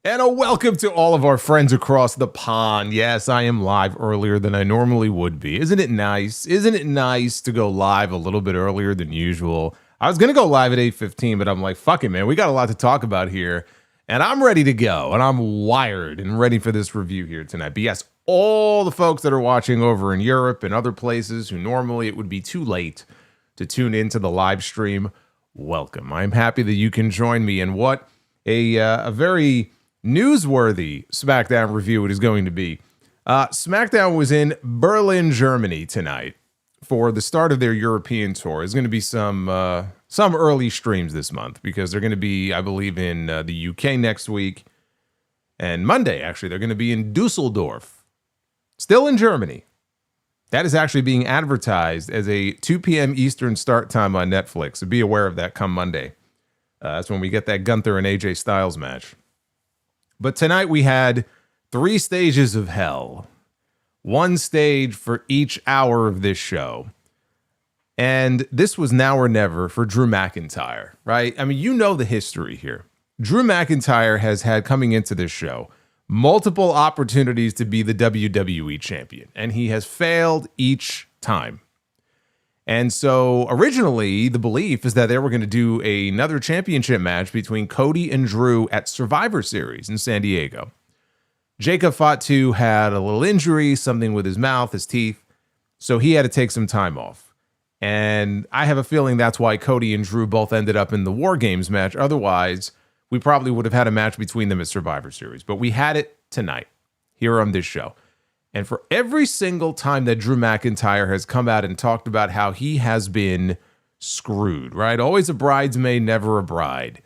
And a welcome to all of our friends across the pond. Yes, I am live earlier than I normally would be. Isn't it nice? Isn't it nice to go live a little bit earlier than usual? I was going to go live at 8:15, but I'm like, fuck it, man. We got a lot to talk about here. And I'm ready to go. And I'm wired and ready for this review here tonight. But yes, all the folks that are watching over in Europe and other places who normally it would be too late to tune into the live stream, welcome. I'm happy that you can join me in what a very newsworthy SmackDown review it is going to be. SmackDown was in Berlin, Germany tonight for the start of their European tour. There's going to be some early streams this month because they're going to be, I believe, in the UK next week. And Monday, actually, they're going to be in Dusseldorf, still in Germany. That is actually being advertised as a 2 p.m. Eastern start time on Netflix. So be aware of that come Monday. That's when we get that Gunther and AJ Styles match. But tonight we had 3 stages of hell. 1 stage for each hour of this show. And this was now or never for Drew McIntyre, right? I mean, you know the history here. Drew McIntyre has had, coming into this show, multiple opportunities to be the WWE champion. And he has failed each time. And so originally, the belief is that they were going to do another championship match between Cody and Drew at Survivor Series in San Diego. Jacob Fatu had a little injury, something with his mouth, his teeth, so he had to take some time off. And I have a feeling that's why Cody and Drew both ended up in the War Games match. Otherwise, we probably would have had a match between them at Survivor Series. But we had it tonight here on this show. And for every single time that Drew McIntyre has come out and talked about how he has been screwed, right? Always a bridesmaid, never a bride.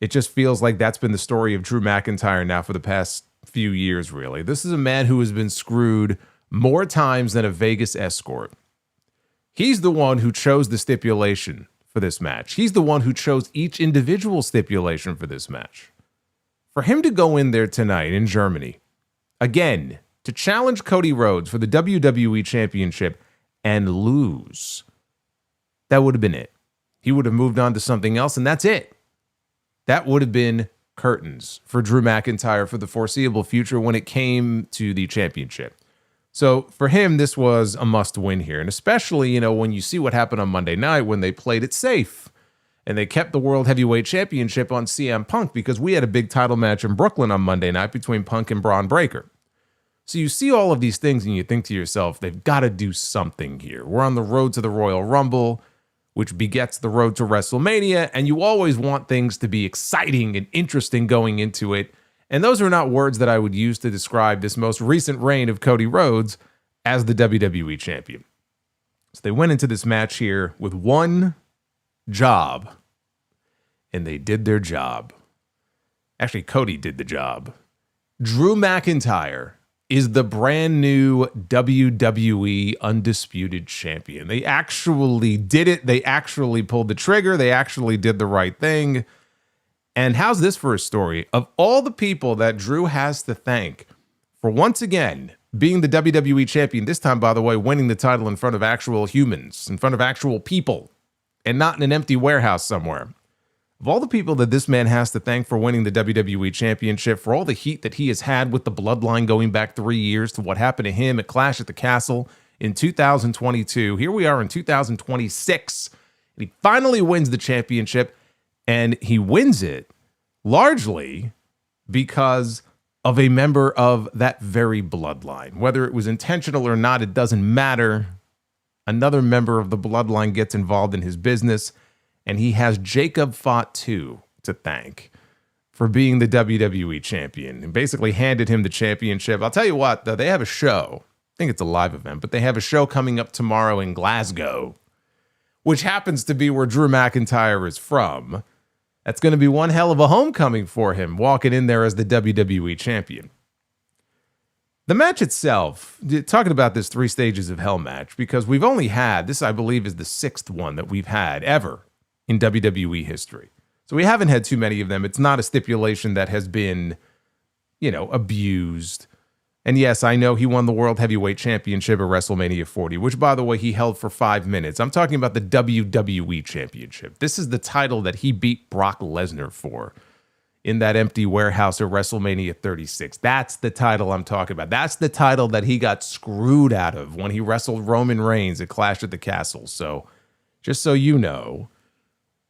It just feels like that's been the story of Drew McIntyre now for the past few years, really. This is a man who has been screwed more times than a Vegas escort. He's the one who chose the stipulation for this match. He's the one who chose each individual stipulation for this match. For him to go in there tonight in Germany, again, to challenge Cody Rhodes for the WWE Championship and lose, that would have been it. He would have moved on to something else, and that's it. That would have been curtains for Drew McIntyre for the foreseeable future when it came to the championship. So for him, this was a must-win here, and especially, when you see what happened on Monday night when they played it safe and they kept the World Heavyweight Championship on CM Punk because we had a big title match in Brooklyn on Monday night between Punk and Braun Breaker. So you see all of these things and you think to yourself, they've got to do something here. We're on the road to the Royal Rumble, which begets the road to WrestleMania, and you always want things to be exciting and interesting going into it. And those are not words that I would use to describe this most recent reign of Cody Rhodes as the WWE champion. So they went into this match here with one job, and they did their job. Actually, Cody did the job. Drew McIntyre is the brand new WWE Undisputed Champion. They actually did it. They actually pulled the trigger. They actually did the right thing. And how's this for a story? Of all the people that Drew has to thank for once again being the WWE Champion, this time, by the way, winning the title in front of actual humans, in front of actual people, and not in an empty warehouse somewhere. Of all the people that this man has to thank for winning the WWE Championship, for all the heat that he has had with the bloodline going back 3 years to what happened to him at Clash at the Castle in 2022, here we are in 2026, and he finally wins the championship, and he wins it largely because of a member of that very bloodline. Whether it was intentional or not, it doesn't matter. Another member of the bloodline gets involved in his business, and he has Jacob Fatu to thank for being the WWE champion and basically handed him the championship. I'll tell you what, though, they have a show. I think it's a live event, but they have a show coming up tomorrow in Glasgow, which happens to be where Drew McIntyre is from. That's going to be one hell of a homecoming for him, walking in there as the WWE champion. The match itself, talking about this 3 stages of hell match, because we've only had, this I believe is the 6th one that we've had ever in WWE history. So we haven't had too many of them. It's not a stipulation that has been, abused. And yes, I know he won the World Heavyweight Championship at WrestleMania 40, which, by the way, he held for 5 minutes. I'm talking about the WWE Championship. This is the title that he beat Brock Lesnar for in that empty warehouse at WrestleMania 36. That's the title I'm talking about. That's the title that he got screwed out of when he wrestled Roman Reigns at Clash at the Castle. So just so you know,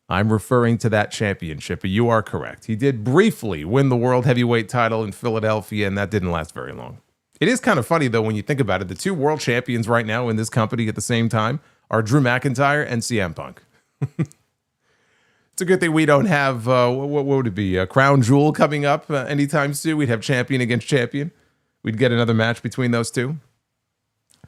I'm referring to that championship, but you are correct. He did briefly win the World Heavyweight title in Philadelphia, and that didn't last very long. It is kind of funny, though, when you think about it. The two world champions right now in this company at the same time are Drew McIntyre and CM Punk. It's a good thing we don't have, what would it be, a Crown Jewel coming up anytime soon. We'd have champion against champion. We'd get another match between those two.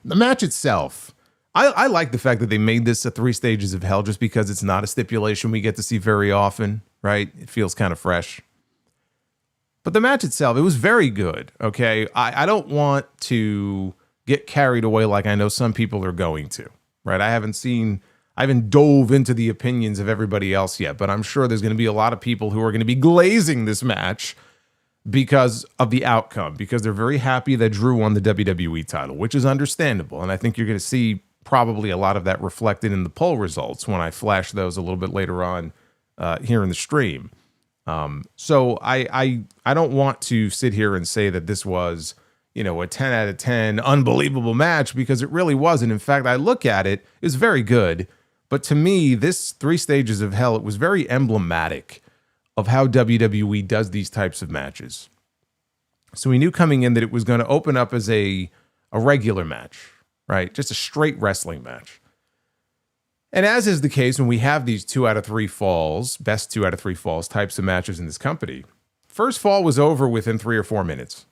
The match itself, I like the fact that they made this a 3 stages of hell just because it's not a stipulation we get to see very often, right? It feels kind of fresh. But the match itself, it was very good, okay? I don't want to get carried away like I know some people are going to, right? I haven't dove into the opinions of everybody else yet, but I'm sure there's going to be a lot of people who are going to be glazing this match because of the outcome, because they're very happy that Drew won the WWE title, which is understandable. And I think you're going to see probably a lot of that reflected in the poll results when I flash those a little bit later on here in the stream. So I don't want to sit here and say that this was, a 10 out of 10 unbelievable match, because it really wasn't. In fact, I look at it, it's very good. But to me, this 3 stages of hell, it was very emblematic of how WWE does these types of matches. So we knew coming in that it was going to open up as a regular match, right? Just a straight wrestling match. And as is the case when we have these 2 out of 3 falls, best 2 out of 3 falls types of matches in this company, first fall was over within 3 or 4 minutes.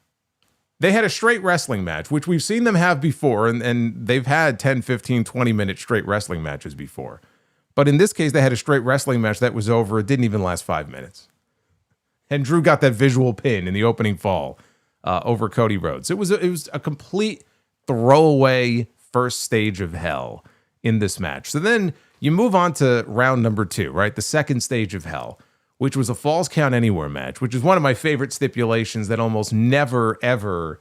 They had a straight wrestling match, which we've seen them have before, and they've had 10, 15, 20-minute straight wrestling matches before. But in this case, they had a straight wrestling match that was over. It didn't even last 5 minutes. And Drew got that visual pin in the opening fall over Cody Rhodes. It was a complete throwaway first stage of hell in this match. So then you move on to round number 2, right? The second stage of hell, which was a Falls Count Anywhere match, which is one of my favorite stipulations that almost never, ever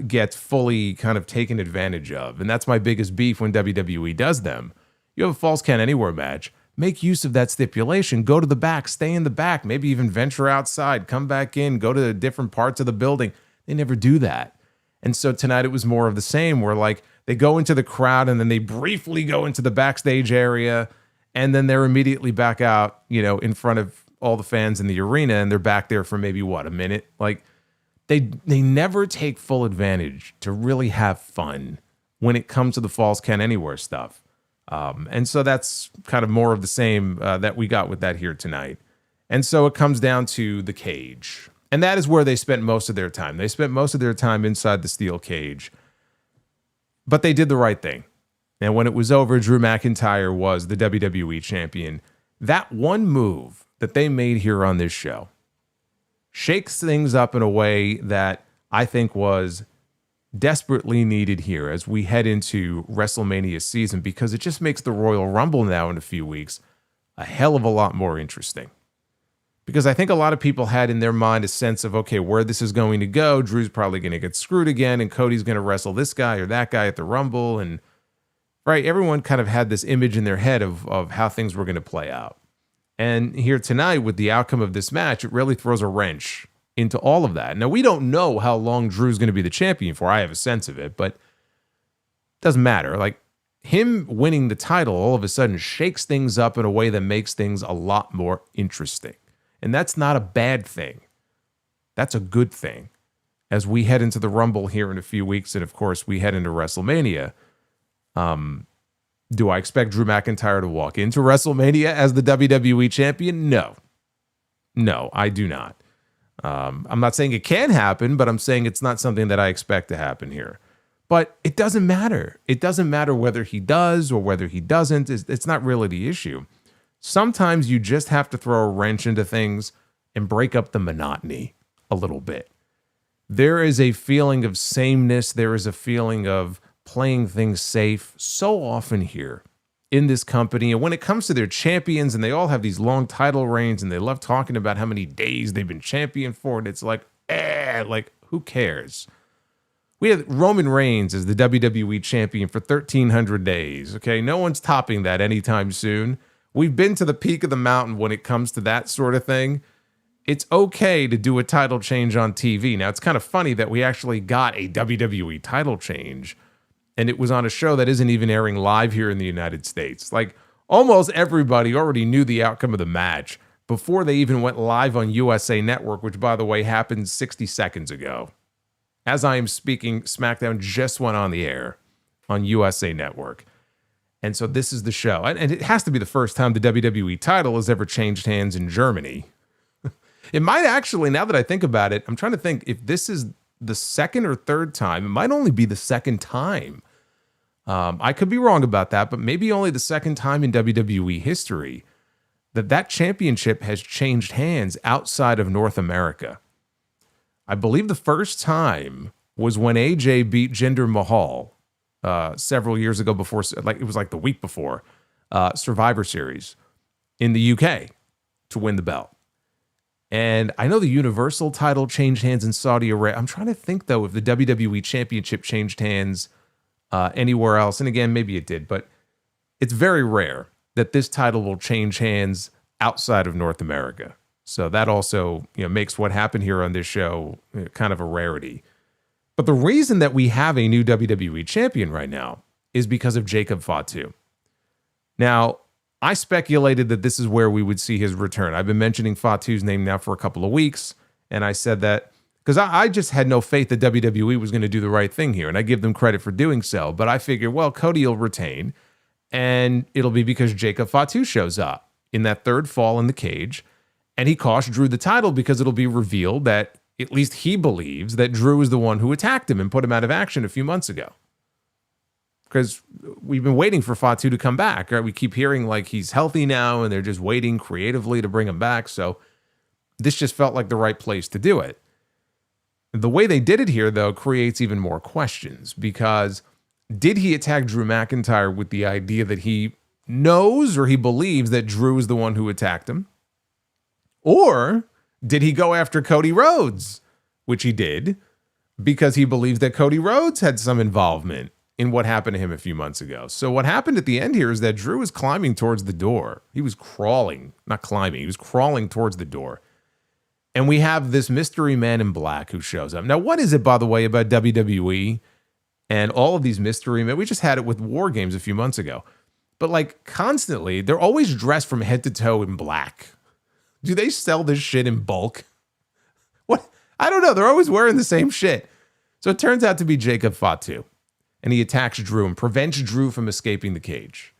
gets fully kind of taken advantage of. And that's my biggest beef when WWE does them. You have a Falls Count Anywhere match, make use of that stipulation, go to the back, stay in the back, maybe even venture outside, come back in, go to different parts of the building. They never do that. And so tonight it was more of the same, where like they go into the crowd and then they briefly go into the backstage area, and then they're immediately back out, in front of all the fans in the arena, and they're back there for maybe a minute. Like they never take full advantage to really have fun when it comes to the Falls Count Anywhere stuff. And so that's kind of more of the same that we got with that here tonight. And so it comes down to the cage. And that is where they spent most of their time. They spent most of their time inside the steel cage. But they did the right thing. And when it was over, Drew McIntyre was the WWE champion. That one move that they made here on this show shakes things up in a way that I think was desperately needed here as we head into WrestleMania season, because it just makes the Royal Rumble now in a few weeks a hell of a lot more interesting. Because I think a lot of people had in their mind a sense of, okay, where this is going to go, Drew's probably going to get screwed again, and Cody's going to wrestle this guy or that guy at the Rumble. And right, everyone kind of had this image in their head of how things were going to play out. And here tonight, with the outcome of this match, it really throws a wrench into all of that. Now, we don't know how long Drew's going to be the champion for. I have a sense of it, but it doesn't matter. Like, him winning the title all of a sudden shakes things up in a way that makes things a lot more interesting. And that's not a bad thing. That's a good thing. As we head into the Rumble here in a few weeks, and of course, we head into WrestleMania, do I expect Drew McIntyre to walk into WrestleMania as the WWE champion? No. No, I do not. I'm not saying it can happen, but I'm saying it's not something that I expect to happen here. But it doesn't matter. It doesn't matter whether he does or whether he doesn't. It's not really the issue. Sometimes you just have to throw a wrench into things and break up the monotony a little bit. There is a feeling of sameness. There is a feeling of playing things safe so often here in this company. And when it comes to their champions, and they all have these long title reigns, and they love talking about how many days they've been champion for, and it's like, who cares? We had Roman Reigns as the WWE champion for 1,300 days, okay? No one's topping that anytime soon. We've been to the peak of the mountain when it comes to that sort of thing, it's okay to do a title change on TV. Now, it's kind of funny that we actually got a WWE title change, and it was on a show that isn't even airing live here in the United States. Like, almost everybody already knew the outcome of the match before they even went live on USA Network, which, by the way, happened 60 seconds ago. As I am speaking, SmackDown just went on the air on USA Network. And so this is the show. And it has to be the first time the WWE title has ever changed hands in Germany. It might actually, now that I think about it, I'm trying to think if this is the second or third time. It might only be the second time. I could be wrong about that, but maybe only the second time in WWE history that championship has changed hands outside of North America. I believe the first time was when AJ beat Jinder Mahal several years ago before, like it was like the week before, Survivor Series in the UK to win the belt. And I know the Universal title changed hands in Saudi Arabia. I'm trying to think, though, if the WWE Championship changed hands anywhere else. And again, maybe it did, but it's very rare that this title will change hands outside of North America. So that also, makes what happened here on this show kind of a rarity. But the reason that we have a new WWE champion right now is because of Jacob Fatu. Now, I speculated that this is where we would see his return. I've been mentioning Fatu's name now for a couple of weeks, and I said that because I just had no faith that WWE was going to do the right thing here, and I give them credit for doing so. But I figured, well, Cody will retain, and it'll be because Jacob Fatu shows up in that third fall in the cage, and he cost Drew the title because it'll be revealed that at least he believes that Drew is the one who attacked him and put him out of action a few months ago. Because we've been waiting for Fatu to come back, right? We keep hearing like he's healthy now and they're just waiting creatively to bring him back. So this just felt like the right place to do it. The way they did it here, though, creates even more questions, because did he attack Drew McIntyre with the idea that he knows or he believes that Drew is the one who attacked him? Or did he go after Cody Rhodes, which he did, because he believes that Cody Rhodes had some involvement in what happened to him a few months ago? So what happened at the end here is that Drew was climbing towards the door. He was crawling, not climbing. He was crawling towards the door. And we have this mystery man in black who shows up. Now, what is it, by the way, about WWE and all of these mystery men? We just had it with War Games a few months ago. But like constantly, they're always dressed from head to toe in black. Do they sell this shit in bulk? What? I don't know. They're always wearing the same shit. So it turns out to be Jacob Fatu. And he attacks Drew and prevents Drew from escaping the cage.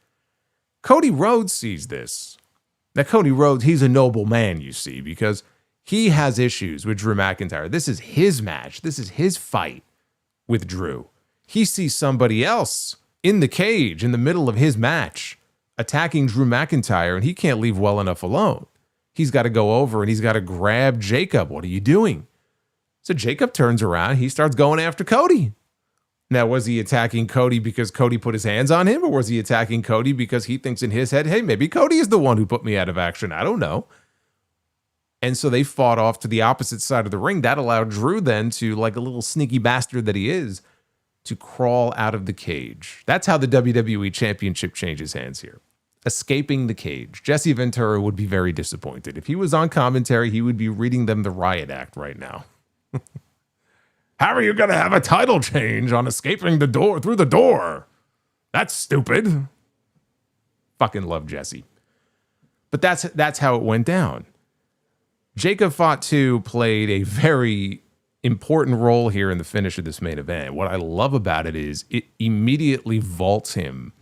Cody Rhodes sees this. Now, Cody Rhodes, he's a noble man, you see, because he has issues with Drew McIntyre. This is his match. This is his fight with Drew. He sees somebody else in the cage in the middle of his match attacking Drew McIntyre, and he can't leave well enough alone. He's got to go over and he's got to grab Jacob. What are you doing? So Jacob turns around. He starts going after Cody. Now, was he attacking Cody because Cody put his hands on him? Or was he attacking Cody because he thinks in his head, hey, maybe Cody is the one who put me out of action? I don't know. And so they fought off to the opposite side of the ring. That allowed Drew then to, like a little sneaky bastard that he is, to crawl out of the cage. That's how the WWE Championship changes hands here. Escaping the cage. Jesse Ventura would be very disappointed. If he was on commentary, he would be reading them the riot act right now. How are you going to have a title change on escaping the door through the door? That's stupid. Fucking love Jesse. But that's how it went down. Jacob Fatu played a very important role here in the finish of this main event. What I love about it is it immediately vaults him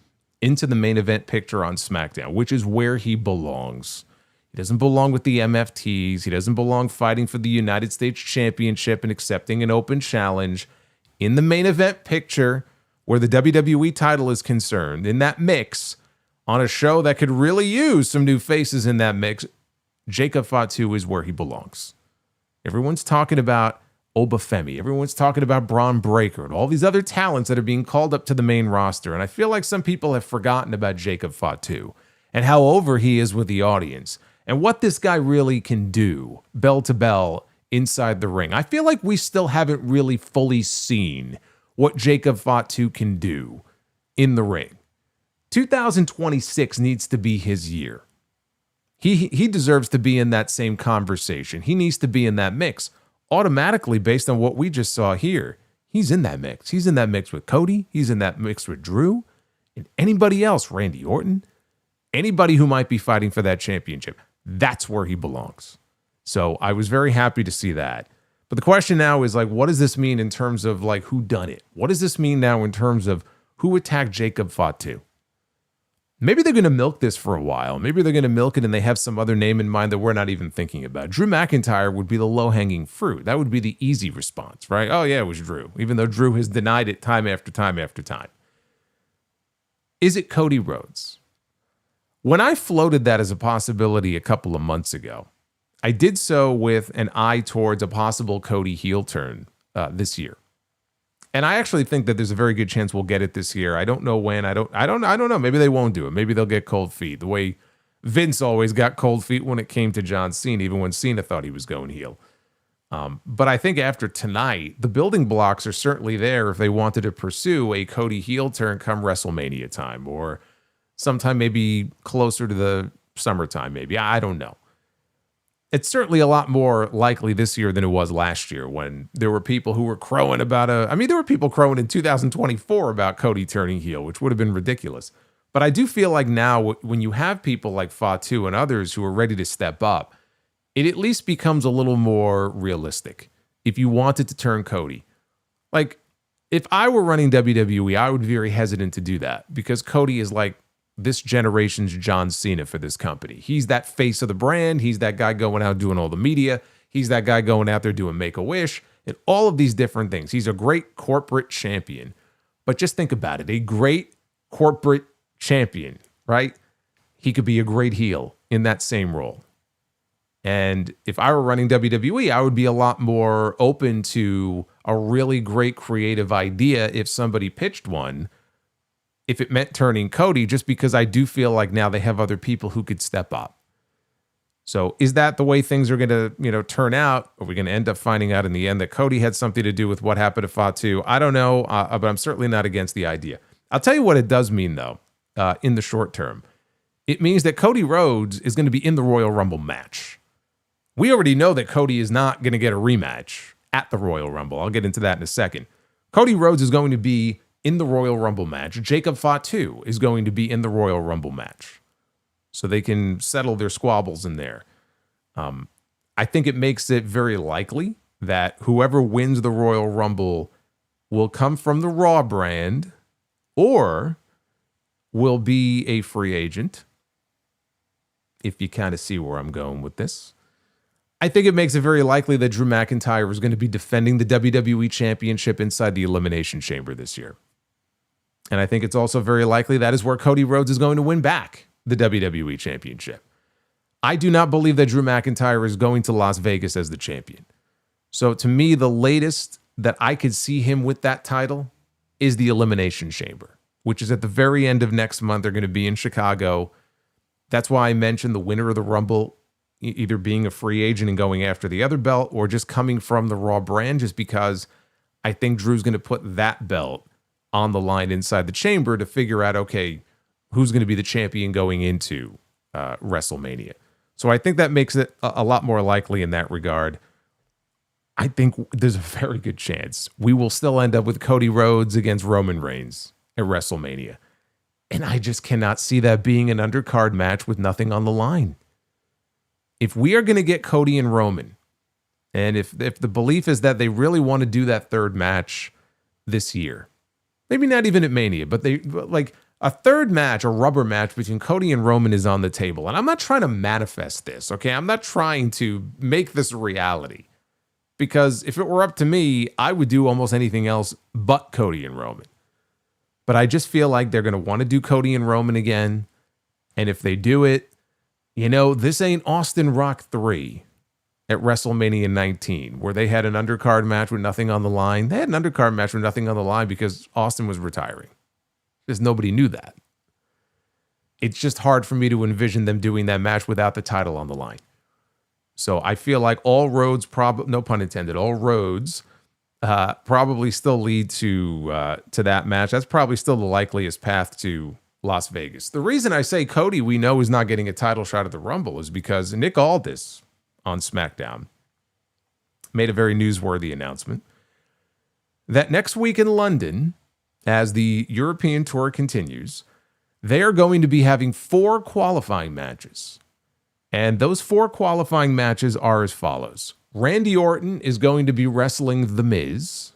into the main event picture on SmackDown, which is where he belongs. He doesn't belong with the MFTs. He doesn't belong fighting for the United States Championship and accepting an open challenge. In the main event picture, where the WWE title is concerned, in that mix, on a show that could really use some new faces in that mix, Jacob Fatu is where he belongs. Everyone's talking about Obafemi. Everyone's talking about Braun Breaker and all these other talents that are being called up to the main roster. And I feel like some people have forgotten about Jacob Fatu and how over he is with the audience and what this guy really can do bell to bell inside the ring. I feel like we still haven't really fully seen what Jacob Fatu can do in the ring. 2026 needs to be his year. He deserves to be in that same conversation. He needs to be in that mix automatically based on what we just saw here. He's in that mix. He's in that mix with Cody. He's in that mix with Drew and anybody else, Randy Orton, anybody who might be fighting for that championship. That's where he belongs. So I was very happy to see that. But the question now is like, what does this mean in terms of like who done it? What does this mean now in terms of who attacked Jacob Fatu? Maybe they're going to milk this for a while. Maybe they're going to milk it and they have some other name in mind that we're not even thinking about. Drew McIntyre would be the low-hanging fruit. That would be the easy response, right? Oh, yeah, it was Drew, even though Drew has denied it time after time after time. Is it Cody Rhodes? When I floated that as a possibility a couple of months ago, I did so with an eye towards a possible Cody heel turn this year. And I actually think that there's a very good chance we'll get it this year. I don't know when. I don't know. Maybe they won't do it. Maybe they'll get cold feet. The way Vince always got cold feet when it came to John Cena, even when Cena thought he was going heel. But I think after tonight, the building blocks are certainly there if they wanted to pursue a Cody heel turn come WrestleMania time or sometime maybe closer to the summertime, maybe. I don't know. It's certainly a lot more likely this year than it was last year when there were people who were crowing about there were people crowing in 2024 about Cody turning heel, which would have been ridiculous. But I do feel like now when you have people like Fatu and others who are ready to step up, it at least becomes a little more realistic. If you wanted to turn Cody, like if I were running WWE, I would be very hesitant to do that because Cody is like this generation's John Cena for this company. He's that face of the brand. He's that guy going out doing all the media. He's that guy going out there doing Make-A-Wish and all of these different things. He's a great corporate champion. But just think about it. A great corporate champion, right? He could be a great heel in that same role. And if I were running WWE, I would be a lot more open to a really great creative idea if somebody pitched one, if it meant turning Cody, just because I do feel like now they have other people who could step up. So is that the way things are going to, turn out? Are we going to end up finding out in the end that Cody had something to do with what happened to Fatu? I don't know, but I'm certainly not against the idea. I'll tell you what it does mean, though, in the short term. It means that Cody Rhodes is going to be in the Royal Rumble match. We already know that Cody is not going to get a rematch at the Royal Rumble. I'll get into that in a second. Cody Rhodes is going to be in the Royal Rumble match. Jacob Fatu is going to be in the Royal Rumble match. So they can settle their squabbles in there. I think it makes it very likely that whoever wins the Royal Rumble will come from the Raw brand or will be a free agent, if you kind of see where I'm going with this. I think it makes it very likely that Drew McIntyre is going to be defending the WWE Championship inside the Elimination Chamber this year. And I think it's also very likely that is where Cody Rhodes is going to win back the WWE Championship. I do not believe that Drew McIntyre is going to Las Vegas as the champion. So to me, the latest that I could see him with that title is the Elimination Chamber, which is at the very end of next month. They're going to be in Chicago. That's why I mentioned the winner of the Rumble either being a free agent and going after the other belt or just coming from the Raw brand, just because I think Drew's going to put that belt on the line inside the chamber to figure out, okay, who's going to be the champion going into WrestleMania. So I think that makes it a lot more likely in that regard. I think there's a very good chance we will still end up with Cody Rhodes against Roman Reigns at WrestleMania. And I just cannot see that being an undercard match with nothing on the line. If we are going to get Cody and Roman, and if the belief is that they really want to do that third match this year, maybe not even at Mania, but like a third match, a rubber match between Cody and Roman is on the table. And I'm not trying to manifest this, okay? I'm not trying to make this a reality. Because if it were up to me, I would do almost anything else but Cody and Roman. But I just feel like they're going to want to do Cody and Roman again. And if they do it, this ain't Austin Rock 3 at WrestleMania 19, where they had an undercard match with nothing on the line. They had an undercard match with nothing on the line because Austin was retiring. Because nobody knew that. It's just hard for me to envision them doing that match without the title on the line. So I feel like all roads, no pun intended, all roads probably still lead to that match. That's probably still the likeliest path to Las Vegas. The reason I say Cody, we know, is not getting a title shot at the Rumble is because Nick Aldis on SmackDown made a very newsworthy announcement that next week in London, as the European tour continues, they are going to be having 4 qualifying matches. And those 4 qualifying matches are as follows. Randy Orton is going to be wrestling The Miz.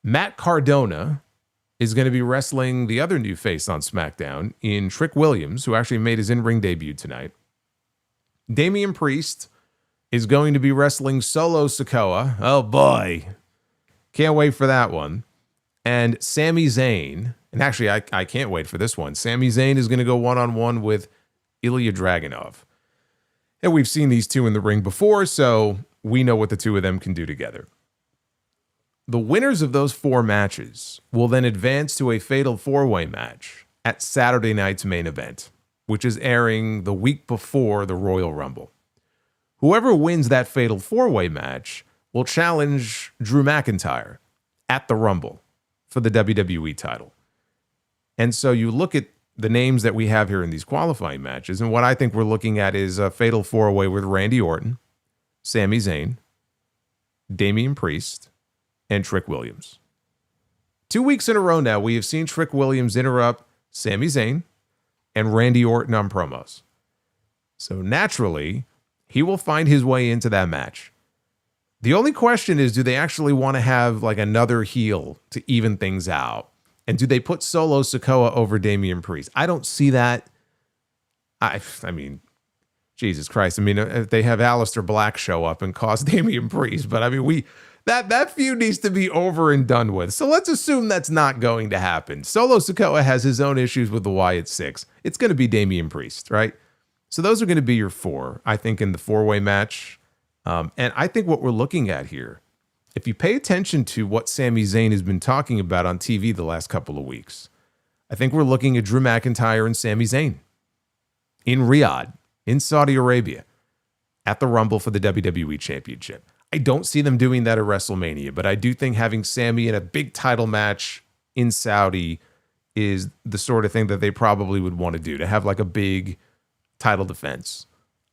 Matt Cardona is going to be wrestling the other new face on SmackDown in Trick Williams, who actually made his in-ring debut tonight. Damian Priest is going to be wrestling Solo Sikoa. Oh boy. Can't wait for that one. And Sami Zayn, and actually I can't wait for this one. Sami Zayn is going to go one-on-one with Ilya Dragunov. And we've seen these two in the ring before, so we know what the two of them can do together. The winners of those 4 matches will then advance to a fatal 4-way match at Saturday night's main event, which is airing the week before the Royal Rumble. Whoever wins that fatal 4-way match will challenge Drew McIntyre at the Rumble for the WWE title. And so you look at the names that we have here in these qualifying matches, and what I think we're looking at is a fatal 4-way with Randy Orton, Sami Zayn, Damian Priest, and Trick Williams. 2 weeks in a row now, we have seen Trick Williams interrupt Sami Zayn and Randy Orton on promos. So naturally, he will find his way into that match. The only question is, do they actually want to have like another heel to even things out? And do they put Solo Sikoa over Damian Priest? I don't see that. I mean, Jesus Christ. I mean, if they have Aleister Black show up and cost Damian Priest, but I mean, that feud needs to be over and done with. So let's assume that's not going to happen. Solo Sikoa has his own issues with the Wyatt Six. It's going to be Damian Priest, right? So those are going to be your 4, I think, in the 4-way match. And I think what we're looking at here, if you pay attention to what Sami Zayn has been talking about on TV the last couple of weeks, I think we're looking at Drew McIntyre and Sami Zayn in Riyadh, in Saudi Arabia, at the Rumble for the WWE Championship. I don't see them doing that at WrestleMania, but I do think having Sami in a big title match in Saudi is the sort of thing that they probably would want to do, to have like a big title defense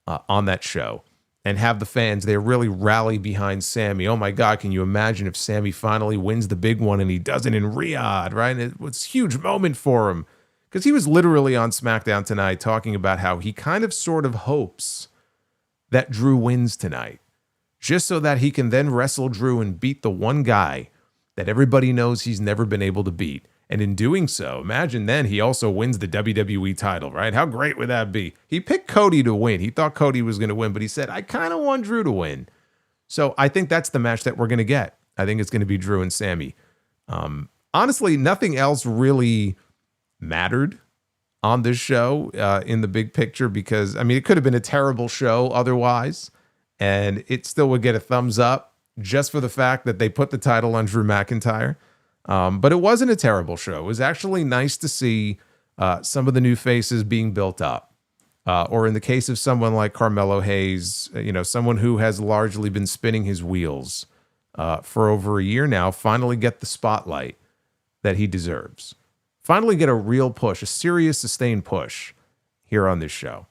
on that show and have the fans there really rally behind Sami. Oh my God, can you imagine if Sami finally wins the big one and he does it in Riyadh, right? It was a huge moment for him because he was literally on SmackDown tonight talking about how he kind of sort of hopes that Drew wins tonight, just so that he can then wrestle Drew and beat the one guy that everybody knows he's never been able to beat. And in doing so, imagine then he also wins the WWE title, right? How great would that be? He picked Cody to win. He thought Cody was going to win, but he said, I kind of want Drew to win. So I think that's the match that we're going to get. I think it's going to be Drew and Sami. Honestly, nothing else really mattered on this show in the big picture because, I mean, it could have been a terrible show otherwise, and it still would get a thumbs up just for the fact that they put the title on Drew McIntyre. But it wasn't a terrible show. It was actually nice to see some of the new faces being built up. Or in the case of someone like Carmelo Hayes, someone who has largely been spinning his wheels for over a year now, finally get the spotlight that he deserves. Finally get a real push, a serious, sustained push here on this show.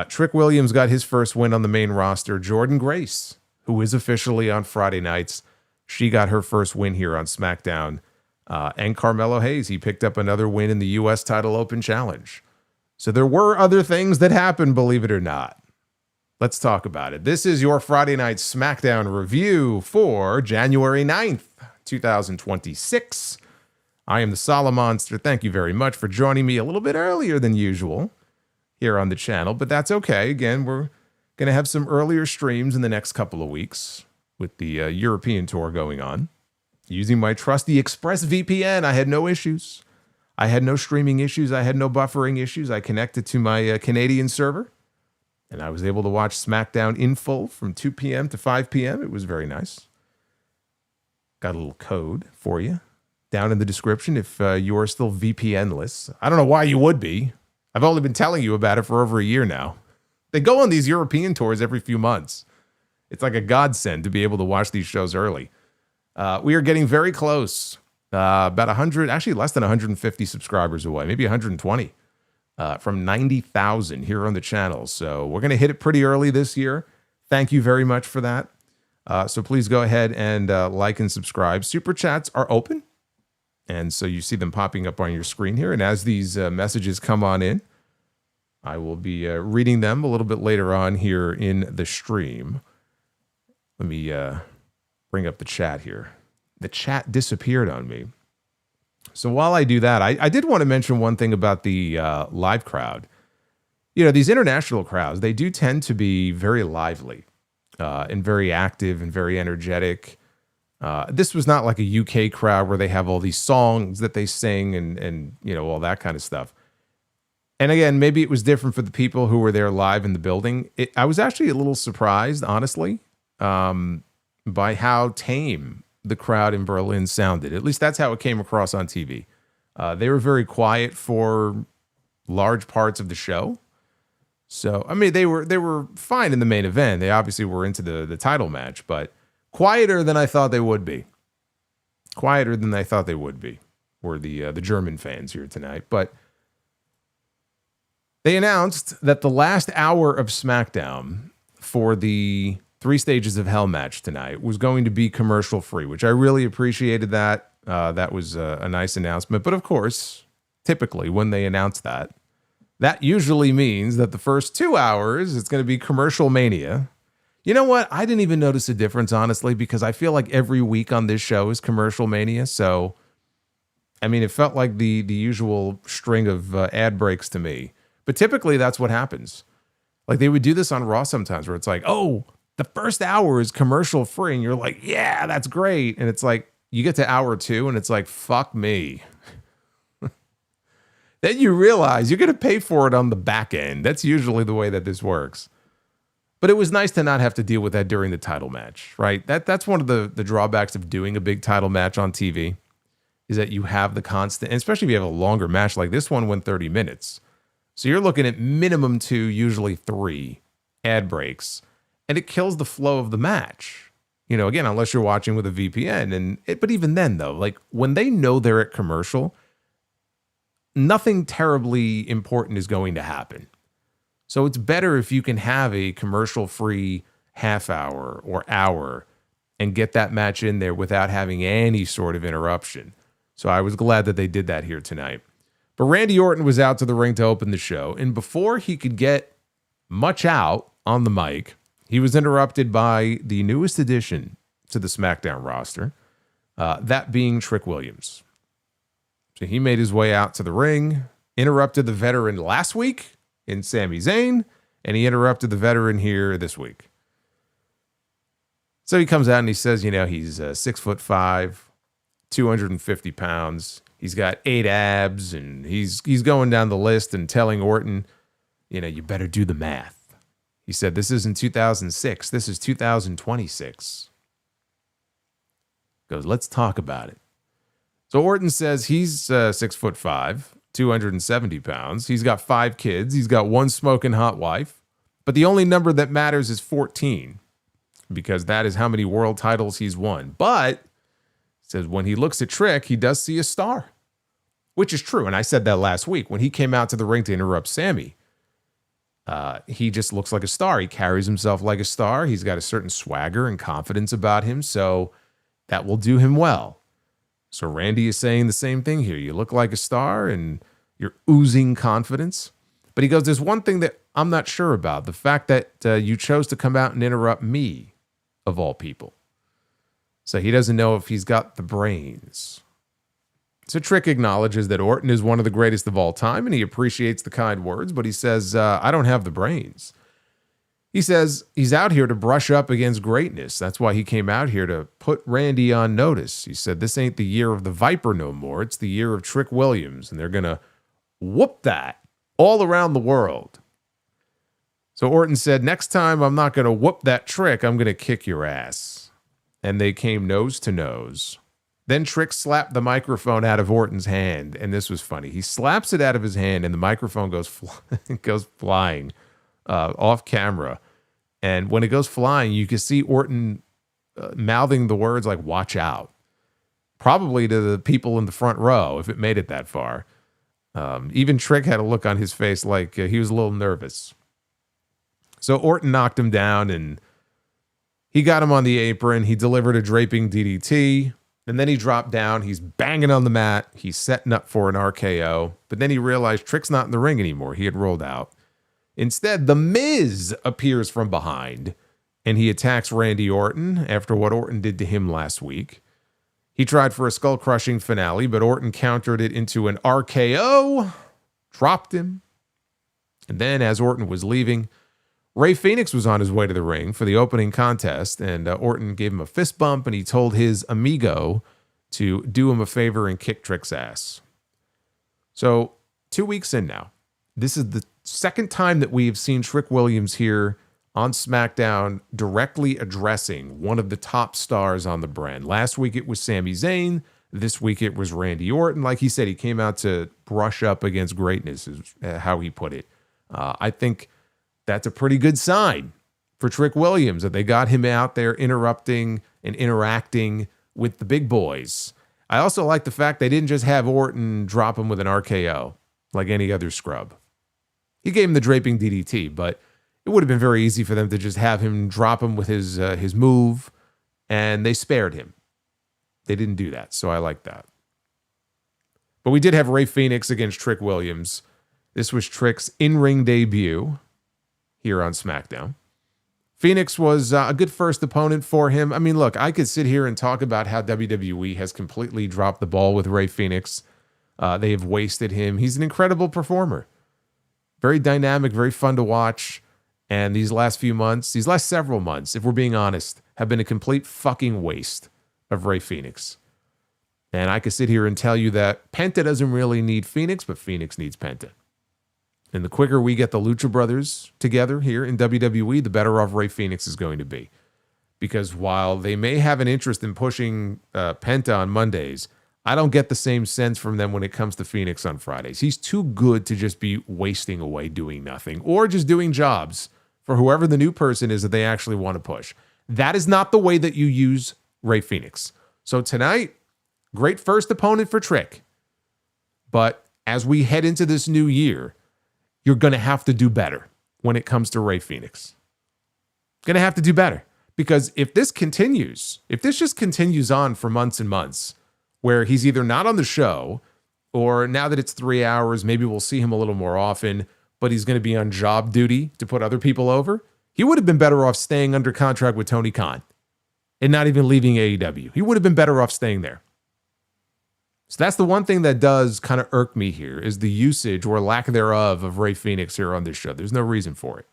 Trick Williams got his first win on the main roster. Jordan Grace, who is officially on Friday nights, she got her first win here on SmackDown. And Carmelo Hayes, he picked up another win in the U.S. Title Open Challenge. So there were other things that happened, believe it or not. Let's talk about it. This is your Friday Night SmackDown review for January 9th, 2026. I am the Solomonster. Thank you very much for joining me a little bit earlier than usual here on the channel, but that's okay. Again, we're going to have some earlier streams in the next couple of weeks with the European tour going on. Using my trusty ExpressVPN, I had no issues. I had no streaming issues. I had no buffering issues. I connected to my Canadian server, and I was able to watch SmackDown in full from 2 p.m. to 5 p.m. It was very nice. Got a little code for you down in the description if you are still VPN-less. I don't know why you would be. I've only been telling you about it for over a year now. They go on these European tours every few months. It's like a godsend to be able to watch these shows early. We are getting very close About 100, actually less than 150 subscribers away, maybe 120 from 90,000 here on the channel. So we're going to hit it pretty early this year. Thank you very much for that. So please go ahead and like and subscribe. Super chats are open. And so you see them popping up on your screen here. And as these messages come on in, I will be reading them a little bit later on here in the stream. Let me bring up the chat here. The chat disappeared on me. So while I do that, I did want to mention one thing about the live crowd. You know, these international crowds, they do tend to be very lively and very active and very energetic. This was not like a UK crowd where they have all these songs that they sing and you know, all that kind of stuff. And again, maybe it was different for the people who were there live in the building. I was actually a little surprised, honestly, by how tame the crowd in Berlin sounded. At least that's how it came across on TV. They were very quiet for large parts of the show. So, I mean, they were fine in the main event. They obviously were into the title match, but quieter than I thought they would be. Quieter than I thought they would be were the German fans here tonight. But they announced that the last hour of SmackDown for the 3 Stages of Hell match tonight was going to be commercial free, which I really appreciated that. That was a nice announcement. But of course, typically when they announce that, that usually means that the first 2 hours, it's going to be commercial mania. You know what? I didn't even notice a difference, honestly, because I feel like every week on this show is commercial mania. So, I mean, it felt like the usual string of ad breaks to me. But typically that's what happens. Like they would do this on Raw sometimes where it's like, oh, the first hour is commercial free. And you're like, yeah, that's great. And it's like, you get to hour 2 and it's like, fuck me. Then you realize you're going to pay for it on the back end. That's usually the way that this works. But it was nice to not have to deal with that during the title match, right? That's one of the drawbacks of doing a big title match on TV is that you have the constant, and especially if you have a longer match like this one went 30 minutes. So you're looking at minimum 2, usually 3 ad breaks, and it kills the flow of the match. You know, again, unless you're watching with a VPN. But even then, though, like when they know they're at commercial, nothing terribly important is going to happen. So it's better if you can have a commercial-free half hour or hour and get that match in there without having any sort of interruption. So I was glad that they did that here tonight. But Randy Orton was out to the ring to open the show, and before he could get much out on the mic, he was interrupted by the newest addition to the SmackDown roster, that being Trick Williams. So he made his way out to the ring, interrupted the veteran last week in Sami Zayn, and he interrupted the veteran here this week. So he comes out and he says, you know, he's 6'5", 250 pounds. He's got 8 abs, and he's going down the list and telling Orton, you know, you better do the math. He said, this isn't 2006. This is 2026. Goes, let's talk about it. So Orton says he's 6'5", 270 pounds. He's got 5 kids. He's got 1 smoking hot wife. But the only number that matters is 14, because that is how many world titles he's won. But says when he looks at Trick, he does see a star, which is true. And I said that last week when he came out to the ring to interrupt Sami. He just looks like a star. He carries himself like a star. He's got a certain swagger and confidence about him. So that will do him well. So Randy is saying the same thing here. You look like a star and you're oozing confidence. But he goes, there's one thing that I'm not sure about. The fact that you chose to come out and interrupt me, of all people. So he doesn't know if he's got the brains. So Trick acknowledges that Orton is one of the greatest of all time, and he appreciates the kind words, but he says, I don't have the brains. He says he's out here to brush up against greatness. That's why he came out here to put Randy on notice. He said, this ain't the year of the Viper no more. It's the year of Trick Williams, and they're going to whoop that all around the world. So Orton said, next time I'm not going to whoop that Trick. I'm going to kick your ass. And they came nose to nose. Then Trick slapped the microphone out of Orton's hand, and this was funny. He slaps it out of his hand, and the microphone goes flying off camera. And when it goes flying, you can see Orton mouthing the words like, watch out. probably to the people in the front row if it made it that far. Even Trick had a look on his face like he was a little nervous. So Orton knocked him down and he got him on the apron. He delivered a draping DDT. And then he dropped down. He's banging on the mat. He's setting up for an RKO. But then he realized Trick's not in the ring anymore. He had rolled out. Instead, The Miz appears from behind. And he attacks Randy Orton after what Orton did to him last week. He tried for a skull-crushing finale, but Orton countered it into an RKO. Dropped him. And then as Orton was leaving, Rey Fenix was on his way to the ring for the opening contest, and Orton gave him a fist bump, and he told his amigo to do him a favor and kick Trick's ass. So 2 weeks in now, this is the second time that we have seen Trick Williams here on SmackDown directly addressing one of the top stars on the brand. Last week it was Sami Zayn. This week it was Randy Orton. Like he said, he came out to brush up against greatness, is how he put it. I think that's a pretty good sign for Trick Williams that they got him out there interrupting and interacting with the big boys. I also like the fact they didn't just have Orton drop him with an RKO like any other scrub. He gave him the draping DDT, but it would have been very easy for them to just have him drop him with his move, and they spared him. They didn't do that, so I like that. But we did have Rey Fenix against Trick Williams. This was Trick's in-ring debut here on SmackDown. Fenix was a good first opponent for him. I mean, look, I could sit here and talk about how WWE has completely dropped the ball with Rey Fenix. They have wasted him. He's an incredible performer. Very dynamic, very fun to watch. And these last several months, if we're being honest, have been a complete fucking waste of Rey Fenix. And I could sit here and tell you that Penta doesn't really need Fenix, but Fenix needs Penta. And the quicker we get the Lucha Brothers together here in WWE, the better off Rey Fenix is going to be. Because while they may have an interest in pushing Penta on Mondays, I don't get the same sense from them when it comes to Fenix on Fridays. He's too good to just be wasting away doing nothing or just doing jobs for whoever the new person is that they actually want to push. That is not the way that you use Rey Fenix. So tonight, great first opponent for Trick. But as we head into this new year, you're going to have to do better when it comes to Rey Fenix. Going to have to do better. Because if this just continues on for months and months, where he's either not on the show, or now that it's 3 hours, maybe we'll see him a little more often, but he's going to be on job duty to put other people over, he would have been better off staying under contract with Tony Khan and not even leaving AEW. He would have been better off staying there. So that's the one thing that does kind of irk me here is the usage or lack thereof of Rey Fenix here on this show. There's no reason for it.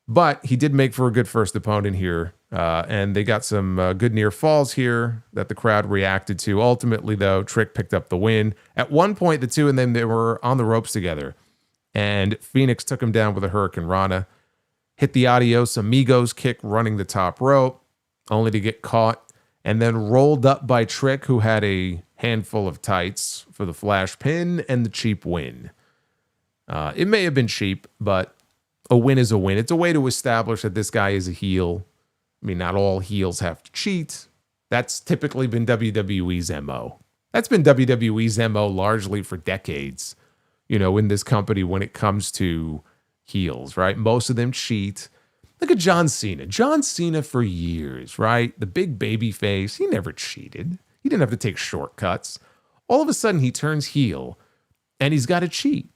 But he did make for a good first opponent here, and they got some good near falls here that the crowd reacted to. Ultimately, though, Trick picked up the win. At one point, the two of them, they were on the ropes together, and Fenix took him down with a Hurricane Rana, hit the Adios Amigos kick running the top rope, only to get caught, and then rolled up by Trick, who had a handful of tights for the flash pin and the cheap win. It may have been cheap, but a win is a win. It's a way to establish that this guy is a heel. I mean, not all heels have to cheat. That's typically been WWE's MO. That's been WWE's MO largely for decades, in this company when it comes to heels, right? Most of them cheat. Look at John Cena. John Cena for years, right? The big baby face. He never cheated. He didn't have to take shortcuts. All of a sudden, he turns heel, and he's got to cheat.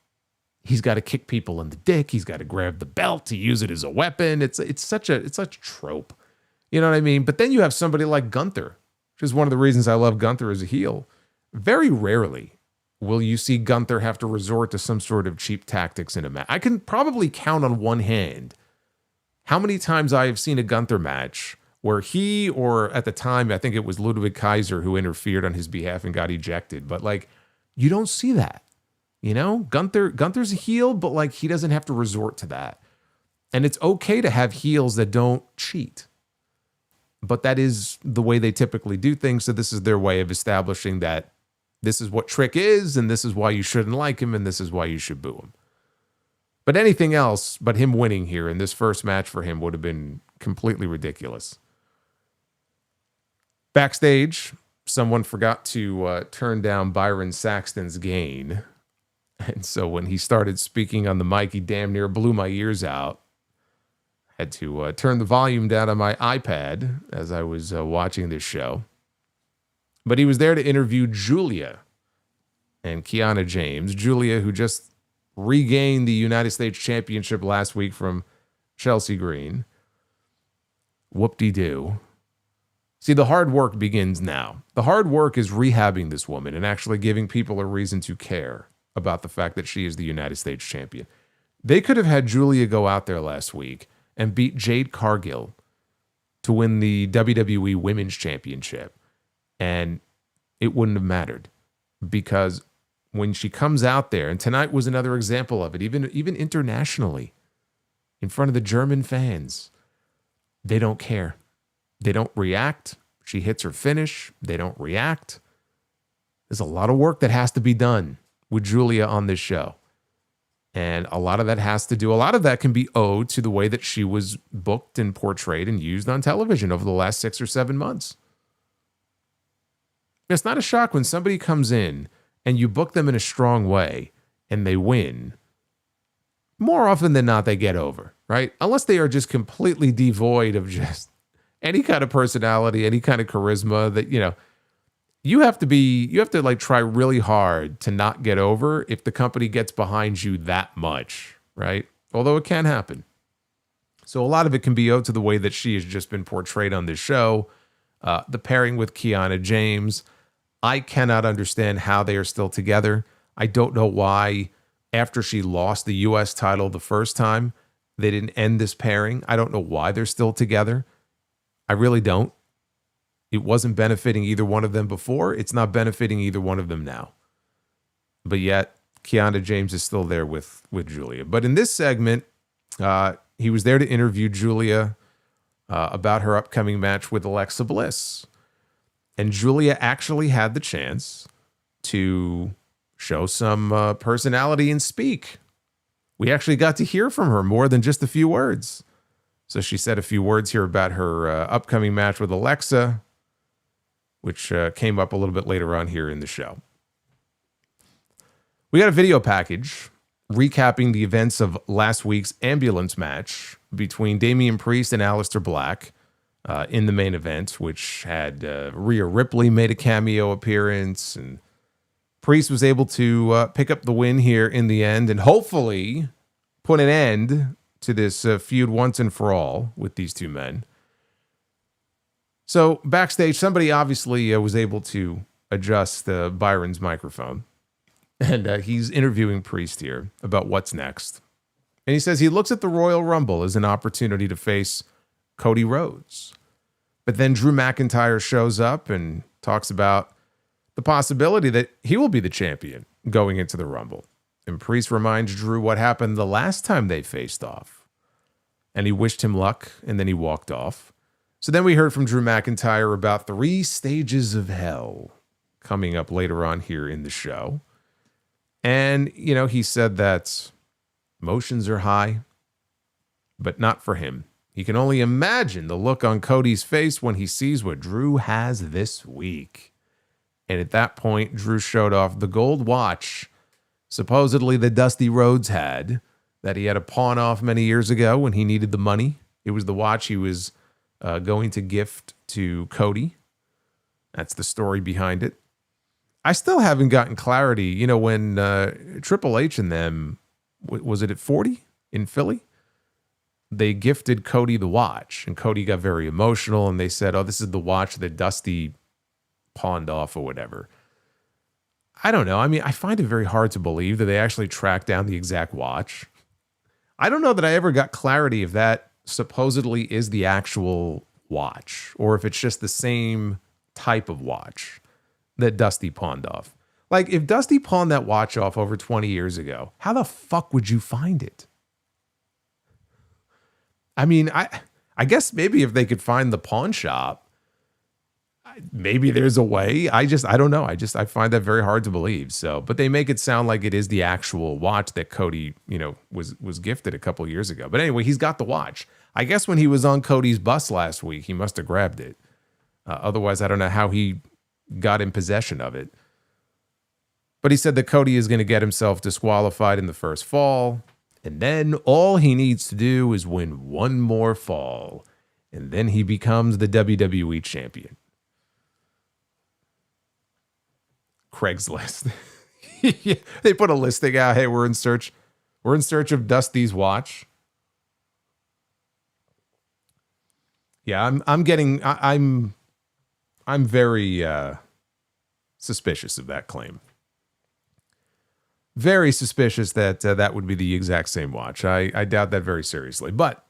He's got to kick people in the dick. He's got to grab the belt to use it as a weapon. It's such a trope. You know what I mean? But then you have somebody like Gunther, which is one of the reasons I love Gunther as a heel. Very rarely will you see Gunther have to resort to some sort of cheap tactics in a match. I can probably count on one hand how many times I have seen a Gunther match where he, or at the time, I think it was Ludwig Kaiser who interfered on his behalf and got ejected. But you don't see that. Gunther's a heel, but he doesn't have to resort to that. And it's okay to have heels that don't cheat. But that is the way they typically do things. So this is their way of establishing that this is what Trick is, and this is why you shouldn't like him, and this is why you should boo him. But anything else but him winning here in this first match for him would have been completely ridiculous. Backstage, someone forgot to turn down Byron Saxton's gain. And so when he started speaking on the mic, he damn near blew my ears out. Had to turn the volume down on my iPad as I was watching this show. But he was there to interview Giulia and Kiana James. Giulia, who just regained the United States Championship last week from Chelsea Green. Whoop-de-doo. See, the hard work begins now. The hard work is rehabbing this woman and actually giving people a reason to care about the fact that she is the United States Champion. They could have had Giulia go out there last week and beat Jade Cargill to win the WWE Women's Championship, and it wouldn't have mattered, because when she comes out there, and tonight was another example of it, even internationally, in front of the German fans, they don't care. They don't react. She hits her finish. They don't react. There's a lot of work that has to be done with Giulia on this show. And a lot of that can be owed to the way that she was booked and portrayed and used on television over the last 6 or 7 months. It's not a shock when somebody comes in and you book them in a strong way and they win. More often than not, they get over, right? Unless they are just completely devoid of just any kind of personality, any kind of charisma that, you have to like try really hard to not get over if the company gets behind you that much, right? Although it can happen. So a lot of it can be owed to the way that she has just been portrayed on this show. The pairing with Kiana James, I cannot understand how they are still together. I don't know why, after she lost the U.S. title the first time, they didn't end this pairing. I don't know why they're still together. I really don't. It wasn't benefiting either one of them before. It's not benefiting either one of them now. But yet, Kiana James is still there with Giulia. But in this segment, he was there to interview Giulia about her upcoming match with Alexa Bliss. And Giulia actually had the chance to show some personality and speak. We actually got to hear from her more than just a few words. So she said a few words here about her upcoming match with Alexa, which came up a little bit later on here in the show. We got a video package recapping the events of last week's ambulance match between Damian Priest and Aleister Black in the main event, which had Rhea Ripley made a cameo appearance, and Priest was able to pick up the win here in the end and hopefully put an end to this feud once and for all with these two men. So backstage, somebody obviously was able to adjust Byron's microphone. And he's interviewing Priest here about what's next. And he says he looks at the Royal Rumble as an opportunity to face Cody Rhodes. But then Drew McIntyre shows up and talks about the possibility that he will be the champion going into the Rumble. And Priest reminds Drew what happened the last time they faced off. And he wished him luck, and then he walked off. So then we heard from Drew McIntyre about 3 stages of hell coming up later on here in the show. And, he said that emotions are high, but not for him. He can only imagine the look on Cody's face when he sees what Drew has this week. And at that point, Drew showed off the gold watch, supposedly the Dusty Rhodes had, that he had to pawn off many years ago when he needed the money. It was the watch he was going to gift to Cody. That's the story behind it. I still haven't gotten clarity. When Triple H and them, was it at 40 in Philly? They gifted Cody the watch, and Cody got very emotional, and they said, oh, this is the watch that Dusty pawned off or whatever. I don't know. I mean, I find it very hard to believe that they actually tracked down the exact watch. I don't know that I ever got clarity if that supposedly is the actual watch, or if it's just the same type of watch that Dusty pawned off. Like, if Dusty pawned that watch off over 20 years ago, how the fuck would you find it? I mean, I guess maybe if they could find the pawn shop, maybe there's a way. I don't know. I find that very hard to believe. So, but they make it sound like it is the actual watch that Cody, was gifted a couple years ago. But anyway, he's got the watch. I guess when he was on Cody's bus last week, he must have grabbed it. Otherwise, I don't know how he got in possession of it. But he said that Cody is going to get himself disqualified in the first fall. And then all he needs to do is win one more fall. And then he becomes the WWE champion. Craigslist. They put a listing out. Hey, we're in search of Dusty's watch. Yeah, I'm very suspicious of that claim. Very suspicious that that would be the exact same watch. I doubt that very seriously. But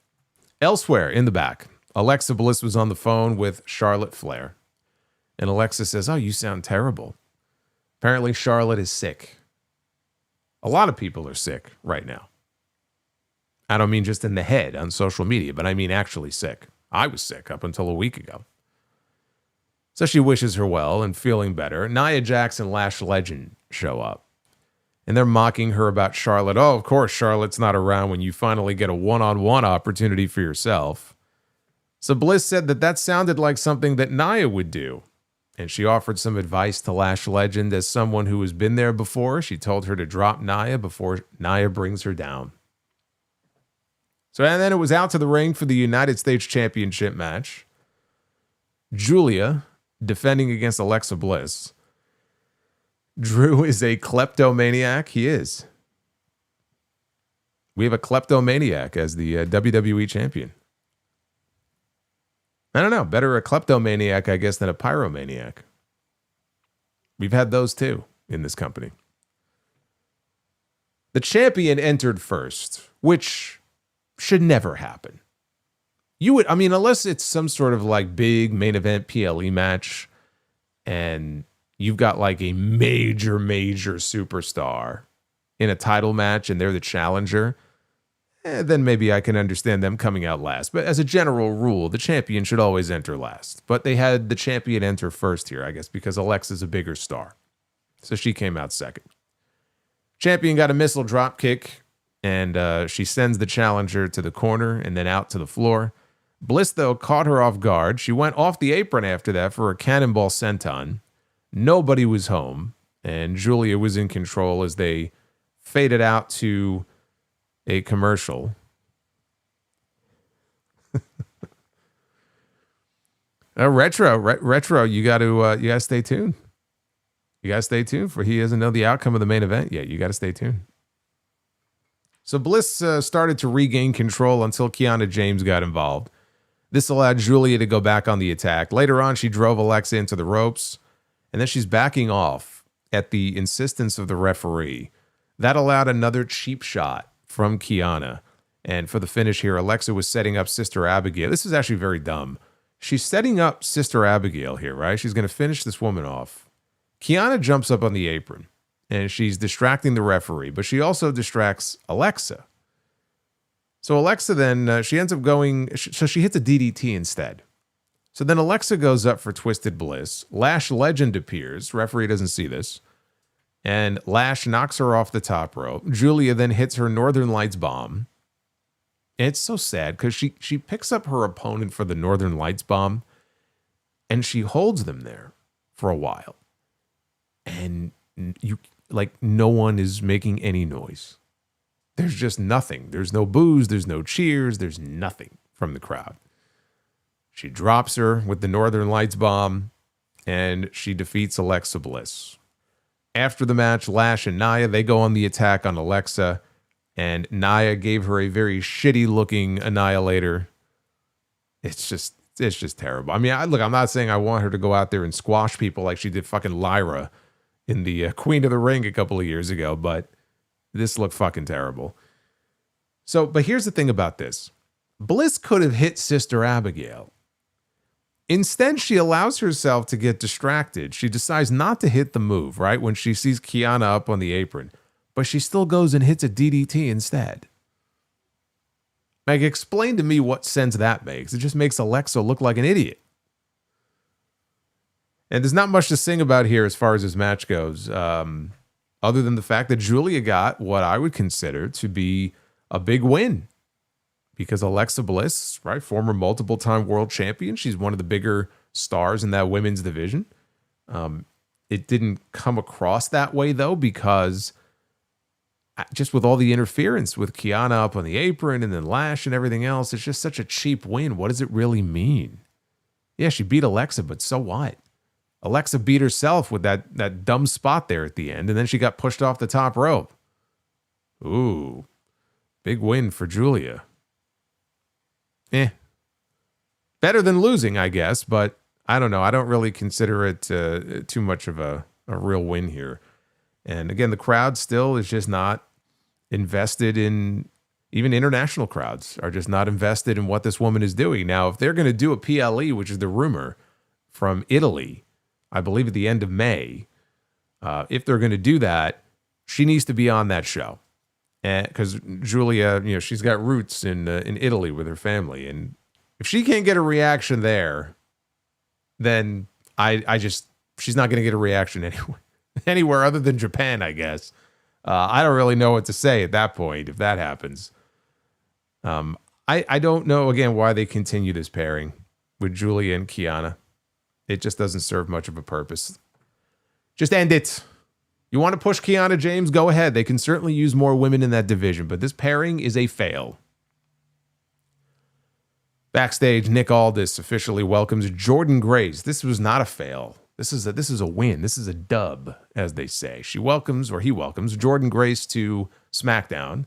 elsewhere in the back, Alexa Bliss was on the phone with Charlotte Flair. And Alexa says, "Oh, you sound terrible." Apparently, Charlotte is sick. A lot of people are sick right now. I don't mean just in the head on social media, but I mean actually sick. I was sick up until a week ago. So she wishes her well and feeling better. Nia Jax and Lash Legend show up. And they're mocking her about Charlotte. Oh, of course, Charlotte's not around when you finally get a one-on-one opportunity for yourself. So Bliss said that sounded like something that Nia would do. And she offered some advice to Lash Legend as someone who has been there before. She told her to drop Nia before Nia brings her down. So, and then it was out to the ring for the United States Championship match. Giulia defending against Alexa Bliss. Drew is a kleptomaniac. He is. We have a kleptomaniac as the WWE champion. I don't know. Better a kleptomaniac, I guess, than a pyromaniac. We've had those too in this company. The champion entered first, which should never happen. Unless it's some sort of like big main event PLE match and you've got like a major superstar in a title match and they're the challenger, then maybe I can understand them coming out last. But as a general rule, the champion should always enter last. But they had the champion enter first here, I guess, because Alexa's a bigger star. So she came out second. Champion got a missile drop kick, and she sends the challenger to the corner and then out to the floor. Bliss, though, caught her off guard. She went off the apron after that for a cannonball senton. Nobody was home, and Giulia was in control as they faded out to a commercial. Retro, you got to stay tuned. You got to stay tuned for he doesn't know the outcome of the main event yet. You got to stay tuned. So Bliss started to regain control until Kiana James got involved. This allowed Giulia to go back on the attack. Later on, she drove Alexa into the ropes, and then she's backing off at the insistence of the referee. That allowed another cheap shot from Kiana. And for the finish here, Alexa was setting up Sister Abigail. This is actually very dumb. She's setting up Sister Abigail here, right? She's going to finish this woman off. Kiana jumps up on the apron, and she's distracting the referee, but she also distracts Alexa. So Alexa then, she ends up going, so she hits a DDT instead. So then Alexa goes up for Twisted Bliss. Lash Legend appears. Referee doesn't see this. And Lash knocks her off the top rope. Giulia then hits her Northern Lights bomb. And it's so sad because she picks up her opponent for the Northern Lights bomb, and she holds them there for a while. And no one is making any noise. There's just nothing. There's no boos. There's no cheers. There's nothing from the crowd. She drops her with the Northern Lights bomb, and she defeats Alexa Bliss. After the match, Lash and Nia, they go on the attack on Alexa, and Nia gave her a very shitty-looking annihilator. It's just terrible. I mean, I'm not saying I want her to go out there and squash people like she did fucking Lyra in the Queen of the Ring a couple of years ago, but this looked fucking terrible. So, but here's the thing about this. Bliss could have hit Sister Abigail. Instead, she allows herself to get distracted. She decides not to hit the move, right, when she sees Kiana up on the apron. But she still goes and hits a DDT instead. Like, explain to me what sense that makes. It just makes Alexa look like an idiot. And there's not much to sing about here as far as this match goes, other than the fact that Giulia got what I would consider to be a big win. Because Alexa Bliss, right, former multiple-time world champion, she's one of the bigger stars in that women's division. It didn't come across that way, though, because just with all the interference with Kiana up on the apron and then Lash and everything else, it's just such a cheap win. What does it really mean? Yeah, she beat Alexa, but so what? Alexa beat herself with that dumb spot there at the end, and then she got pushed off the top rope. Ooh, big win for Giulia. Better than losing, I guess, but I don't know. I don't really consider it too much of a real win here. And again, the crowd still is just not invested in, even international crowds are just not invested in what this woman is doing. Now, if they're going to do a PLE, which is the rumor from Italy, I believe at the end of May, if they're going to do that, she needs to be on that show. Because Giulia, she's got roots in Italy with her family. And if she can't get a reaction there, then she's not going to get a reaction anywhere other than Japan, I guess. I don't really know what to say at that point if that happens. I don't know, again, why they continue this pairing with Giulia and Kiana. It just doesn't serve much of a purpose. Just end it. You want to push Kiana James? Go ahead. They can certainly use more women in that division, but this pairing is a fail. Backstage, Nick Aldis officially welcomes Jordynne Grace. This was not a fail. This is a win. This is a dub, as they say. He welcomes Jordynne Grace to SmackDown.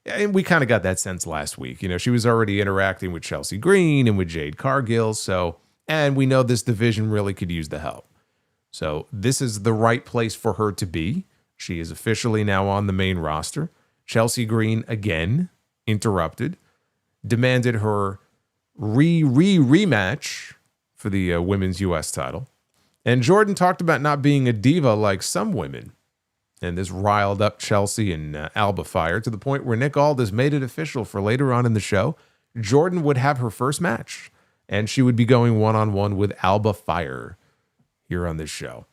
And we kind of got that sense last week. She was already interacting with Chelsea Green and with Jade Cargill. And we know this division really could use the help. So this is the right place for her to be. She is officially now on the main roster. Chelsea Green, again, interrupted, demanded her rematch for the women's U.S. title. And Jordynne talked about not being a diva like some women. And this riled up Chelsea and Alba Fire to the point where Nick Aldis made it official for later on in the show. Jordynne would have her first match, and she would be going one-on-one with Alba Fire here on this show.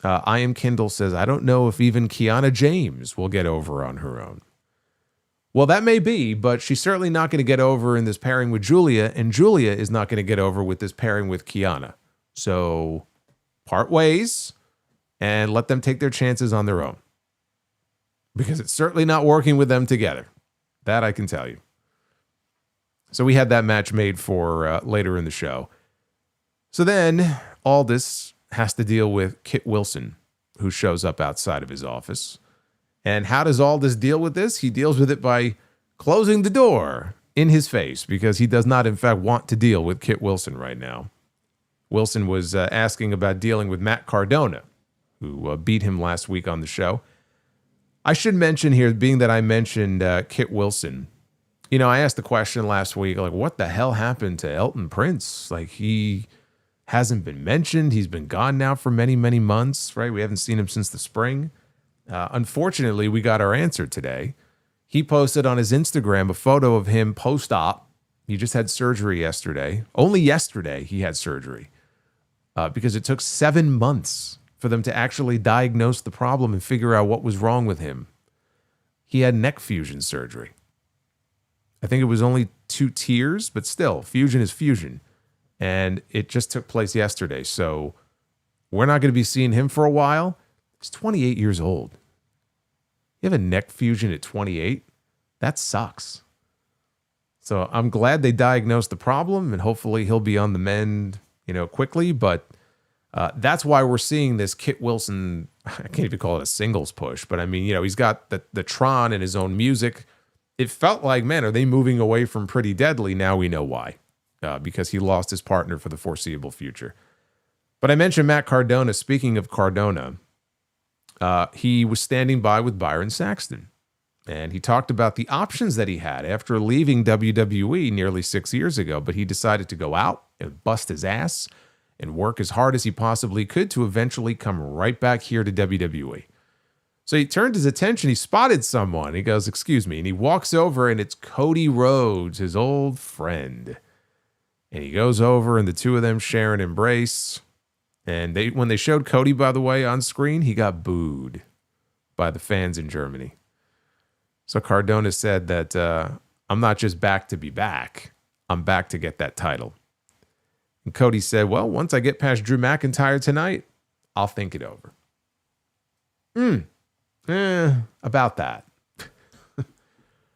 I Am Kindle says, I don't know if even Kiana James will get over on her own. Well, that may be, but she's certainly not going to get over in this pairing with Giulia, and Giulia is not going to get over with this pairing with Kiana. So part ways and let them take their chances on their own. Because it's certainly not working with them together. That I can tell you. So we had that match made for later in the show. So then Aldis has to deal with Kit Wilson, who shows up outside of his office. And how does Aldis deal with this? He deals with it by closing the door in his face because he does not, in fact, want to deal with Kit Wilson right now. Wilson was asking about dealing with Matt Cardona, who beat him last week on the show. I should mention here, being that I mentioned Kit Wilson, I asked the question last week, like, what the hell happened to Elton Prince? Like, he hasn't been mentioned. He's been gone now for many, many months, right? We haven't seen him since the spring. Unfortunately, we got our answer today. He posted on his Instagram a photo of him post-op. He just had surgery yesterday. Only yesterday he had surgery because it took 7 months for them to actually diagnose the problem and figure out what was wrong with him. He had neck fusion surgery. I think it was only 2 tiers, but still, fusion is fusion. And it just took place yesterday. So we're not going to be seeing him for a while. He's 28 years old. You have a neck fusion at 28? That sucks. So I'm glad they diagnosed the problem, and hopefully he'll be on the mend, quickly. But that's why we're seeing this Kit Wilson, I can't even call it a singles push, but I mean, he's got the Tron and his own music. It felt like, man, are they moving away from Pretty Deadly? Now we know why. Because he lost his partner for the foreseeable future. But I mentioned Matt Cardona. Speaking of Cardona, he was standing by with Byron Saxton. And he talked about the options that he had after leaving WWE nearly 6 years ago. But he decided to go out and bust his ass and work as hard as he possibly could to eventually come right back here to WWE. So he turned his attention. He spotted someone. He goes, excuse me. And he walks over, and it's Cody Rhodes, his old friend. And he goes over, and the two of them share an embrace. And when they showed Cody, by the way, on screen, he got booed by the fans in Germany. So Cardona said that I'm not just back to be back. I'm back to get that title. And Cody said, well, once I get past Drew McIntyre tonight, I'll think it over. About that.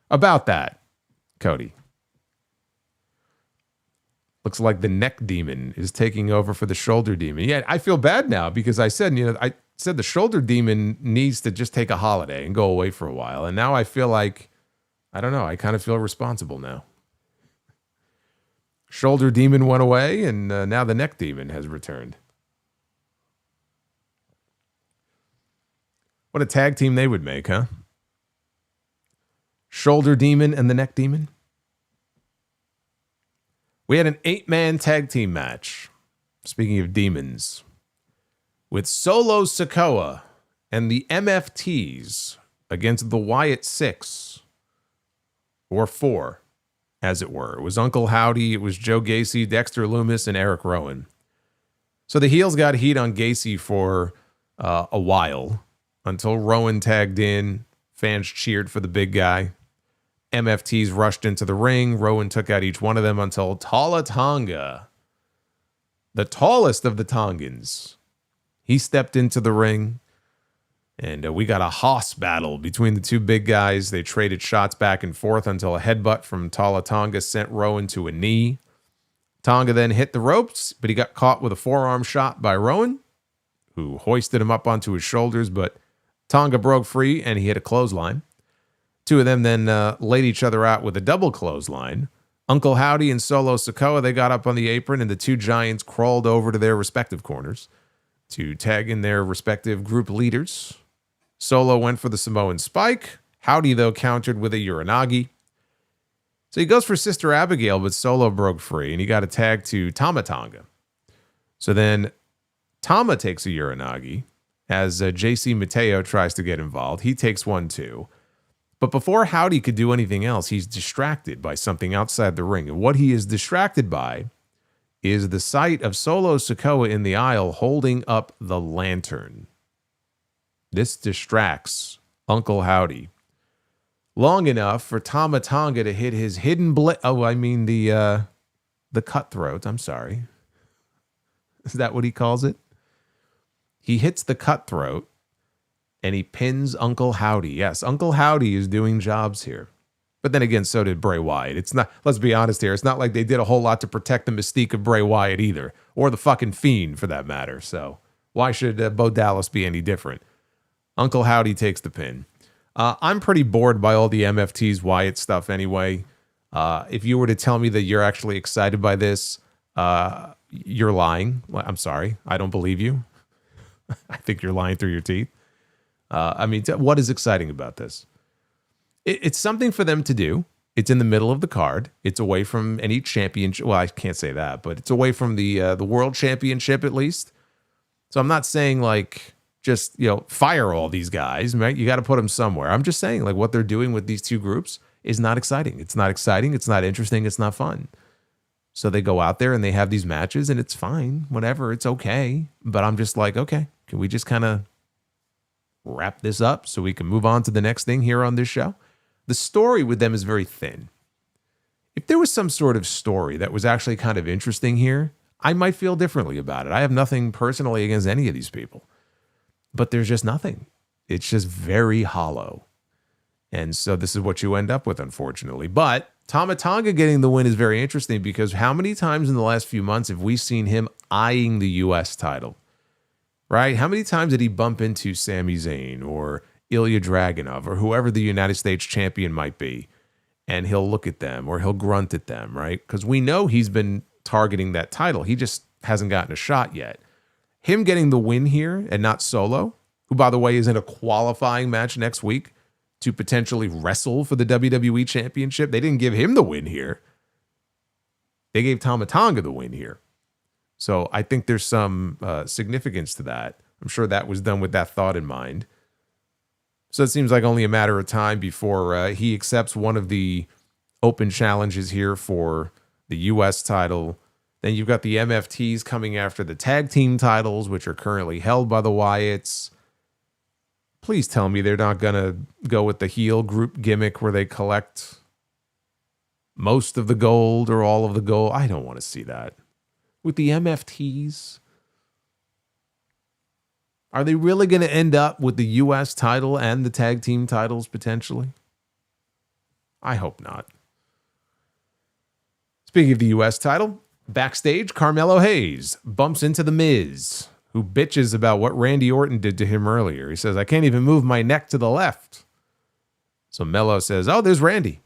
About that, Cody. Looks like the neck demon is taking over for the shoulder demon. Yeah, I feel bad now because I said the shoulder demon needs to just take a holiday and go away for a while. And now I feel like, I don't know, I kind of feel responsible now. Shoulder demon went away, and now the neck demon has returned. What a tag team they would make, huh? Shoulder demon and the neck demon. We had an 8-man tag team match, speaking of demons, with Solo Sikoa and the MFTs against the Wyatt 6, or 4, as it were. It was Uncle Howdy, it was Joe Gacy, Dexter Lumis, and Eric Rowan. So the heels got heat on Gacy for a while, until Rowan tagged in. Fans cheered for the big guy. MFTs rushed into the ring. Rowan took out each one of them until Tala Tonga, the tallest of the Tongans, he stepped into the ring. And we got a hoss battle between the two big guys. They traded shots back and forth until a headbutt from Tala Tonga sent Rowan to a knee. Tonga then hit the ropes, but he got caught with a forearm shot by Rowan, who hoisted him up onto his shoulders, but Tonga broke free and he hit a clothesline. Two of them then laid each other out with a double clothesline. Uncle Howdy and Solo Sikoa, they got up on the apron, and the two giants crawled over to their respective corners to tag in their respective group leaders. Solo went for the Samoan Spike. Howdy, though, countered with a Uranagi. So he goes for Sister Abigail, but Solo broke free, and he got a tag to Tama Tonga. So then Tama takes a Uranagi as JC Mateo tries to get involved. He takes one, too. But before Howdy could do anything else, he's distracted by something outside the ring. And what he is distracted by is the sight of Solo Sikoa in the aisle holding up the lantern. This distracts Uncle Howdy long enough for Tama Tonga to hit his hidden the cutthroat. I'm sorry. Is that what he calls it? He hits the cutthroat and he pins Uncle Howdy. Yes, Uncle Howdy is doing jobs here. But then again, so did Bray Wyatt. It's not, let's be honest here, it's not like they did a whole lot to protect the mystique of Bray Wyatt either, or the fucking Fiend for that matter. So why should Bo Dallas be any different? Uncle Howdy takes the pin. I'm pretty bored by all the MFTs Wyatt stuff anyway. If you were to tell me that you're actually excited by this, you're lying. I'm sorry. I don't believe you. I think you're lying through your teeth. What is exciting about this? It's something for them to do. It's in the middle of the card. It's away from any championship. Well, I can't say that, but it's away from the world championship at least. So I'm not saying like just, fire all these guys, right? You got to put them somewhere. I'm just saying like what they're doing with these two groups is not exciting. It's not exciting. It's not interesting. It's not fun. So they go out there and they have these matches and it's fine, whatever. It's okay. But I'm just like, okay, can we just kind of wrap this up so we can move on to the next thing here on this show? The story with them is very thin. If there was some sort of story that was actually kind of interesting here, I might feel differently about it. I have nothing personally against any of these people, but there's just nothing. It's just very hollow. And so this is what you end up with, unfortunately. But Tama Tonga getting the win is very interesting because how many times in the last few months have we seen him eyeing the U.S. title? Right? How many times did he bump into Sami Zayn or Ilya Dragunov or whoever the United States champion might be, and he'll look at them or he'll grunt at them, right? Because we know he's been targeting that title. He just hasn't gotten a shot yet. Him getting the win here and not Solo, who, by the way, is in a qualifying match next week to potentially wrestle for the WWE Championship. They didn't give him the win here. They gave Tama Tonga the win here. So I think there's some significance to that. I'm sure that was done with that thought in mind. So it seems like only a matter of time before he accepts one of the open challenges here for the U.S. title. Then you've got the MFTs coming after the tag team titles, which are currently held by the Wyatts. Please tell me they're not going to go with the heel group gimmick where they collect most of the gold or all of the gold. I don't want to see that. with the MFTs? Are they really going to end up with the U.S. title and the tag team titles potentially? I hope not. Speaking of the U.S. title, backstage, Carmelo Hayes bumps into The Miz, who bitches about what Randy Orton did to him earlier. He says, I can't even move my neck to the left. So Melo says, oh, there's Randy.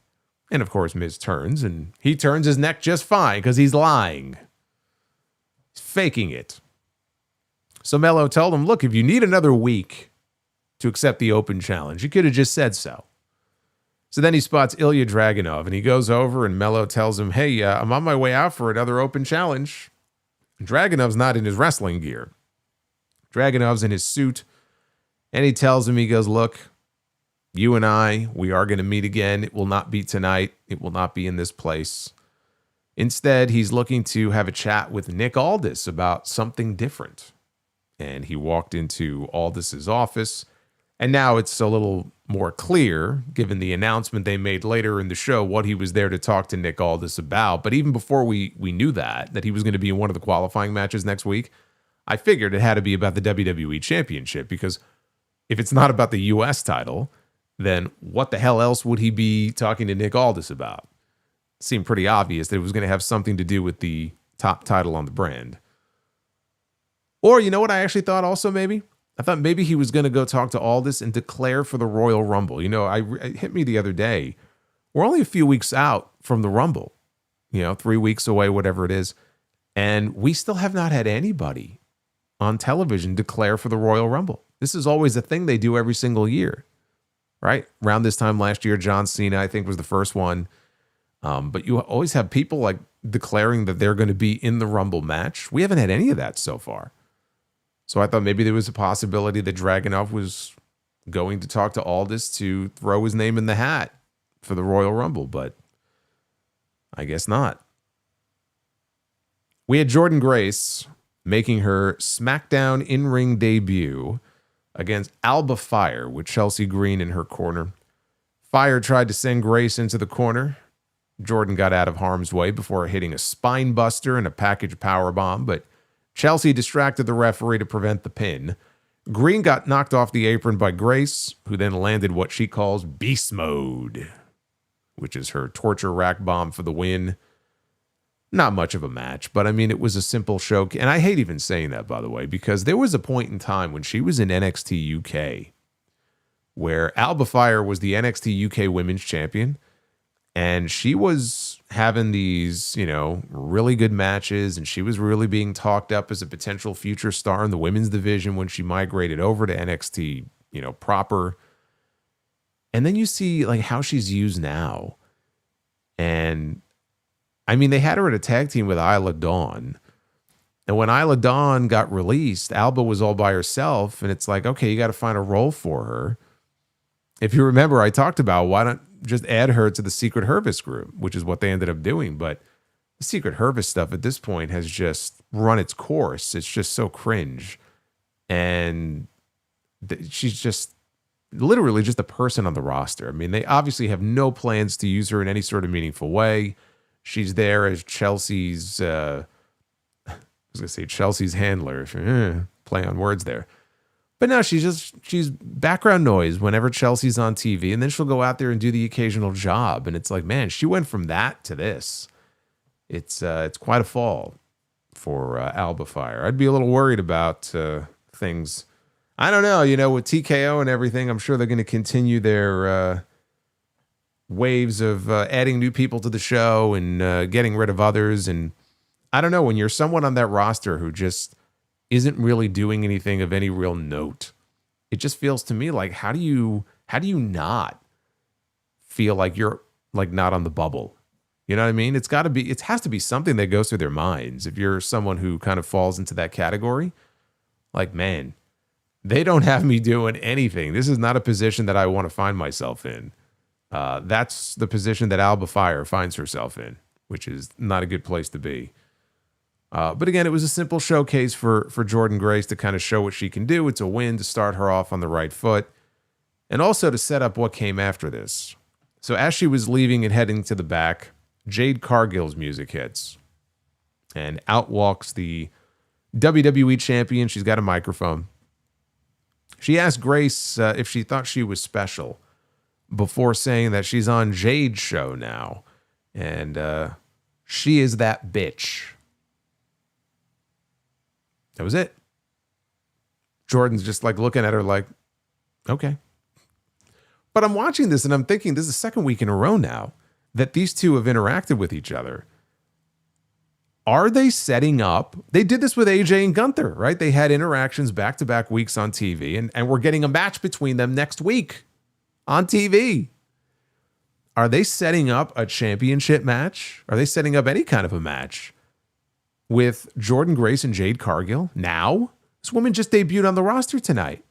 And of course, Miz turns, and he turns his neck just fine because he's lying. He's faking it. So Melo told him, look, if you need another week to accept the open challenge, you could have just said so. So then he spots Ilya Dragunov, and he goes over, and Melo tells him, hey, I'm on my way out for another open challenge. And Dragunov's not in his wrestling gear. Dragunov's in his suit, and he tells him, he goes, look, you and I, we are going to meet again. It will not be tonight. It will not be in this place. Instead, he's looking to have a chat with Nick Aldis about something different. And he walked into Aldis's office, and now it's a little more clear, given the announcement they made later in the show, what he was there to talk to Nick Aldis about. But even before we knew that he was going to be in one of the qualifying matches next week, I figured it had to be about the WWE Championship, because if it's not about the U.S. title, then what the hell else would he be talking to Nick Aldis about? It seemed pretty obvious that it was going to have something to do with the top title on the brand. Or, you know what I actually thought also maybe? I thought maybe he was going to go talk to Aldis and declare for the Royal Rumble. You know, it hit me the other day. We're only a few weeks out from the Rumble. 3 weeks away, whatever it is. And we still have not had anybody on television declare for the Royal Rumble. This is always a thing they do every single year, right? Around this time last year, John Cena, I think, was the first one. But you always have people like declaring that they're going to be in the Rumble match. We haven't had any of that so far. So I thought maybe there was a possibility that Dragunov was going to talk to Aldis to throw his name in the hat for the Royal Rumble, but I guess not. We had Jordynne Grace making her SmackDown in-ring debut against Alba Fire with Chelsea Green in her corner. Fire tried to send Grace into the corner. Jordynne got out of harm's way before hitting a spine buster and a package powerbomb, but Chelsea distracted the referee to prevent the pin. Green got knocked off the apron by Grace, who then landed what she calls beast mode, which is her torture rack bomb for the win. Not much of a match, but I mean, it was a simple show. And I hate even saying that, by the way, because there was a point in time when she was in NXT UK where Alba Fire was the NXT UK Women's Champion, and she was having these, really good matches, and she was really being talked up as a potential future star in the women's division when she migrated over to NXT, proper. And then you see like how she's used now. And I mean, they had her at a tag team with Isla Dawn. And when Isla Dawn got released, Alba was all by herself. And it's like, okay, you got to find a role for her. If you remember, I talked about why don't just add her to the Secret Harvest group, which is what they ended up doing. But the Secret Harvest stuff at this point has just run its course. It's just so cringe. And she's just literally just a person on the roster. I mean, they obviously have no plans to use her in any sort of meaningful way. She's there as Chelsea's, I was going to say Chelsea's handler. Play on words there. But no, she's background noise whenever Chelsea's on TV, and then she'll go out there and do the occasional job. And it's like, man, she went from that to this. It's quite a fall for Alba Fire. I'd be a little worried about things. I don't know, with TKO and everything, I'm sure they're going to continue their waves of adding new people to the show and getting rid of others. And I don't know, when you're someone on that roster who just isn't really doing anything of any real note, it just feels to me like, how do you not feel like you're like not on the bubble? You know what I mean? It has to be something that goes through their minds. If you're someone who kind of falls into that category, like, man, they don't have me doing anything. This is not a position that I want to find myself in. That's the position that Alba Fire finds herself in, which is not a good place to be. But again, it was a simple showcase for Jordynne Grace to kind of show what she can do. It's a win to start her off on the right foot, and also to set up what came after this. So as she was leaving and heading to the back, Jade Cargill's music hits. And out walks the WWE champion. She's got a microphone. She asked Grace if she thought she was special before saying that she's on Jade's show now. And she is that bitch. That was it. Jordan's just like looking at her like, okay. But I'm watching this and I'm thinking this is the second week in a row now that these two have interacted with each other. Are they setting up? They did this with AJ and Gunther, right? They had interactions back-to-back weeks on TV, and we're getting a match between them next week on TV. Are they setting up a championship match? Are they setting up any kind of a match with Jordynne Grace and Jade Cargill now? This woman just debuted on the roster tonight.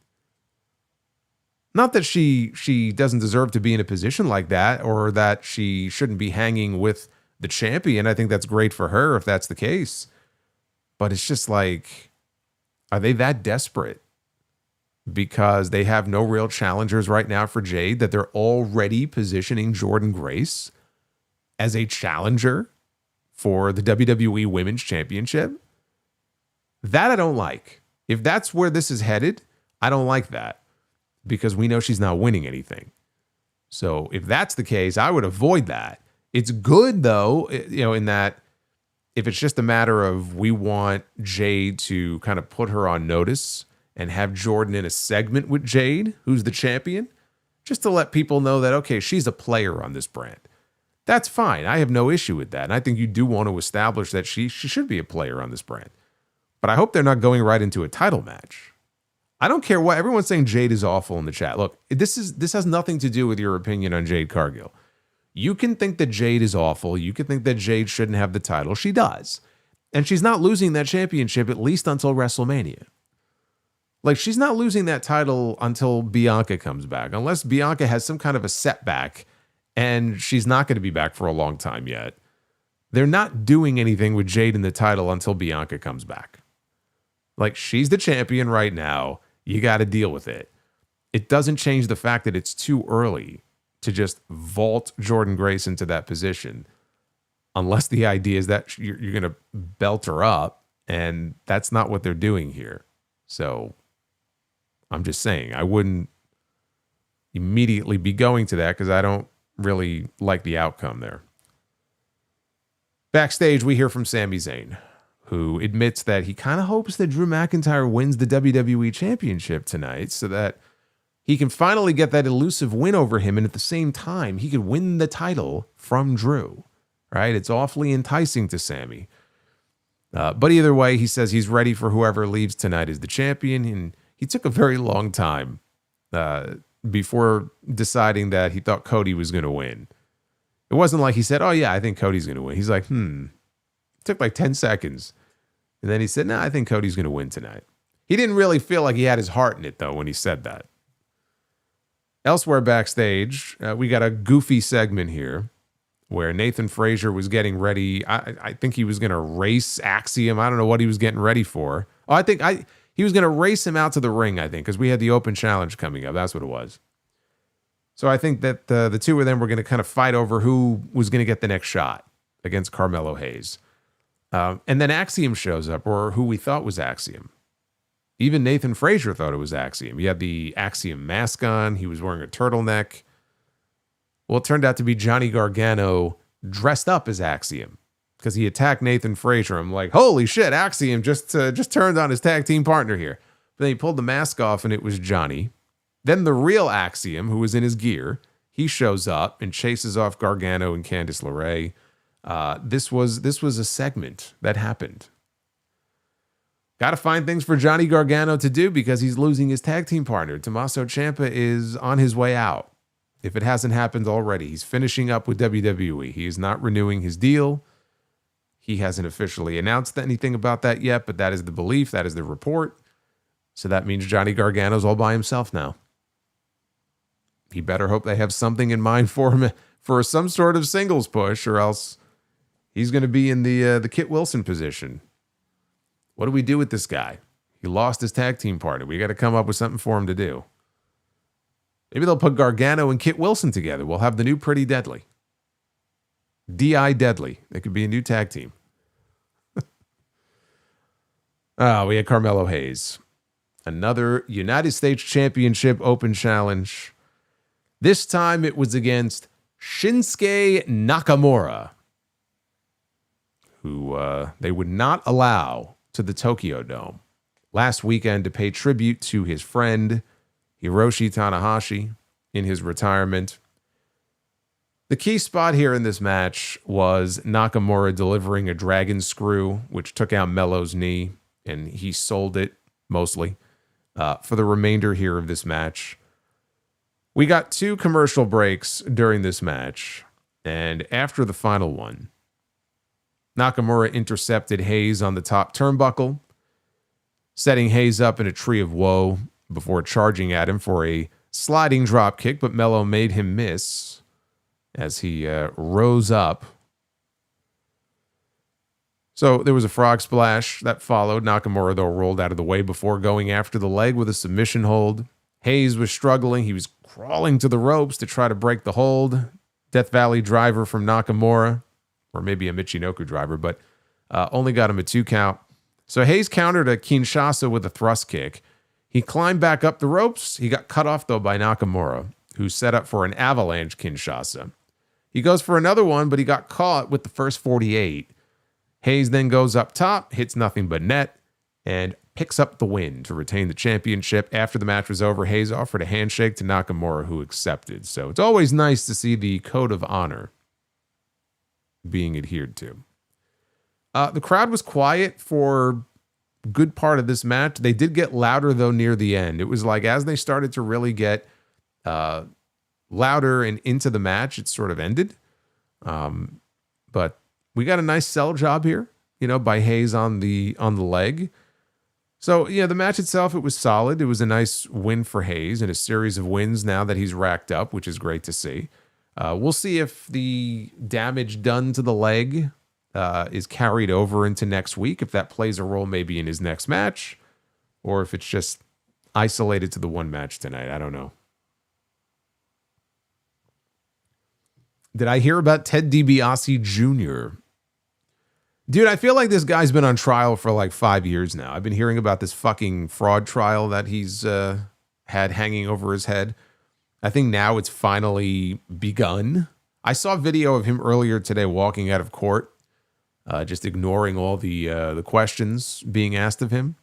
Not that she doesn't deserve to be in a position like that or that she shouldn't be hanging with the champion. I think that's great for her if that's the case. But it's just like, are they that desperate because they have no real challengers right now for Jade that they're already positioning Jordynne Grace as a challenger for the WWE Women's Championship? That I don't like. If that's where this is headed, I don't like that because we know she's not winning anything. So if that's the case, I would avoid that. It's good, though, in that if it's just a matter of we want Jade to kind of put her on notice and have Jordynne in a segment with Jade, who's the champion, just to let people know that, okay, she's a player on this brand. That's fine. I have no issue with that. And I think you do want to establish that she should be a player on this brand. But I hope they're not going right into a title match. I don't care what everyone's saying. Jade is awful in the chat. Look, this has nothing to do with your opinion on Jade Cargill. You can think that Jade is awful. You can think that Jade shouldn't have the title. She does. And she's not losing that championship at least until WrestleMania. Like, she's not losing that title until Bianca comes back, unless Bianca has some kind of a setback and she's not going to be back for a long time yet. They're not doing anything with Jade in the title until Bianca comes back. Like, she's the champion right now. You got to deal with it. It doesn't change the fact that it's too early to just vault Jordynne Grace into that position, unless the idea is that you're going to belt her up, and that's not what they're doing here. So I'm just saying, I wouldn't immediately be going to that because I don't really like the outcome there. Backstage, we hear from Sami Zayn, who admits that he kind of hopes that Drew McIntyre wins the WWE Championship tonight so that he can finally get that elusive win over him, and at the same time, he could win the title from Drew, right? It's awfully enticing to Sami. But either way, he says he's ready for whoever leaves tonight as the champion, and he took a very long time before deciding that he thought Cody was going to win. It wasn't like he said, oh yeah, I think Cody's going to win. He's like, It took like 10 seconds. And then he said, I think Cody's going to win tonight. He didn't really feel like he had his heart in it, though, when he said that. Elsewhere backstage, we got a goofy segment here where Nathan Frazier was getting ready. I think he was going to race Axiom. I don't know what he was getting ready for. Oh, he was going to race him out to the ring, I think, because we had the open challenge coming up. That's what it was. So I think that the two of them were going to kind of fight over who was going to get the next shot against Carmelo Hayes. And then Axiom shows up, or who we thought was Axiom. Even Nathan Frazier thought it was Axiom. He had the Axiom mask on. He was wearing a turtleneck. Well, it turned out to be Johnny Gargano dressed up as Axiom because he attacked Nathan Frazier. I'm like, holy shit, Axiom just turned on his tag team partner here. But then he pulled the mask off and it was Johnny. Then the real Axiom, who was in his gear, he shows up and chases off Gargano and Candice LeRae. This was a segment that happened. Got to find things for Johnny Gargano to do because he's losing his tag team partner. Tommaso Ciampa is on his way out. If it hasn't happened already, he's finishing up with WWE. He is not renewing his deal. He hasn't officially announced anything about that yet, but that is the belief. That is the report. So that means Johnny Gargano's all by himself now. He better hope they have something in mind for him for some sort of singles push, or else he's going to be in the Kit Wilson position. What do we do with this guy? He lost his tag team partner. We got to come up with something for him to do. Maybe they'll put Gargano and Kit Wilson together. We'll have the new Pretty Deadly. D.I. Deadly. They could be a new tag team. We had Carmelo Hayes. Another United States Championship Open Challenge. This time it was against Shinsuke Nakamura, who they would not allow to the Tokyo Dome last weekend to pay tribute to his friend Hiroshi Tanahashi in his retirement. The key spot here in this match was Nakamura delivering a dragon screw, which took out Melo's knee, and he sold it mostly for the remainder here of this match. We got 2 commercial breaks during this match, and after the final one, Nakamura intercepted Hayes on the top turnbuckle, setting Hayes up in a tree of woe before charging at him for a sliding drop kick, but Melo made him miss as he rose up. So there was a frog splash that followed. Nakamura, though, rolled out of the way before going after the leg with a submission hold. Hayes was struggling. He was crawling to the ropes to try to break the hold. Death Valley driver from Nakamura, or maybe a Michinoku driver, but only got him a 2 count. So Hayes countered a Kinshasa with a thrust kick. He climbed back up the ropes. He got cut off, though, by Nakamura, who set up for an avalanche Kinshasa. He goes for another one, but he got caught with the first 48. Hayes then goes up top, hits nothing but net, and picks up the win to retain the championship. After the match was over, Hayes offered a handshake to Nakamura, who accepted. So it's always nice to see the code of honor being adhered to. The crowd was quiet for a good part of this match. They did get louder, though, near the end. It was like as they started to really get louder and into the match, it sort of ended. But we got a nice sell job here, by Hayes on the leg. So, the match itself, it was solid. It was a nice win for Hayes and a series of wins now that he's racked up, which is great to see. We'll see if the damage done to the leg is carried over into next week, if that plays a role maybe in his next match, or if it's just isolated to the one match tonight. I don't know. Did I hear about Ted DiBiase Jr.? Dude, I feel like this guy's been on trial for like 5 years now. I've been hearing about this fucking fraud trial that he's had hanging over his head. I think now it's finally begun. I saw a video of him earlier today walking out of court, just ignoring all the questions being asked of him.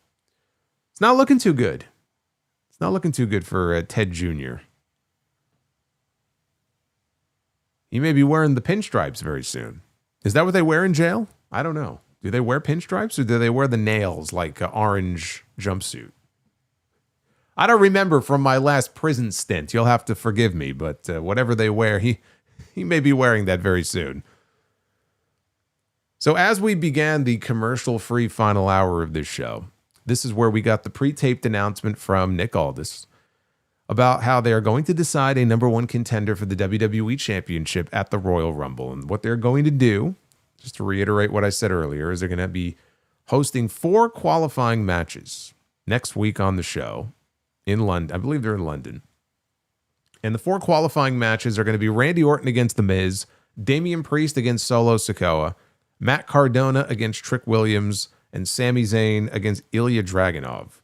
It's not looking too good. It's not looking too good for Ted Jr. He may be wearing the pinstripes very soon. Is that what they wear in jail? I don't know. Do they wear pinstripes or do they wear the nails like an orange jumpsuit? I don't remember from my last prison stint. You'll have to forgive me, but whatever they wear, he may be wearing that very soon. So as we began the commercial-free final hour of this show, this is where we got the pre-taped announcement from Nick Aldis about how they are going to decide a number 1 contender for the WWE Championship at the Royal Rumble. And what they're going to do, just to reiterate what I said earlier, is they're going to be hosting 4 qualifying matches next week on the show in London. I believe they're in London. And the 4 qualifying matches are going to be Randy Orton against The Miz, Damian Priest against Solo Sikoa, Matt Cardona against Trick Williams, and Sami Zayn against Ilya Dragunov.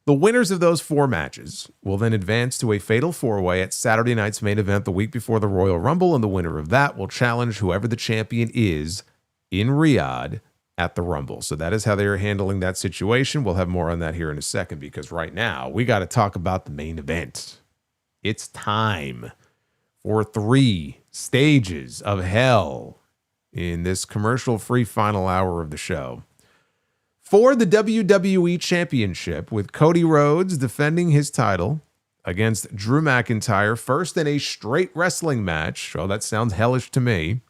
The winners of those 4 matches will then advance to a fatal 4-way at Saturday night's main event the week before the Royal Rumble, and the winner of that will challenge whoever the champion is in Riyadh at the Rumble. So that is how they are handling that situation. We'll have more on that here in a second, because right now we got to talk about the main event. It's time for 3 stages of hell in this commercial-free final hour of the show. For the WWE Championship, with Cody Rhodes defending his title against Drew McIntyre, first in a straight wrestling match. Oh, that sounds hellish to me.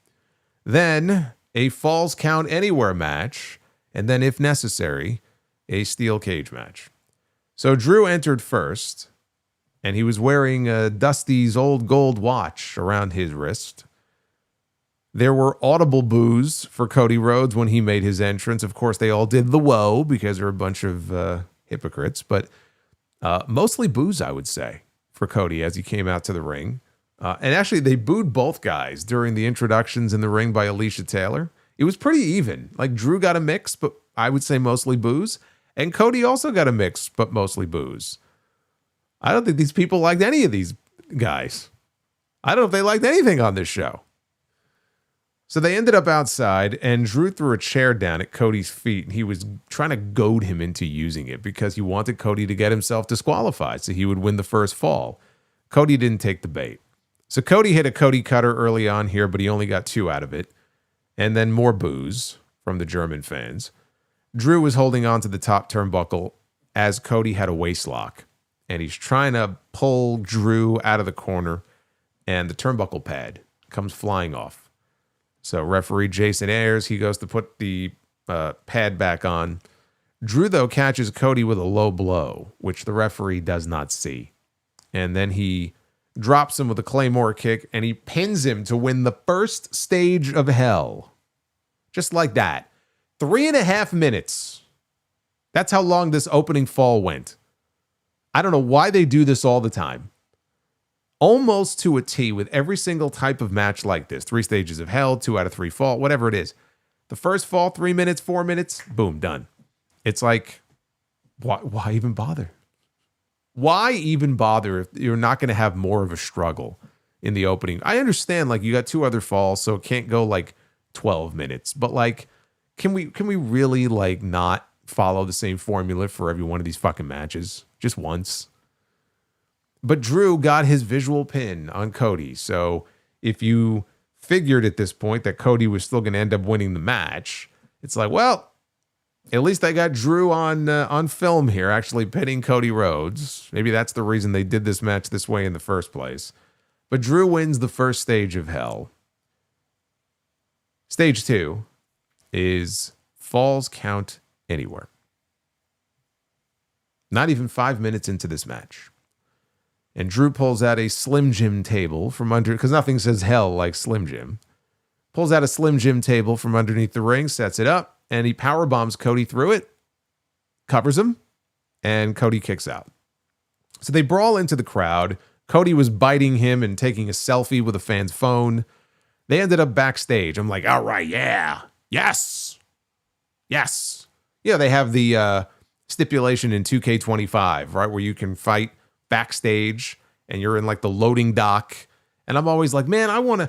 Then a Falls Count Anywhere match, and then, if necessary, a steel cage match. So Drew entered first, and he was wearing Dusty's old gold watch around his wrist. There were audible boos for Cody Rhodes when he made his entrance. Of course, they all did the whoa because they're a bunch of hypocrites, but mostly boos, I would say, for Cody as he came out to the ring. And actually, they booed both guys during the introductions in the ring by Alicia Taylor. It was pretty even. Like, Drew got a mix, but I would say mostly boos. And Cody also got a mix, but mostly boos. I don't think these people liked any of these guys. I don't know if they liked anything on this show. So they ended up outside, and Drew threw a chair down at Cody's feet. And he was trying to goad him into using it because he wanted Cody to get himself disqualified so he would win the first fall. Cody didn't take the bait. So Cody hit a Cody cutter early on here, but he only got 2 out of it. And then more boos from the German fans. Drew was holding on to the top turnbuckle as Cody had a waist lock. And he's trying to pull Drew out of the corner. And the turnbuckle pad comes flying off. So referee Jason Ayers, he goes to put the pad back on. Drew, though, catches Cody with a low blow, which the referee does not see. And then he drops him with a Claymore kick, and he pins him to win the first stage of hell. Just like that. 3.5 minutes. That's how long this opening fall went. I don't know why they do this all the time. Almost to a T with every single type of match like this. 3 stages of hell, 2 out of 3 fall, whatever it is. The first fall, 3 minutes, 4 minutes, boom, done. It's like, why even bother? Why even bother if you're not going to have more of a struggle in the opening? I understand, like, you got 2 other falls, so it can't go like 12 minutes. But like, can we really like not follow the same formula for every one of these fucking matches? Just once. But Drew got his visual pin on Cody. So if you figured at this point that Cody was still going to end up winning the match, it's like, well, at least I got Drew on film here actually pinning Cody Rhodes. Maybe that's the reason they did this match this way in the first place. But Drew wins the first stage of hell. Stage 2 is falls count anywhere. Not even 5 minutes into this match. And Drew pulls out a Slim Jim table from under, because nothing says hell like Slim Jim. Pulls out a Slim Jim table from underneath the ring, sets it up, and he power bombs Cody through it, covers him, and Cody kicks out. So they brawl into the crowd. Cody was biting him and taking a selfie with a fan's phone. They ended up backstage. I'm like, all right, yeah, yes, yes. Yeah, they have the stipulation in 2K25, right, where you can fight backstage and you're in like the loading dock. And I'm always like, man, I want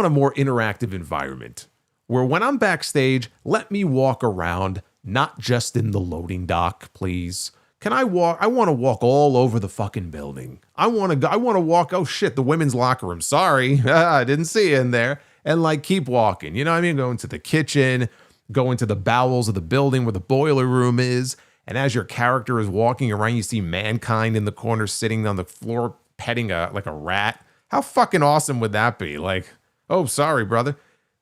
a more interactive environment where when I'm backstage, let me walk around, not just in the loading dock, please. Can I walk? I want to walk all over the fucking building. I want to walk. Oh shit, the women's locker room. Sorry. I didn't see you in there. And like, keep walking. You know what I mean? Go into the kitchen, go into the bowels of the building where the boiler room is. And as your character is walking around, you see Mankind in the corner sitting on the floor petting a rat. How fucking awesome would that be? Like, oh, sorry, brother.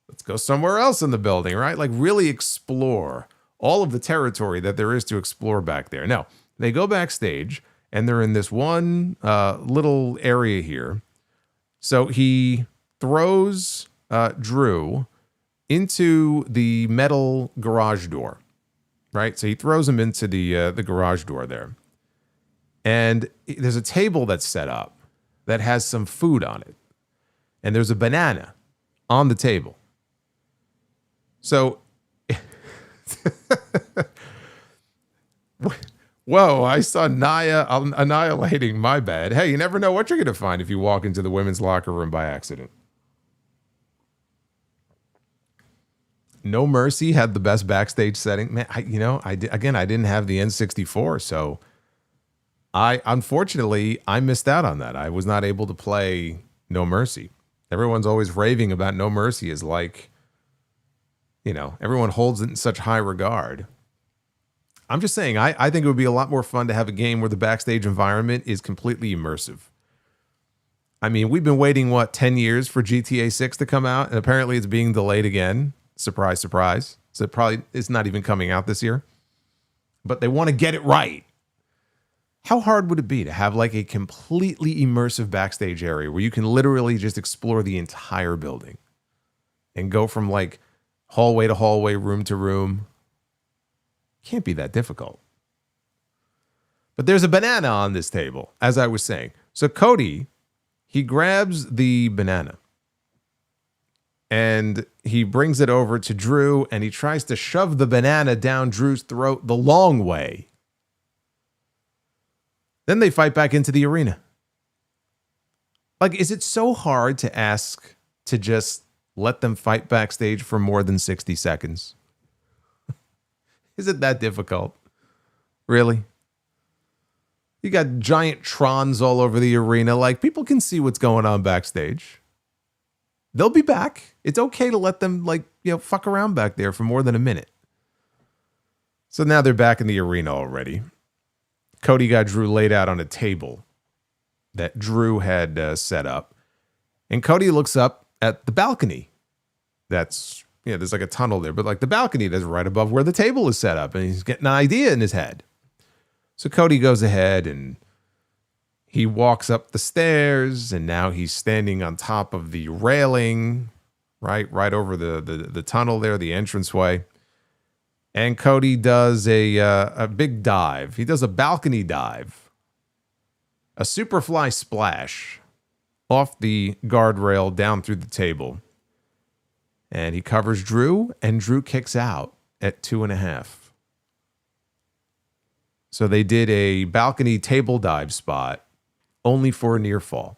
Let's go somewhere else in the building, right? Like, really explore all of the territory that there is to explore back there. No, they go backstage, and they're in this one little area here. So he throws Drew into the metal garage door. Right, so he throws him into the garage door there. And there's a table that's set up that has some food on it. And there's a banana on the table. So, whoa, I saw Naya annihilating my bed. Hey, you never know what you're going to find if you walk into the women's locker room by accident. No Mercy had the best backstage setting. Man, I didn't have the N64, so unfortunately I missed out on that. I was not able to play No Mercy. Everyone's always raving about No Mercy as like, everyone holds it in such high regard. I'm just saying, I think it would be a lot more fun to have a game where the backstage environment is completely immersive. I mean, we've been waiting, 10 years for GTA 6 to come out, and apparently it's being delayed again. Surprise, surprise. So it's not even coming out this year. But they want to get it right. How hard would it be to have like a completely immersive backstage area where you can literally just explore the entire building and go from like hallway to hallway, room to room? Can't be that difficult. But there's a banana on this table, as I was saying. So Cody, he grabs the banana. And he brings it over to Drew, and he tries to shove the banana down Drew's throat the long way. Then they fight back into the arena. Like, is it so hard to ask to just let them fight backstage for more than 60 seconds? Is it that difficult? Really? You got giant Trons all over the arena. Like, people can see what's going on backstage. They'll be back. It's okay to let them, fuck around back there for more than a minute. So now they're back in the arena already. Cody got Drew laid out on a table that Drew had set up. And Cody looks up at the balcony. There's like a tunnel there, but like the balcony that's right above where the table is set up. And he's getting an idea in his head. So Cody goes ahead and he walks up the stairs, and now he's standing on top of the railing, right over the tunnel there, the entranceway. And Cody does a big dive. He does a balcony dive, a superfly splash off the guardrail down through the table. And he covers Drew, and Drew kicks out at 2.5. So they did a balcony table dive spot only for a near fall.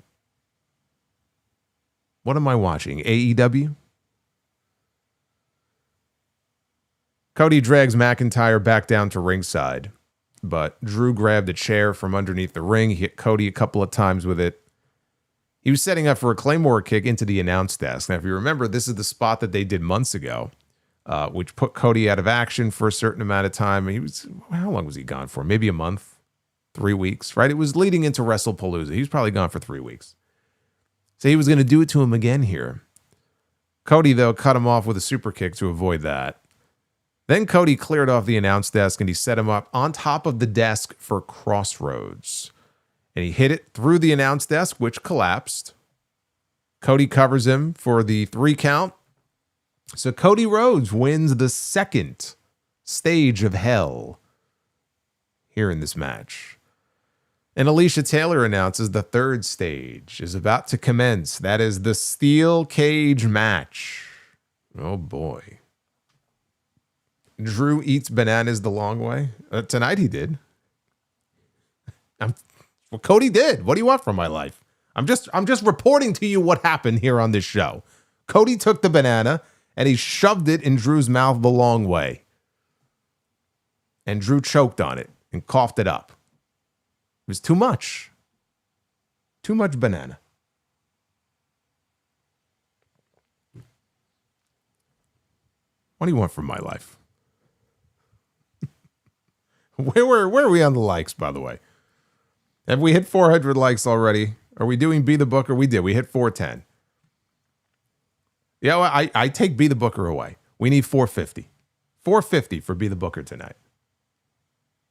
What am I watching? AEW? Cody drags McIntyre back down to ringside, but Drew grabbed a chair from underneath the ring. He hit Cody a couple of times with it. He was setting up for a Claymore kick into the announce desk. Now, if you remember, this is the spot that they did months ago, which put Cody out of action for a certain amount of time. How long was he gone for? Maybe a month? 3 weeks, right? It was leading into WrestlePalooza. He was probably gone for 3 weeks. So he was going to do it to him again here. Cody, though, cut him off with a super kick to avoid that. Then Cody cleared off the announce desk, and he set him up on top of the desk for Crossroads. And he hit it through the announce desk, which collapsed. Cody covers him for the 3 count. So Cody Rhodes wins the second stage of hell here in this match. And Alicia Taylor announces the third stage is about to commence. That is the steel cage match. Oh, boy. Drew eats bananas the long way. Tonight he did. Well, Cody did. What do you want from my life? I'm just reporting to you what happened here on this show. Cody took the banana and he shoved it in Drew's mouth the long way. And Drew choked on it and coughed it up. It was too much. Too much banana. What do you want from my life? Where are we on the likes, by the way? Have we hit 400 likes already? Are we doing Be the Booker? We did. We hit 410. Yeah, well, I take Be the Booker away. We need 450. 450 for Be the Booker tonight.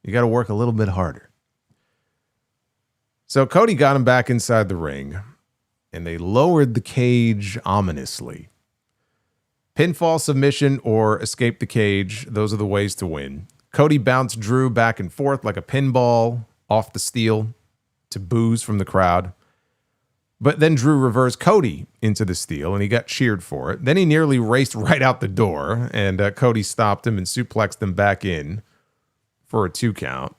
You got to work a little bit harder. So Cody got him back inside the ring, and they lowered the cage ominously. Pinfall, submission, or escape the cage. Those are the ways to win. Cody bounced Drew back and forth like a pinball off the steel to boos from the crowd. But then Drew reversed Cody into the steel, and he got cheered for it. Then he nearly raced right out the door, and Cody stopped him and suplexed him back in for a 2 count.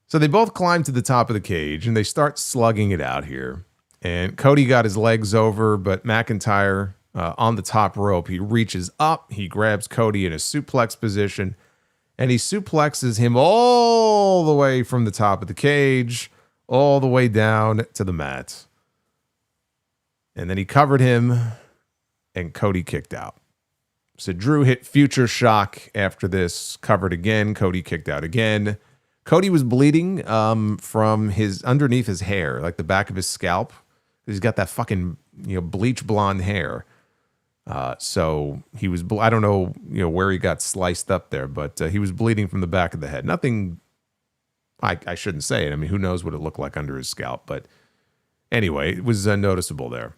So they both climb to the top of the cage, and they start slugging it out here. And Cody got his legs over, but McIntyre on the top rope, he reaches up, he grabs Cody in a suplex position, and he suplexes him all the way from the top of the cage, all the way down to the mat. And then he covered him, and Cody kicked out. So Drew hit Future Shock after this, covered again, Cody kicked out again. Cody was bleeding from his underneath his hair, like the back of his scalp. He's got that fucking bleach blonde hair. So he was, I don't know, where he got sliced up there, but he was bleeding from the back of the head. Nothing, I shouldn't say it. I mean, who knows what it looked like under his scalp, but anyway, it was noticeable there.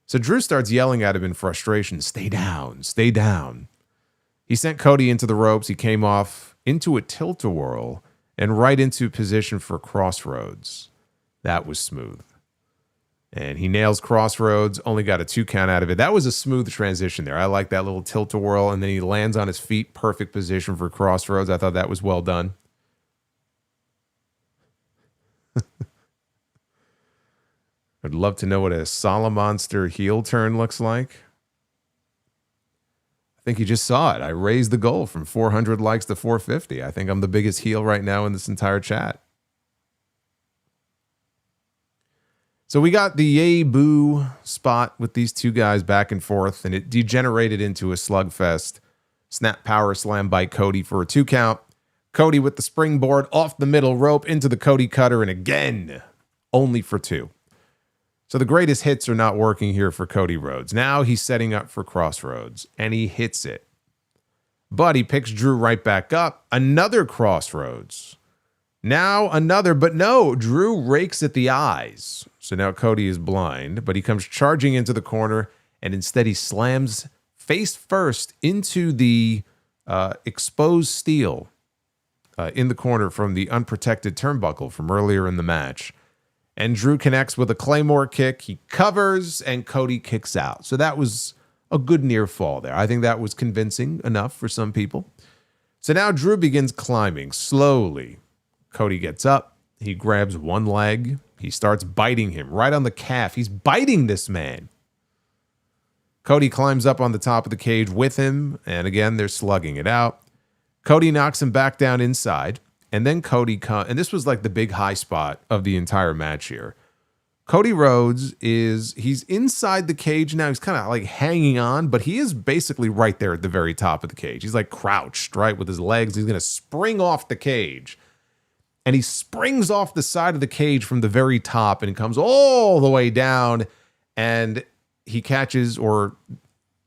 So Drew starts yelling at him in frustration, "Stay down, stay down." He sent Cody into the ropes. He came off into a tilt-a-whirl and right into position for Crossroads. That was smooth. And he nails Crossroads, only got a 2 count out of it. That was a smooth transition there. I like that little tilt-a-whirl, and then he lands on his feet. Perfect position for Crossroads. I thought that was well done. I'd love to know what a Solomonster heel turn looks like. I think you just saw it. I raised the goal from 400 likes to 450. I think I'm the biggest heel right now in this entire chat. So we got the yay boo spot with these two guys back and forth, and it degenerated into a slugfest. Snap power slam by Cody for a 2 count. Cody with the springboard off the middle rope into the Cody cutter, and again, only for 2. So the greatest hits are not working here for Cody Rhodes. Now he's setting up for Crossroads, and he hits it. But he picks Drew right back up. Another Crossroads. Now another, but no, Drew rakes at the eyes. So now Cody is blind, but he comes charging into the corner, and instead he slams face first into the exposed steel in the corner from the unprotected turnbuckle from earlier in the match. And Drew connects with a Claymore kick. He covers, and Cody kicks out. So that was a good near fall there. I think that was convincing enough for some people. So now Drew begins climbing slowly. Cody gets up. He grabs one leg. He starts biting him right on the calf. He's biting this man. Cody climbs up on the top of the cage with him. And again, they're slugging it out. Cody knocks him back down inside. And then Cody and this was like the big high spot of the entire match here. Cody Rhodes he's inside the cage now. He's kind of like hanging on, but he is basically right there at the very top of the cage. He's like crouched, right, with his legs. He's going to spring off the cage. And he springs off the side of the cage from the very top and comes all the way down. And he catches, or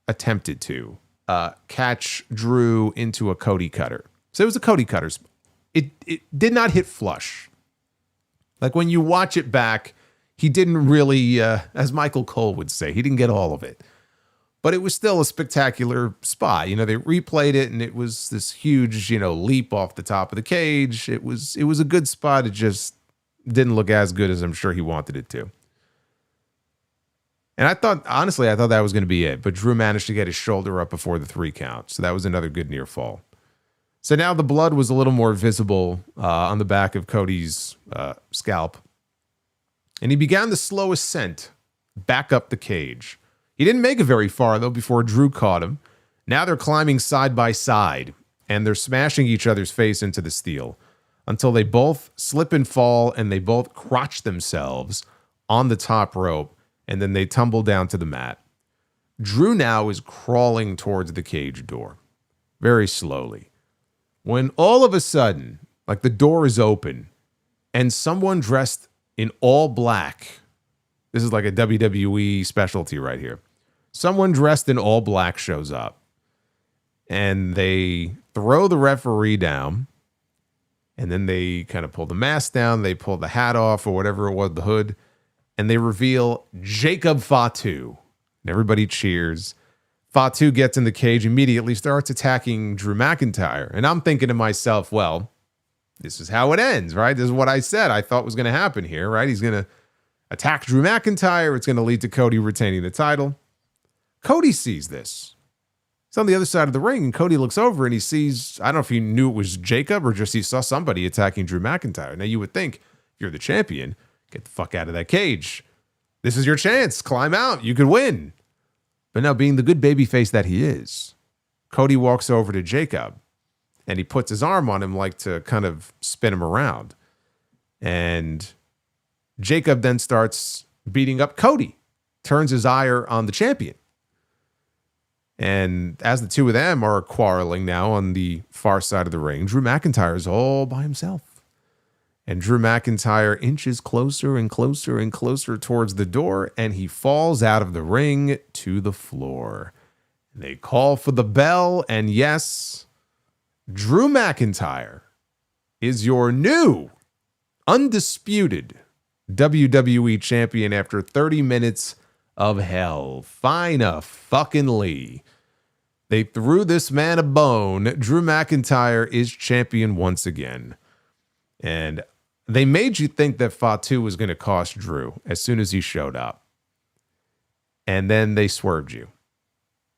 attempted to, catch Drew into a Cody cutter. So it was a Cody cutter. It did not hit flush. Like when you watch it back, he didn't really, as Michael Cole would say, he didn't get all of it. But it was still a spectacular spot. You know, they replayed it, and it was this huge, leap off the top of the cage. It was a good spot. It just didn't look as good as I'm sure he wanted it to. And honestly, I thought that was going to be it. But Drew managed to get his shoulder up before the 3 count. So that was another good near fall. So now the blood was a little more visible on the back of Cody's scalp. And he began the slow ascent back up the cage. He didn't make it very far, though, before Drew caught him. Now they're climbing side by side, and they're smashing each other's face into the steel until they both slip and fall, and they both crotch themselves on the top rope, and then they tumble down to the mat. Drew now is crawling towards the cage door, very slowly. When all of a sudden, like the door is open, and someone dressed in all black, this is like a WWE specialty right here. Someone dressed in all black shows up, and they throw the referee down, and then they kind of pull the mask down, they pull the hat off or whatever it was, the hood, and they reveal Jacob Fatu. And everybody cheers. Fatu gets in the cage, immediately starts attacking Drew McIntyre. And I'm thinking to myself, well, this is how it ends, right? This is what I said I thought was going to happen here, right? He's going to attack Drew McIntyre. It's going to lead to Cody retaining the title. Cody sees this. He's on the other side of the ring, and Cody looks over and he sees, I don't know if he knew it was Jacob or just he saw somebody attacking Drew McIntyre. Now you would think, if you're the champion, get the fuck out of that cage. This is your chance. Climb out. You could win. But now, being the good babyface that he is, Cody walks over to Jacob and he puts his arm on him like to kind of spin him around. And Jacob then starts beating up Cody, turns his ire on the champion. And as the two of them are quarreling now on the far side of the ring, Drew McIntyre is all by himself. And Drew McIntyre inches closer and closer and closer towards the door, and he falls out of the ring to the floor. They call for the bell, and yes, Drew McIntyre is your new, undisputed WWE champion after 30 minutes of hell. Fine-a-fucking-ly. They threw this man a bone. Drew McIntyre is champion once again. And They made you think that Fatu was going to cost Drew as soon as he showed up. And then they swerved you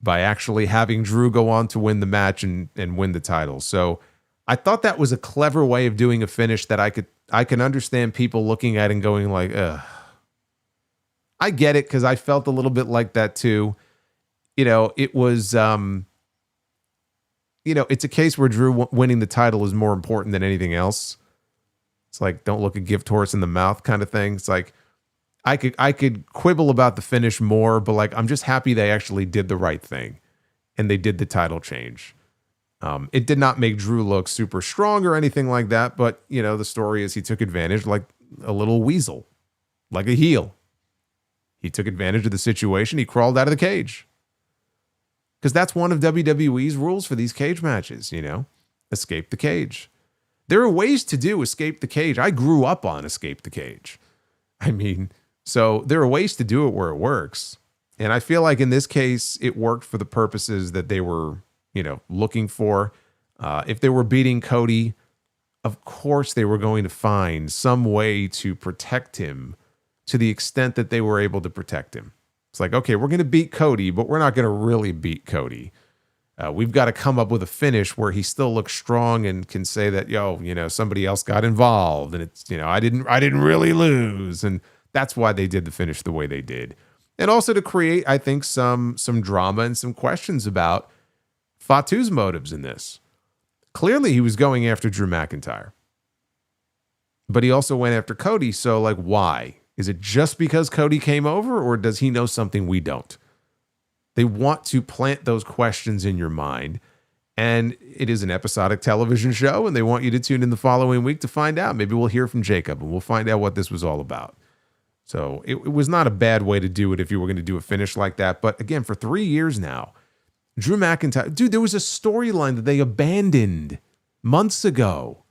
by actually having Drew go on to win the match and win the title. So I thought that was a clever way of doing a finish that I can understand people looking at and going like, ugh. I get it, because I felt a little bit like that too. It was, it's a case where Drew winning the title is more important than anything else. It's like, don't look a gift horse in the mouth kind of thing. It's like, I could quibble about the finish more, but like, I'm just happy they actually did the right thing and they did the title change. It did not make Drew look super strong or anything like that, but the story is he took advantage like a little weasel, like a heel. He took advantage of the situation. He crawled out of the cage. Because that's one of WWE's rules for these cage matches, escape the cage. There are ways to do escape the cage. I grew up on escape the cage. So there are ways to do it where it works. And I feel like in this case, it worked for the purposes that they were, looking for. If they were beating Cody, of course they were going to find some way to protect him to the extent that they were able to protect him. It's like, okay, we're going to beat Cody, but we're not going to really beat Cody. We've got to come up with a finish where he still looks strong and can say that, somebody else got involved and it's, I didn't really lose. And that's why they did the finish the way they did. And also to create, I think, some drama and some questions about Fatu's motives in this. Clearly he was going after Drew McIntyre, but he also went after Cody. So like, why? Is it just because Cody came over, or does he know something we don't? They want to plant those questions in your mind. And it is an episodic television show, and they want you to tune in the following week to find out. Maybe we'll hear from Jacob, and we'll find out what this was all about. So it was not a bad way to do it if you were going to do a finish like that. But again, for 3 years now, Drew McIntyre, dude, there was a storyline that they abandoned months ago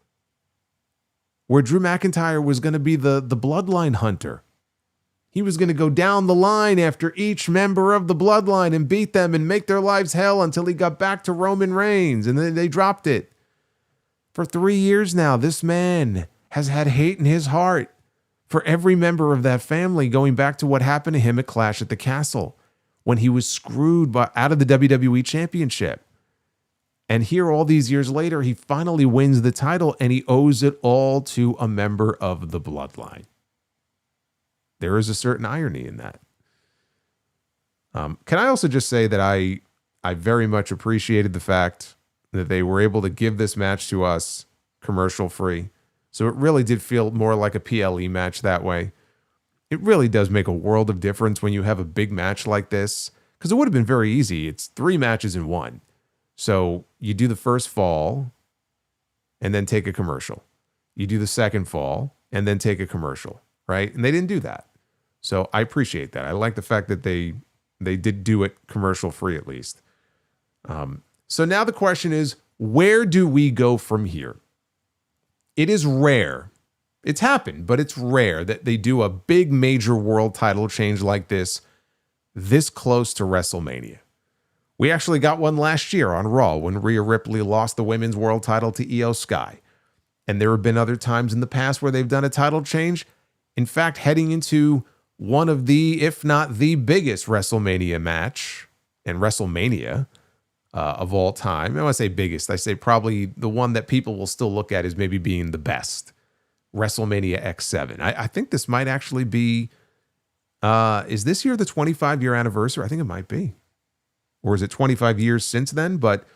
where Drew McIntyre was going to be the bloodline hunter. He was going to go down the line after each member of the bloodline and beat them and make their lives hell until he got back to Roman Reigns, and then they dropped it. For 3 years now, this man has had hate in his heart for every member of that family, going back to what happened to him at Clash at the Castle when he was screwed out of the WWE Championship. And here, all these years later, he finally wins the title, and he owes it all to a member of the bloodline. There is a certain irony in that. Can I also just say that I very much appreciated the fact that they were able to give this match to us commercial free. So it really did feel more like a PLE match that way. It really does make a world of difference when you have a big match like this, because it would have been very easy. It's 3 matches in one. So you do the first fall and then take a commercial. You do the second fall and then take a commercial, right? And they didn't do that. So I appreciate that. I like the fact that they did do it commercial free at least. So now the question is, where do we go from here? It is rare. It's happened, but it's rare that they do a big major world title change like this close to WrestleMania. We actually got one last year on Raw when Rhea Ripley lost the women's world title to Io Sky. And there have been other times in the past where they've done a title change. In fact, heading into one of the, if not the biggest WrestleMania match and WrestleMania of all time. And when I say biggest, I say probably the one that people will still look at as maybe being the best. WrestleMania X7. I think this might actually be, is this year the 25-year anniversary? I think it might be. Or is it 25 years since then? But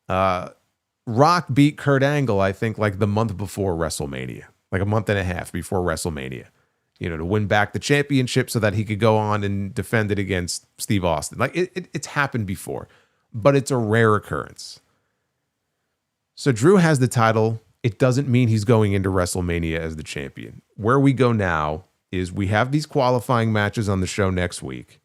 Rock beat Kurt Angle, I think, like the month before WrestleMania, like a month and a half before WrestleMania, to win back the championship so that he could go on and defend it against Steve Austin. Like it's happened before, but it's a rare occurrence. So Drew has the title. It doesn't mean he's going into WrestleMania as the champion. Where we go now is we have these qualifying matches on the show next week.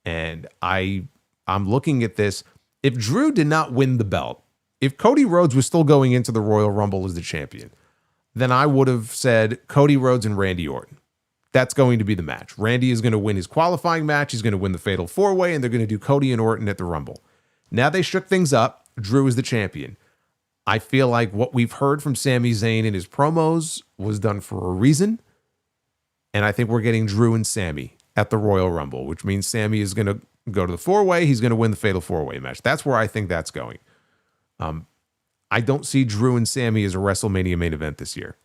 And I'm looking at this. If Drew did not win the belt, if Cody Rhodes was still going into the Royal Rumble as the champion, then I would have said Cody Rhodes and Randy Orton. That's going to be the match. Randy is going to win his qualifying match. He's going to win the Fatal 4-Way, and they're going to do Cody and Orton at the Rumble. Now they shook things up. Drew is the champion. I feel like what we've heard from Sami Zayn in his promos was done for a reason. And I think we're getting Drew and Sami at the Royal Rumble, which means Sami is going to go to the four-way. He's going to win the Fatal four-way match. That's where I think that's going. I don't see Drew and Sami as a WrestleMania main event this year.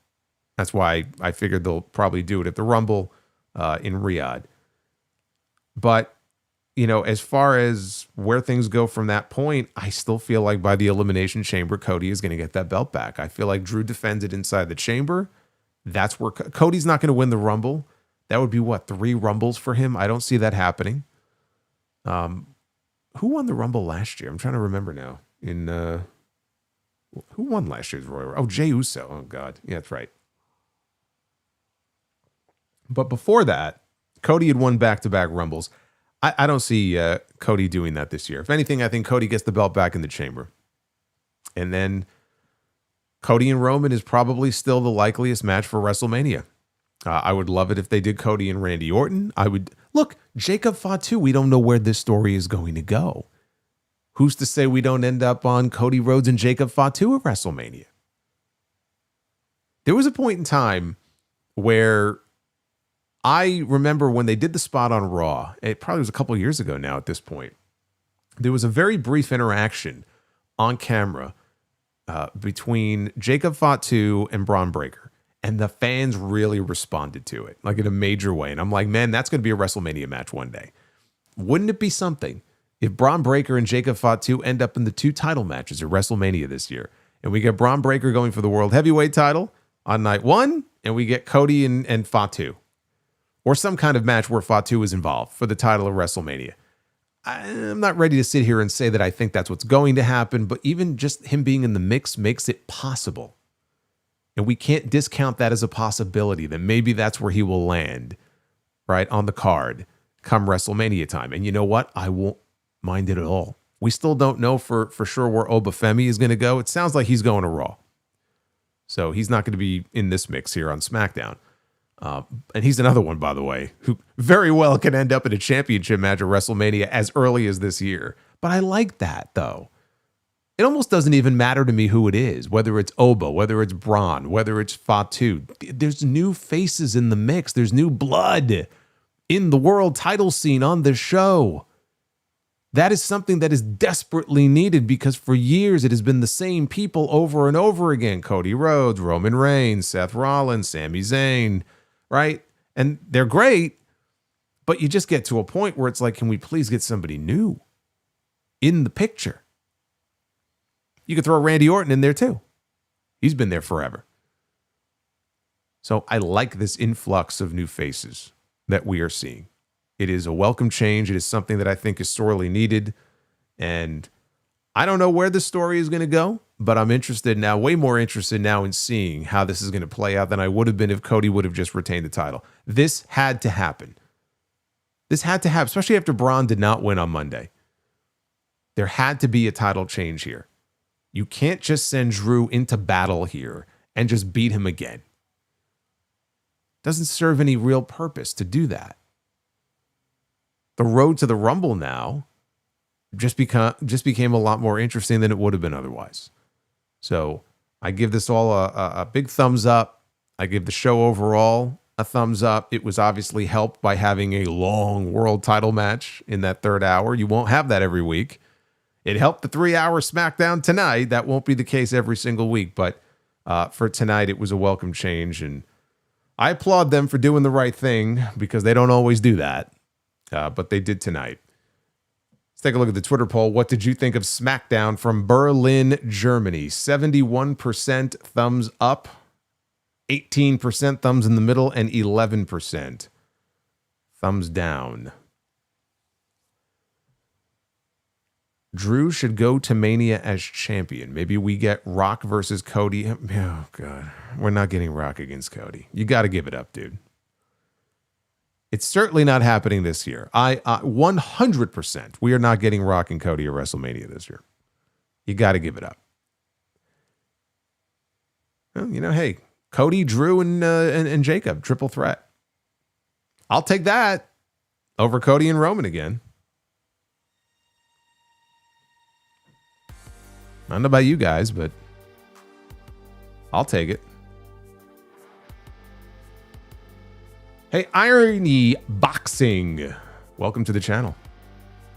That's why I figured they'll probably do it at the Rumble in Riyadh. But, you know, as far as where things go from that point, I still feel like by the Elimination Chamber, Cody is going to get that belt back. I feel like Drew defends it inside the chamber. That's where Cody's not going to win the Rumble. That would be what, 3 Rumbles for him? I don't see that happening. Who won the Rumble last year? I'm trying to remember now. Who won last year's Royal Rumble? Oh, Jey Uso. Oh, God. Yeah, that's right. But before that, Cody had won back-to-back Rumbles. I don't see Cody doing that this year. If anything, I think Cody gets the belt back in the chamber. And then Cody and Roman is probably still the likeliest match for WrestleMania. I would love it if they did Cody and Randy Orton. Look, Jacob Fatu, we don't know where this story is going to go. Who's to say we don't end up on Cody Rhodes and Jacob Fatu at WrestleMania? There was a point in time where I remember when they did the spot on Raw, it probably was a couple of years ago now at this point, there was a very brief interaction on camera between Jacob Fatu and Braun Breaker. And the fans really responded to it, like in a major way. And I'm like, man, that's going to be a WrestleMania match one day. Wouldn't it be something if Braun Breaker and Jacob Fatu end up in the 2 title matches at WrestleMania this year? And we get Braun Breaker going for the World Heavyweight title on night 1, and we get Cody and Fatu. Or some kind of match where Fatu is involved for the title of WrestleMania. I'm not ready to sit here and say that I think that's what's going to happen, but even just him being in the mix makes it possible. And we can't discount that as a possibility, that maybe that's where he will land, right, on the card come WrestleMania time. And you know what? I won't mind it at all. We still don't know for sure where Obafemi is going to go. It sounds like he's going to Raw. So he's not going to be in this mix here on SmackDown. And he's another one, by the way, who very well can end up in a championship match at WrestleMania as early as this year. But I like that, though. It almost doesn't even matter to me who it is, whether it's Oba, whether it's Braun, whether it's Fatu. There's new faces in the mix. There's new blood in the world title scene on this show. That is something that is desperately needed because for years it has been the same people over and over again. Cody Rhodes, Roman Reigns, Seth Rollins, Sami Zayn, right? And they're great, but you just get to a point where it's like, can we please get somebody new in the picture? You could throw Randy Orton in there too. He's been there forever. So I like this influx of new faces that we are seeing. It is a welcome change. It is something that I think is sorely needed. And I don't know where the story is going to go, but I'm interested now, way more interested now in seeing how this is going to play out than I would have been if Cody would have just retained the title. This had to happen. This had to happen, especially after Braun did not win on Monday. There had to be a title change here. You can't just send Drew into battle here and just beat him again. Doesn't serve any real purpose to do that. The road to the Rumble now just became a lot more interesting than it would have been otherwise. So I give this all a big thumbs up. I give the show overall a thumbs up. It was obviously helped by having a long world title match in that 3rd hour. You won't have that every week. It helped the 3-hour SmackDown tonight. That won't be the case every single week, but for tonight, it was a welcome change. And I applaud them for doing the right thing because they don't always do that, but they did tonight. Let's take a look at the Twitter poll. What did you think of SmackDown from Berlin, Germany? 71% thumbs up, 18% thumbs in the middle, and 11% thumbs down. Drew should go to Mania as champion. Maybe we get Rock versus Cody. Oh, God. We're not getting Rock against Cody. You got to give it up, dude. It's certainly not happening this year. 100%. We are not getting Rock and Cody at WrestleMania this year. You got to give it up. Well, you know, hey, Cody, Drew, and Jacob, triple threat. I'll take that over Cody and Roman again. I don't know about you guys, but I'll take it. Hey, Irony Boxing. Welcome to the channel.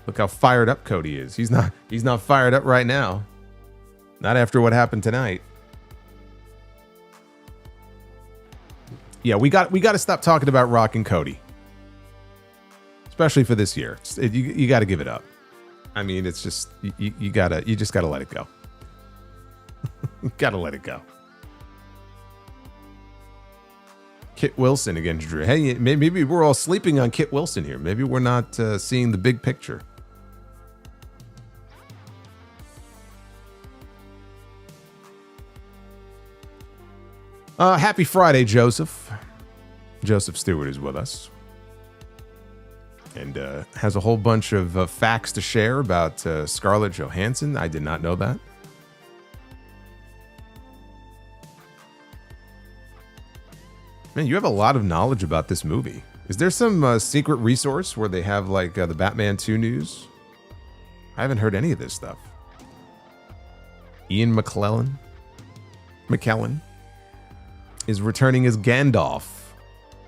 Look how fired up Cody is. He's not fired up right now. Not after what happened tonight. Yeah, we got to stop talking about Rock and Cody. Especially for this year. You got to give it up. I mean, it's just you just got to let it go. You got to let it go. Kit Wilson against Drew. Hey, maybe we're all sleeping on Kit Wilson here. Maybe we're not seeing the big picture. Happy Friday, Joseph. Joseph Stewart is with us. And has a whole bunch of facts to share about Scarlett Johansson. I did not know that. Man, you have a lot of knowledge about this movie. Is there some secret resource where they have like the Batman 2 news? I haven't heard any of this stuff. Ian McKellen is returning as Gandalf.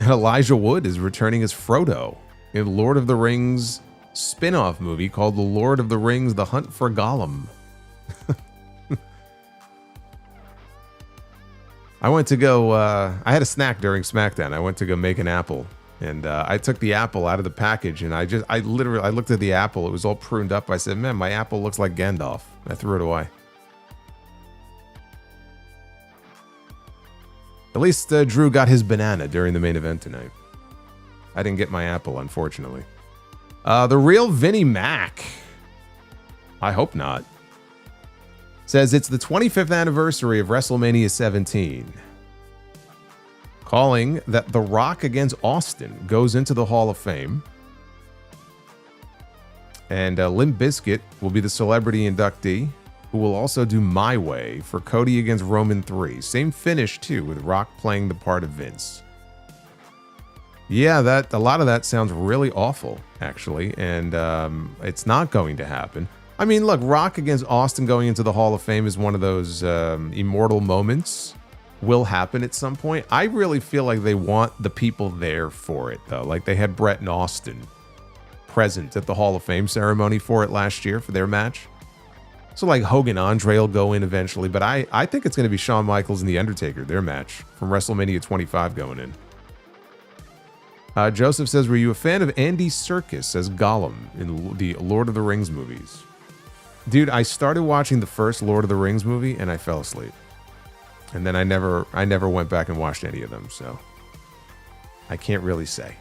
And Elijah Wood is returning as Frodo in Lord of the Rings spin-off movie called The Lord of the Rings: The Hunt for Gollum. I went to go, I had a snack during Smackdown. I went to go make an apple. And I took the apple out of the package and I looked at the apple. It was all pruned up. I said, man, my apple looks like Gandalf. I threw it away. At least Drew got his banana during the main event tonight. I didn't get my apple, unfortunately. The real Vinnie Mac. I hope not. Says it's the 25th anniversary of WrestleMania 17. Calling that The Rock against Austin goes into the Hall of Fame. And Limp Bizkit will be the celebrity inductee, who will also do My Way for Cody against Roman 3. Same finish, too, with Rock playing the part of Vince. Yeah, a lot of that sounds really awful, actually, and it's not going to happen. I mean, look, Rock against Austin going into the Hall of Fame is one of those immortal moments. Will happen at some point. I really feel like they want the people there for it, though. Like they had Brett and Austin present at the Hall of Fame ceremony for it last year for their match. So like Hogan, Andre will go in eventually, but I think it's going to be Shawn Michaels and The Undertaker, their match from WrestleMania 25 going in. Joseph says, were you a fan of Andy Serkis as Gollum in the Lord of the Rings movies? Dude, I started watching the first Lord of the Rings movie and I fell asleep. And then I never went back and watched any of them, so I can't really say.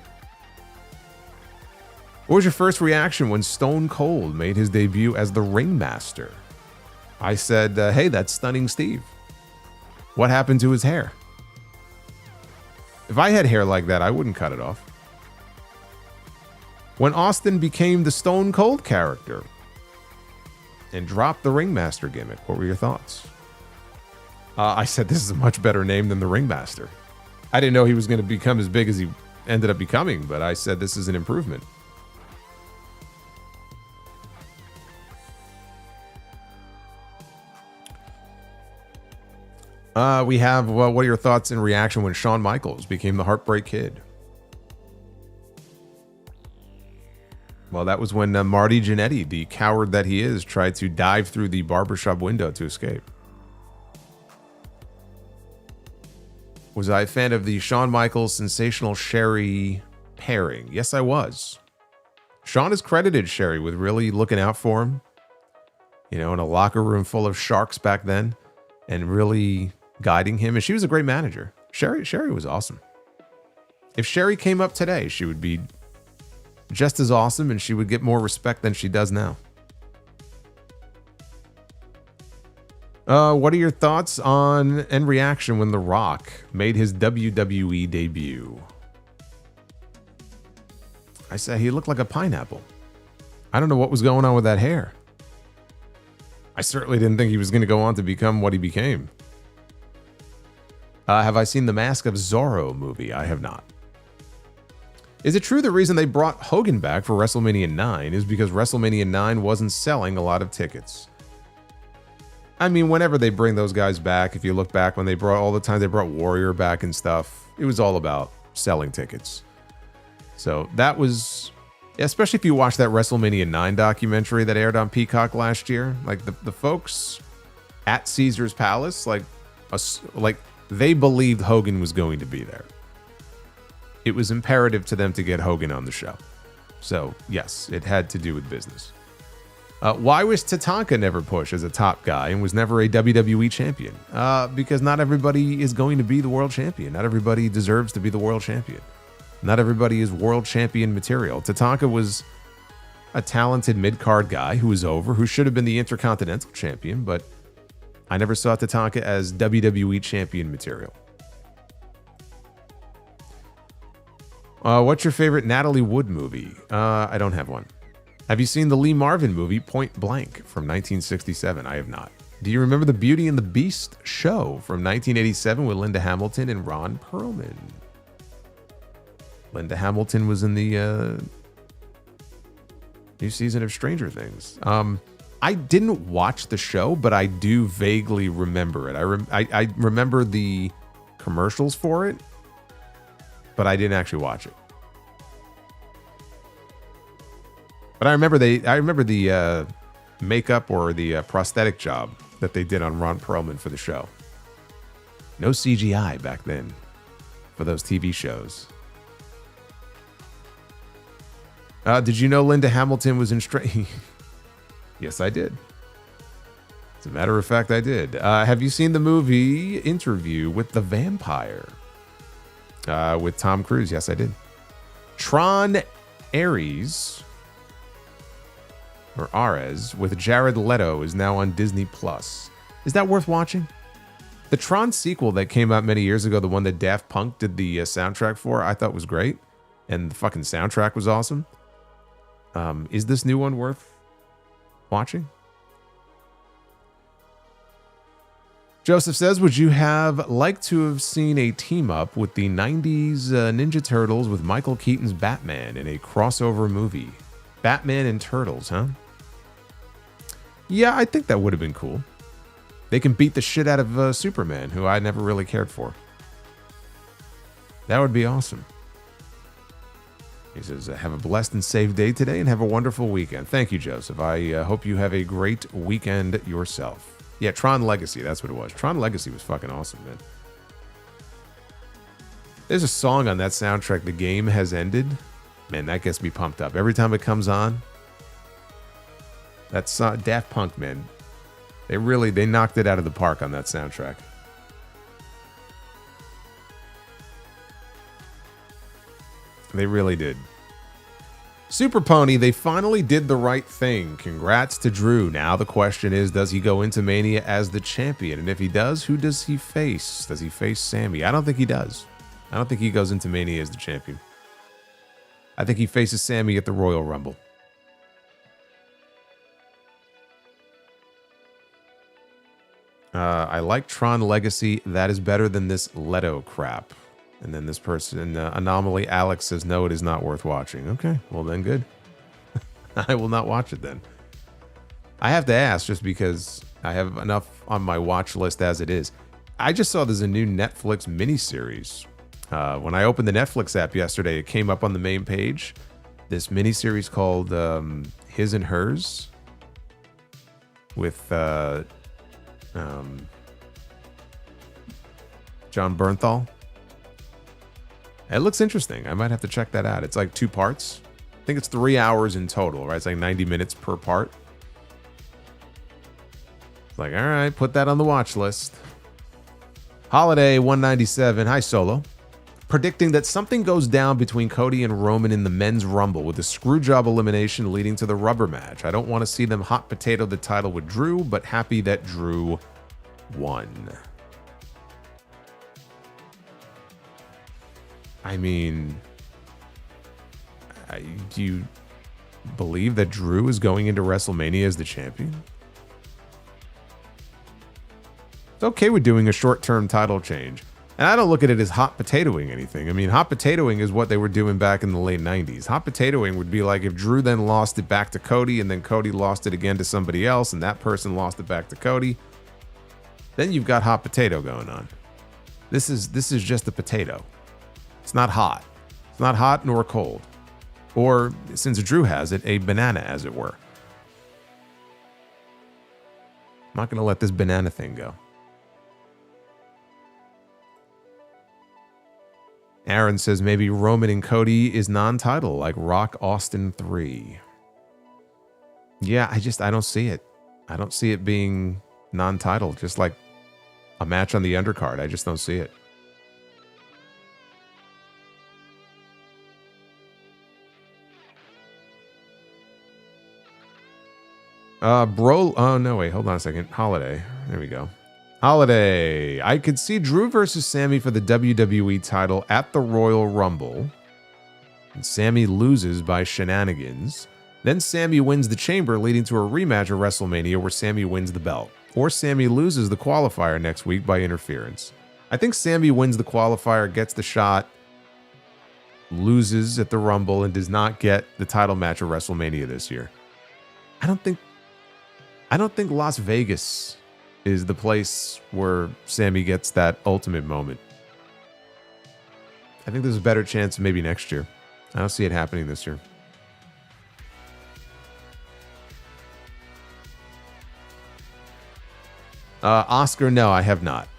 What was your first reaction when Stone Cold made his debut as the Ringmaster? I said, hey, that's Stunning Steve. What happened to his hair? If I had hair like that, I wouldn't cut it off. When Austin became the Stone Cold character and dropped the Ringmaster gimmick, what were your thoughts? I said this is a much better name than the Ringmaster. I didn't know he was going to become as big as he ended up becoming, but I said this is an improvement. We have, well, what are your thoughts in reaction when Shawn Michaels became the Heartbreak Kid? Well, that was when Marty Jannetty, the coward that he is, tried to dive through the barbershop window to escape. Was I a fan of the Shawn Michaels Sensational Sherry pairing? Yes, I was. Shawn has credited Sherry with really looking out for him, you know, in a locker room full of sharks back then, and really guiding him. And she was a great manager. Sherry was awesome. If Sherry came up today, she would be just as awesome, and she would get more respect than she does now. What are your thoughts on and reaction when The Rock made his WWE debut? I said he looked like a pineapple. I don't know what was going on with that hair. I certainly didn't think he was going to go on to become what he became. Have I seen the Mask of Zorro movie? I have not. Is it true the reason they brought Hogan back for WrestleMania 9 is because WrestleMania 9 wasn't selling a lot of tickets? I mean, whenever they bring those guys back, if you look back when they brought all the time they brought Warrior back and stuff, it was all about selling tickets. So that was, especially if you watch that WrestleMania 9 documentary that aired on Peacock last year, like the folks at Caesar's Palace, like they believed Hogan was going to be there. It was imperative to them to get Hogan on the show. So yes, it had to do with business. Why was Tatanka never pushed as a top guy and was never a WWE champion? Because not everybody is going to be the world champion. Not everybody deserves to be the world champion. Not everybody is world champion material. Tatanka was a talented mid-card guy who was over, who should have been the Intercontinental champion, but I never saw Tatanka as WWE champion material. What's your favorite Natalie Wood movie? I don't have one. Have you seen the Lee Marvin movie Point Blank from 1967? I have not. Do you remember the Beauty and the Beast show from 1987 with Linda Hamilton and Ron Perlman? Linda Hamilton was in the new season of Stranger Things. I didn't watch the show, but I do vaguely remember it. I remember the commercials for it, but I didn't actually watch it. But I remember the makeup or the prosthetic job that they did on Ron Perlman for the show. No CGI back then for those TV shows. Did you know Linda Hamilton was in Yes, I did. As a matter of fact, I did. Have you seen the movie Interview with the Vampire? With Tom Cruise? Yes, I did. Tron Ares, or Ares, with Jared Leto is now on Disney Plus. Is that worth watching? The Tron sequel that came out many years ago, the one that Daft Punk did the soundtrack for, I thought was great. And the fucking soundtrack was awesome. Is this new one worth watching? Joseph says, would you have liked to have seen a team up with the 90s Ninja Turtles with Michael Keaton's Batman in a crossover movie? Batman and Turtles, huh? Yeah, I think that would have been cool. They can beat the shit out of Superman, who I never really cared for. That would be awesome. He says, have a blessed and safe day today and have a wonderful weekend. Thank you, Joseph. I hope you have a great weekend yourself. Yeah, Tron Legacy, that's what it was. Tron Legacy was fucking awesome, man. There's a song on that soundtrack, The Game Has Ended. Man, that gets me pumped up. Every time it comes on, that's Daft Punk, man. They knocked it out of the park on that soundtrack. They really did. Super Pony, they finally did the right thing. Congrats to Drew. Now the question is, does he go into Mania as the champion? And if he does, who does he face? Does he face Sammy? I don't think he does. I don't think he goes into Mania as the champion. I think he faces Sammy at the Royal Rumble. I like Tron Legacy. That is better than this Leto crap. And then this person, Anomaly Alex, says, no, it is not worth watching. Okay, well then good. I will not watch it then. I have to ask just because I have enough on my watch list as it is. I just saw there's a new Netflix miniseries. When I opened the Netflix app yesterday, it came up on the main page. This miniseries called His and Hers with John Bernthal. It looks interesting. I might have to check that out. It's like 2 parts. I think it's 3 hours in total, right? It's like 90 minutes per part. It's like, all right, put that on the watch list. Holiday 197. Hi, Solo. Predicting that something goes down between Cody and Roman in the men's rumble with a screwjob elimination leading to the rubber match. I don't want to see them hot potato the title with Drew, but happy that Drew won. I mean, do you believe that Drew is going into WrestleMania as the champion? It's okay with doing a short-term title change. And I don't look at it as hot potatoing anything. I mean, hot potatoing is what they were doing back in the late 90s. Hot potatoing would be like if Drew then lost it back to Cody and then Cody lost it again to somebody else and that person lost it back to Cody. then you've got hot potato going on. This is just a potato. It's not hot. It's not hot nor cold. Or, since Drew has it, a banana, as it were. I'm not going to let this banana thing go. Aaron says maybe Roman and Cody is non-title, like Rock Austin 3. Yeah, I don't see it. I don't see it being non-title, just like a match on the undercard. I just don't see it. Oh no, wait, hold on a second. Holiday. There we go. Holiday. I could see Drew versus Sammy for the WWE title at the Royal Rumble. And Sammy loses by shenanigans. Then Sammy wins the chamber, leading to a rematch at WrestleMania where Sammy wins the belt. Or Sammy loses the qualifier next week by interference. I think Sammy wins the qualifier, gets the shot, loses at the Rumble, and does not get the title match at WrestleMania this year. I don't think Las Vegas is the place where Sammy gets that ultimate moment. I think there's a better chance maybe next year. I don't see it happening this year. Oscar, no, I have not.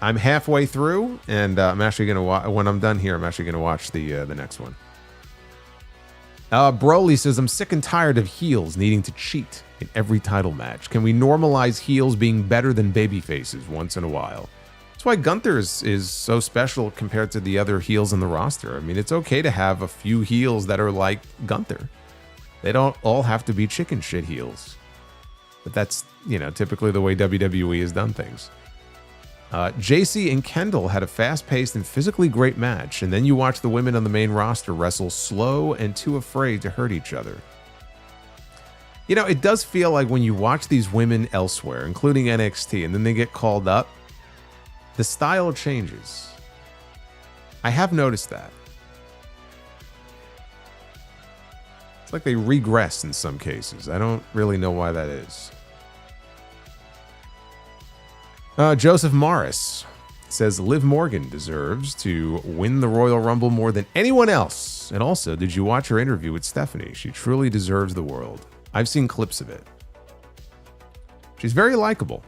I'm halfway through, and I'm actually going to when I'm done here, I'm actually going to watch the next one. Broly says, I'm sick and tired of heels needing to cheat in every title match. Can we normalize heels being better than baby faces once in a while? That's why Gunther is so special compared to the other heels in the roster. I mean, it's okay to have a few heels that are like Gunther. They don't all have to be chicken shit heels. But that's, typically the way WWE has done things. JC and Kendall had a fast-paced and physically great match, and then you watch the women on the main roster wrestle slow and too afraid to hurt each other. It does feel like when you watch these women elsewhere, including NXT, and then they get called up, the style changes. I have noticed that. It's like they regress in some cases. I don't really know why that is. Joseph Morris says Liv Morgan deserves to win the Royal Rumble more than anyone else. And also, did you watch her interview with Stephanie? She truly deserves the world. I've seen clips of it. She's very likable.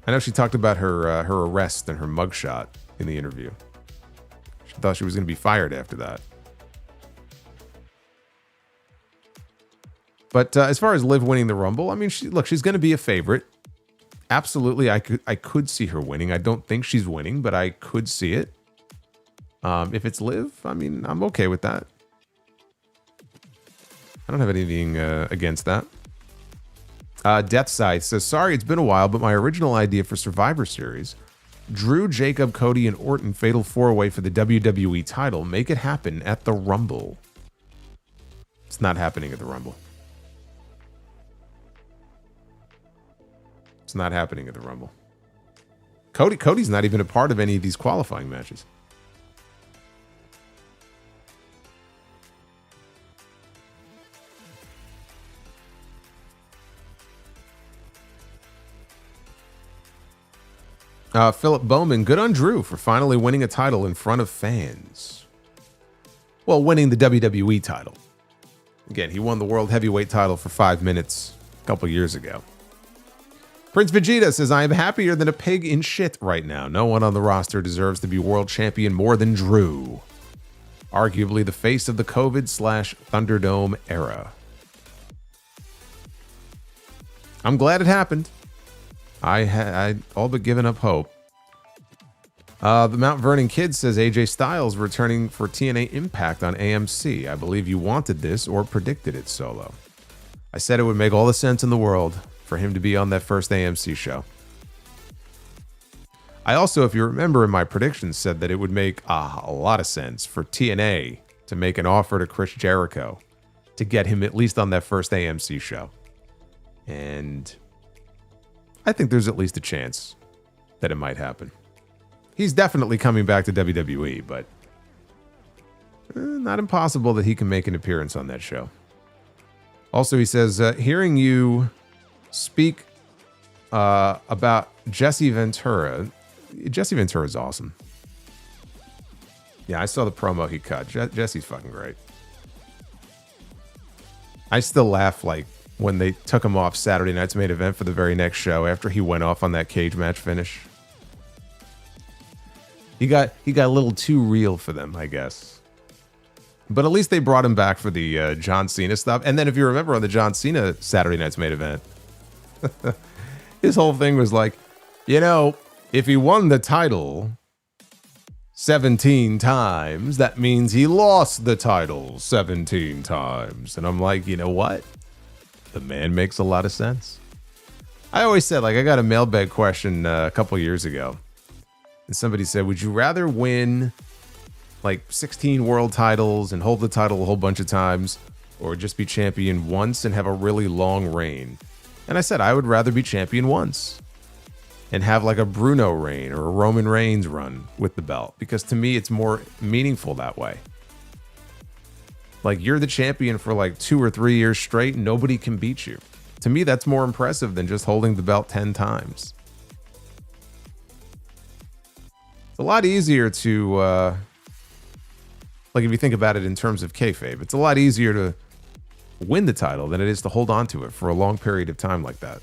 I know she talked about her arrest and her mugshot in the interview. She thought she was going to be fired after that. But as far as Liv winning the Rumble, I mean, she's going to be a favorite. Absolutely, I could see her winning. I don't think she's winning, but I could see it. If it's Liv, I mean, I'm okay with that. I don't have anything against that. Death Scythe says, sorry, it's been a while, but my original idea for Survivor Series, Drew, Jacob, Cody, and Orton fatal 4-way for the WWE title. Make it happen at the Rumble. It's not happening at the Rumble. It's not happening at the Rumble. Cody's not even a part of any of these qualifying matches. Philip Bowman, good on Drew for finally winning a title in front of fans. Well, winning the WWE title. Again, he won the World Heavyweight title for 5 minutes a couple years ago. Prince Vegeta says, I am happier than a pig in shit right now. No one on the roster deserves to be world champion more than Drew. Arguably the face of the COVID/Thunderdome era. I'm glad it happened. I all but given up hope. The Mount Vernon Kid says AJ Styles returning for TNA Impact on AMC. I believe you wanted this or predicted it, Solo. I said it would make all the sense in the world for him to be on that first AMC show. I also, if you remember in my predictions, said that it would make a lot of sense for TNA to make an offer to Chris Jericho to get him at least on that first AMC show. And I think there's at least a chance that it might happen. He's definitely coming back to WWE, but not impossible that he can make an appearance on that show. Also, he says, hearing you speak about Jesse Ventura. Jesse Ventura is awesome. Yeah, I saw the promo he cut. Jesse's fucking great. I still laugh like when they took him off Saturday night's main event for the very next show after he went off on that cage match finish. He got a little too real for them, I guess. But at least they brought him back for the John Cena stuff. And then if you remember on the John Cena Saturday night's main event, his whole thing was like, you know, if he won the title 17 times, that means he lost the title 17 times. And I'm like, you know what? The man makes a lot of sense. I always said, like, I got a mailbag question a couple years ago. And somebody said, would you rather win like 16 world titles and hold the title a whole bunch of times, or just be champion once and have a really long reign? And I said, I would rather be champion once and have like a Bruno reign or a Roman Reigns run with the belt, because to me, it's more meaningful that way. Like, you're the champion for like 2 or 3 years straight and nobody can beat you. To me, that's more impressive than just holding the belt 10 times. It's a lot easier to, like if you think about it in terms of kayfabe, it's a lot easier to win the title than it is to hold on to it for a long period of time like that.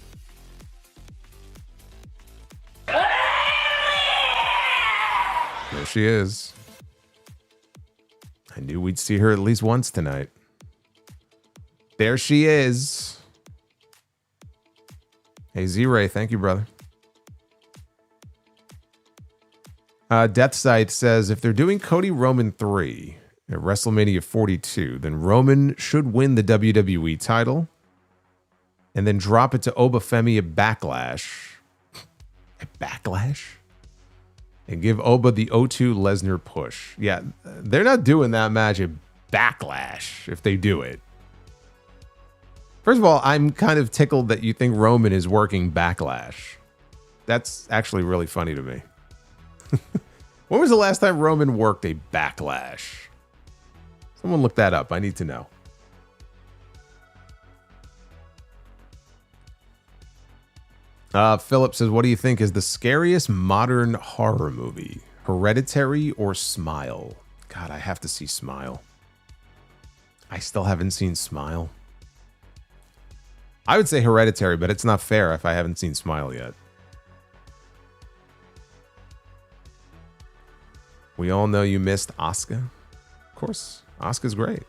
There she is. I knew we'd see her at least once tonight. There she is. Hey, Z-Ray, thank you, brother. Death Sight says, if they're doing Cody Roman 3 at WrestleMania 42, then Roman should win the WWE title and then drop it to Obafemi at Backlash. At Backlash? And give Oba the O2 Lesnar push. Yeah, they're not doing that match at Backlash if they do it. First of all, I'm kind of tickled that you think Roman is working Backlash. That's actually really funny to me. When was the last time Roman worked a Backlash? Someone look that up. I need to know. Philip says, what do you think is the scariest modern horror movie? Hereditary or Smile? God, I have to see Smile. I still haven't seen Smile. I would say Hereditary, but it's not fair if I haven't seen Smile yet. We all know you missed Asuka. Of course, Asuka's great.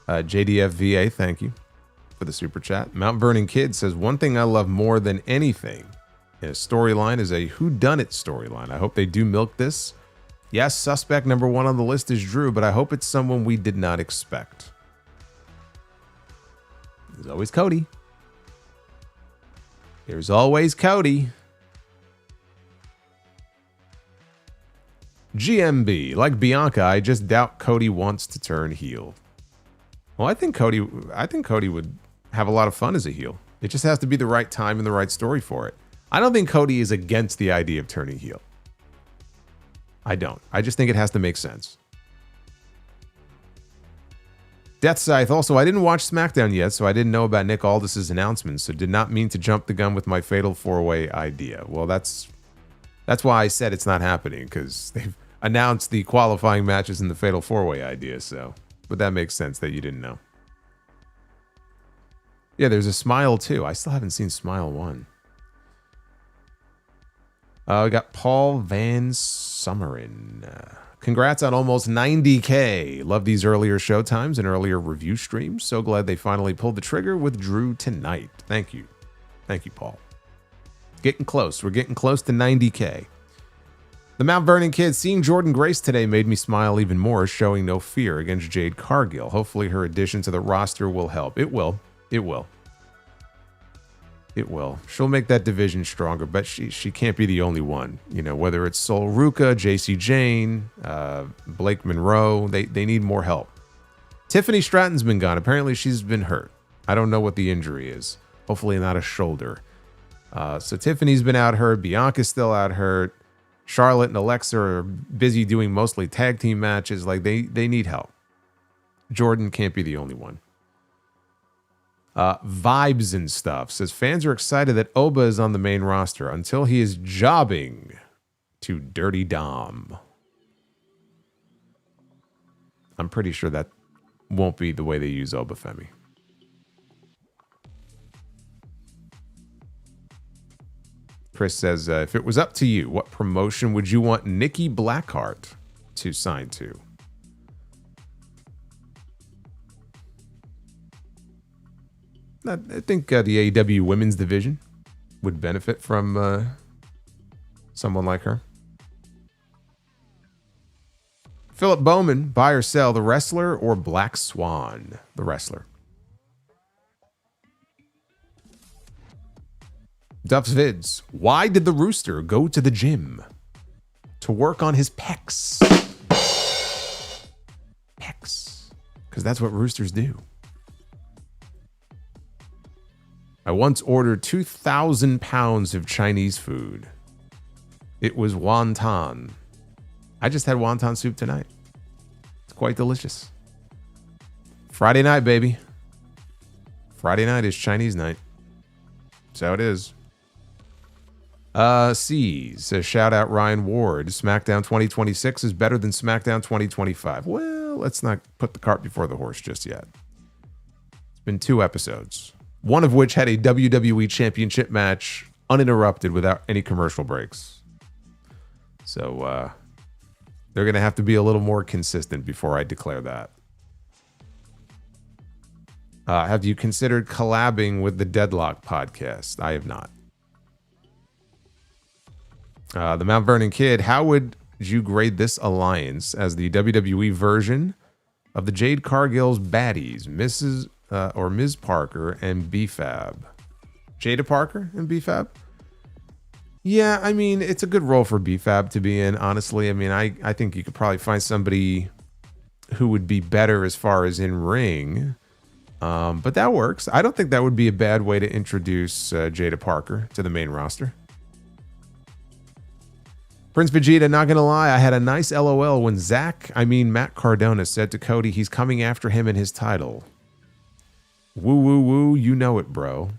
JDFVA, thank you for the super chat. Mount Vernon Kid says, one thing I love more than anything in a storyline is a whodunit storyline. I hope they do milk this. Yes, suspect number 1 on the list is Drew, but I hope it's someone we did not expect. There's always Cody. There's always Cody. GMB, like Bianca, I just doubt Cody wants to turn heel. Well, I think Cody would have a lot of fun as a heel. It just has to be the right time and the right story for it. I don't think Cody is against the idea of turning heel. I don't. I just think it has to make sense. Death Scythe, also, I didn't watch SmackDown yet, so I didn't know about Nick Aldis's announcement, so did not mean to jump the gun with my fatal 4-way idea. Well, that's why I said it's not happening, because they've announced the qualifying matches in the fatal 4-way idea, so. But that makes sense that you didn't know. Yeah, there's a Smile 2. I still haven't seen Smile 1. We got Paul Van Summeren. Congrats on almost 90K. Love these earlier showtimes and earlier review streams. So glad they finally pulled the trigger with Drew tonight. Thank you. Thank you, Paul. Getting close. We're getting close to 90K. The Mount Vernon Kid, seeing Jordan Grace today made me smile even more, showing no fear against Jade Cargill. Hopefully her addition to the roster will help. It will. It will. It will. She'll make that division stronger, but she can't be the only one. You know, whether it's Sol Ruka, JC Jane, Blake Monroe, they need more help. Tiffany Stratton's been gone. Apparently she's been hurt. I don't know what the injury is. Hopefully not a shoulder. So Tiffany's been out hurt. Bianca's still out hurt. Charlotte and Alexa are busy doing mostly tag team matches. Like, they need help. Jordan can't be the only one. Vibes and stuff says fans are excited that Oba is on the main roster until he is jobbing to Dirty Dom. I'm pretty sure that won't be the way they use Oba Femi. Chris says, if it was up to you, what promotion would you want Nikki Blackheart to sign to? I think the AEW women's division would benefit from someone like her. Philip Bowman, buy or sell, the wrestler or Black Swan, the wrestler? Duff's Vids, why did the Rooster go to the gym? To work on his pecs. Pecs. Because that's what roosters do. I once ordered 2,000 pounds of Chinese food. It was wonton. I just had wonton soup tonight. It's quite delicious. Friday night, baby. Friday night is Chinese night. That's how it is. C says, shout out Ryan Ward. SmackDown 2026 is better than SmackDown 2025. Well, let's not put the cart before the horse just yet. It's been 2 episodes. One of which had a WWE Championship match uninterrupted without any commercial breaks. So they're going to have to be a little more consistent before I declare that. Have you considered collabing with the Deadlock podcast? I have not. The Mount Vernon Kid, how would you grade this alliance as the WWE version of the Jade Cargill's baddies, Ms. Parker and BFAB? Jada Parker and BFAB? Yeah, I mean, it's a good role for BFAB to be in, honestly. I mean, I think you could probably find somebody who would be better as far as in ring. But that works. I don't think that would be a bad way to introduce Jada Parker to the main roster. Prince Vegeta, not gonna lie, I had a nice LOL when Matt Cardona said to Cody he's coming after him in his title. Woo, woo, woo, you know it, bro.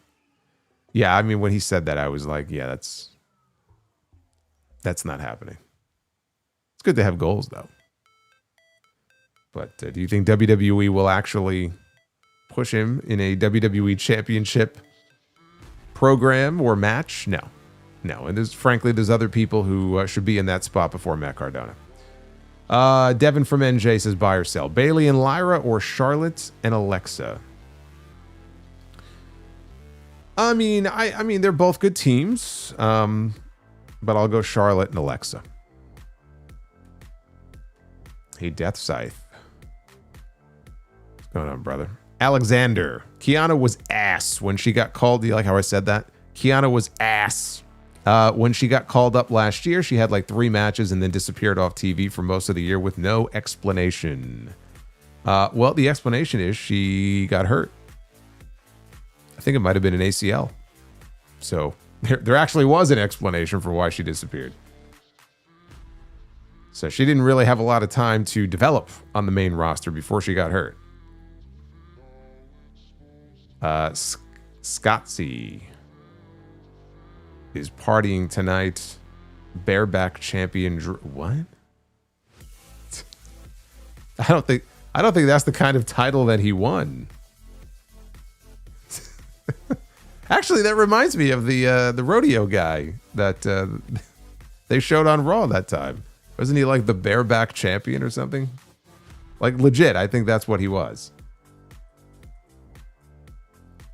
Yeah, I mean, when he said that, I was like, yeah, that's not happening. It's good to have goals, though. But do you think WWE will actually push him in a WWE Championship program or match? No. No, and there's other people who should be in that spot before Matt Cardona. Devin from NJ says buy or sell. Bayley and Lyra or Charlotte and Alexa? I mean, they're both good teams, but I'll go Charlotte and Alexa. Hey, Death Scythe. What's going on, brother? Alexander. Kiana was ass when she got called. Do you like how I said that? Kiana was ass. When she got called up last year, she had like 3 matches and then disappeared off TV for most of the year with no explanation. Well, the explanation is she got hurt. I think it might have been an ACL. So there actually was an explanation for why she disappeared. So she didn't really have a lot of time to develop on the main roster before she got hurt. Scotsy is partying tonight. Bareback champion. What? I don't think that's the kind of title that he won. Actually, that reminds me of the rodeo guy that they showed on Raw that time. Wasn't he like the bareback champion or something? Like legit, I think that's what he was.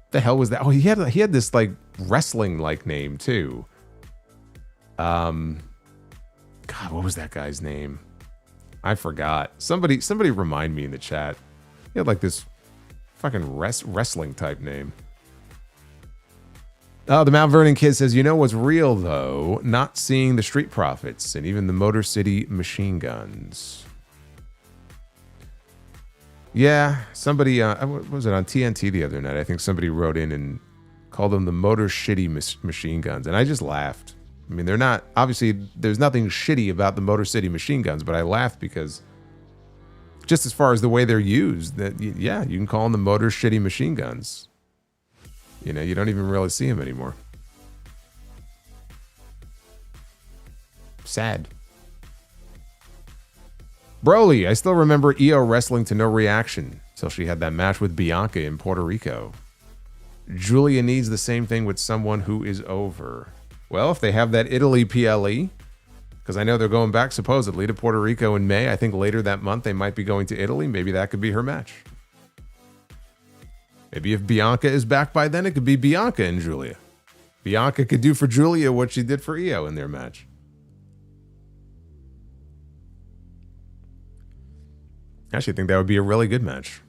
The hell was that? Oh, he had this like wrestling like name too. God, what was that guy's name? I forgot. Somebody remind me in the chat. He had like this fucking wrestling type name. Oh, the Mount Vernon Kid says, you know what's real though? Not seeing the Street Profits and even the Motor City Machine Guns. Yeah, somebody, what was it on TNT the other night? I think somebody wrote in and called them the Motor Shitty Machine Guns. And I just laughed. I mean, they're not, obviously, there's nothing shitty about the Motor City Machine Guns, but I laughed because just as far as the way they're used, that yeah, you can call them the Motor Shitty Machine Guns. You know, you don't even really see him anymore. Sad. Broly, I still remember Io wrestling to no reaction until she had that match with Bianca in Puerto Rico. Giulia needs the same thing with someone who is over. Well, if they have that Italy PLE, because I know they're going back supposedly to Puerto Rico in May. I think later that month they might be going to Italy. Maybe that could be her match. Maybe if Bianca is back by then, it could be Bianca and Giulia. Bianca could do for Giulia what she did for Io in their match. I actually think that would be a really good match.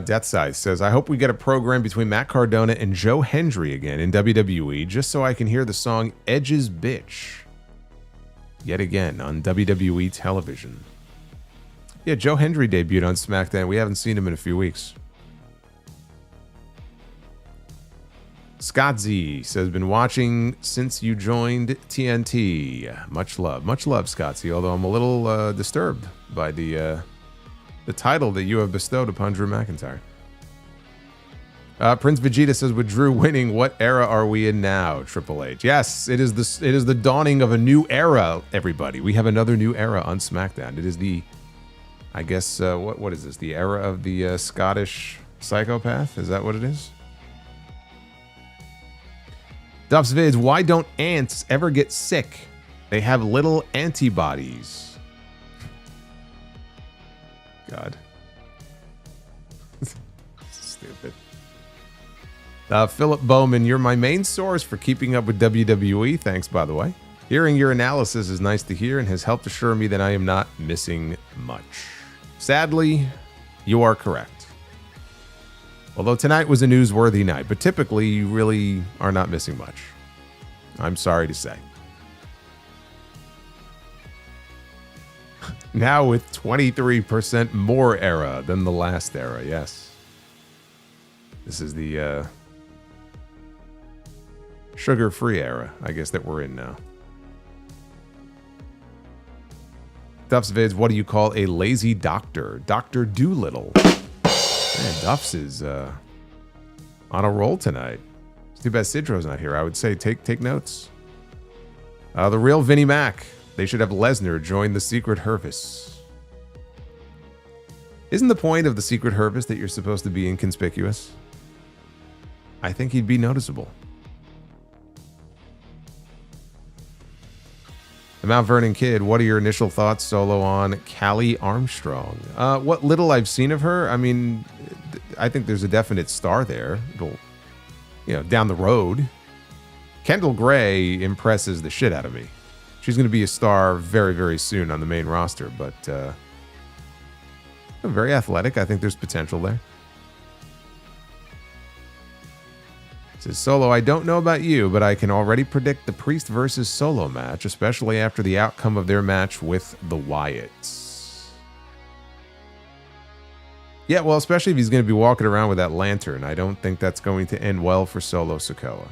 Death Size says, I hope we get a program between Matt Cardona and Joe Hendry again in WWE, just so I can hear the song Edge's Bitch yet again on WWE television. Yeah, Joe Hendry debuted on SmackDown. We haven't seen him in a few weeks. Scott Z says, been watching since you joined TNT. Much love, Scott Z, although I'm a little disturbed by the title that you have bestowed upon Drew McIntyre. Prince Vegeta says, with Drew winning, what era are we in now, Triple H? Yes, it is the dawning of a new era, everybody. We have another new era on SmackDown. It is the, I guess, what is this? The era of the Scottish psychopath? Is that what it is? Duff's Vids, why don't ants ever get sick? They have little antibodies. God. Stupid. Philip Bowman, you're my main source for keeping up with WWE. Thanks, by the way. Hearing your analysis is nice to hear and has helped assure me that I am not missing much. Sadly, you are correct. Although tonight was a newsworthy night, but typically you really are not missing much. I'm sorry to say. Now with 23% more era than the last era, yes. This is the sugar-free era, I guess, that we're in now. Duff's Vids, what do you call a lazy doctor? Dr. Doolittle. Man, Duff's is on a roll tonight. It's too bad Sidro's not here. I would say take notes. The real Vinnie Mac. They should have Lesnar join the Secret Service. Isn't the point of the Secret Service that you're supposed to be inconspicuous? I think he'd be noticeable. The Mount Vernon Kid, what are your initial thoughts solo on Callie Armstrong? What little I've seen of her, I mean, I think there's a definite star there. It'll, down the road. Kendall Gray impresses the shit out of me. She's going to be a star very, very soon on the main roster, but very athletic. I think there's potential there. Says Solo, I don't know about you, but I can already predict the Priest versus Solo match, especially after the outcome of their match with the Wyatts. Yeah, well, especially if he's going to be walking around with that lantern. I don't think that's going to end well for Solo Sikoa.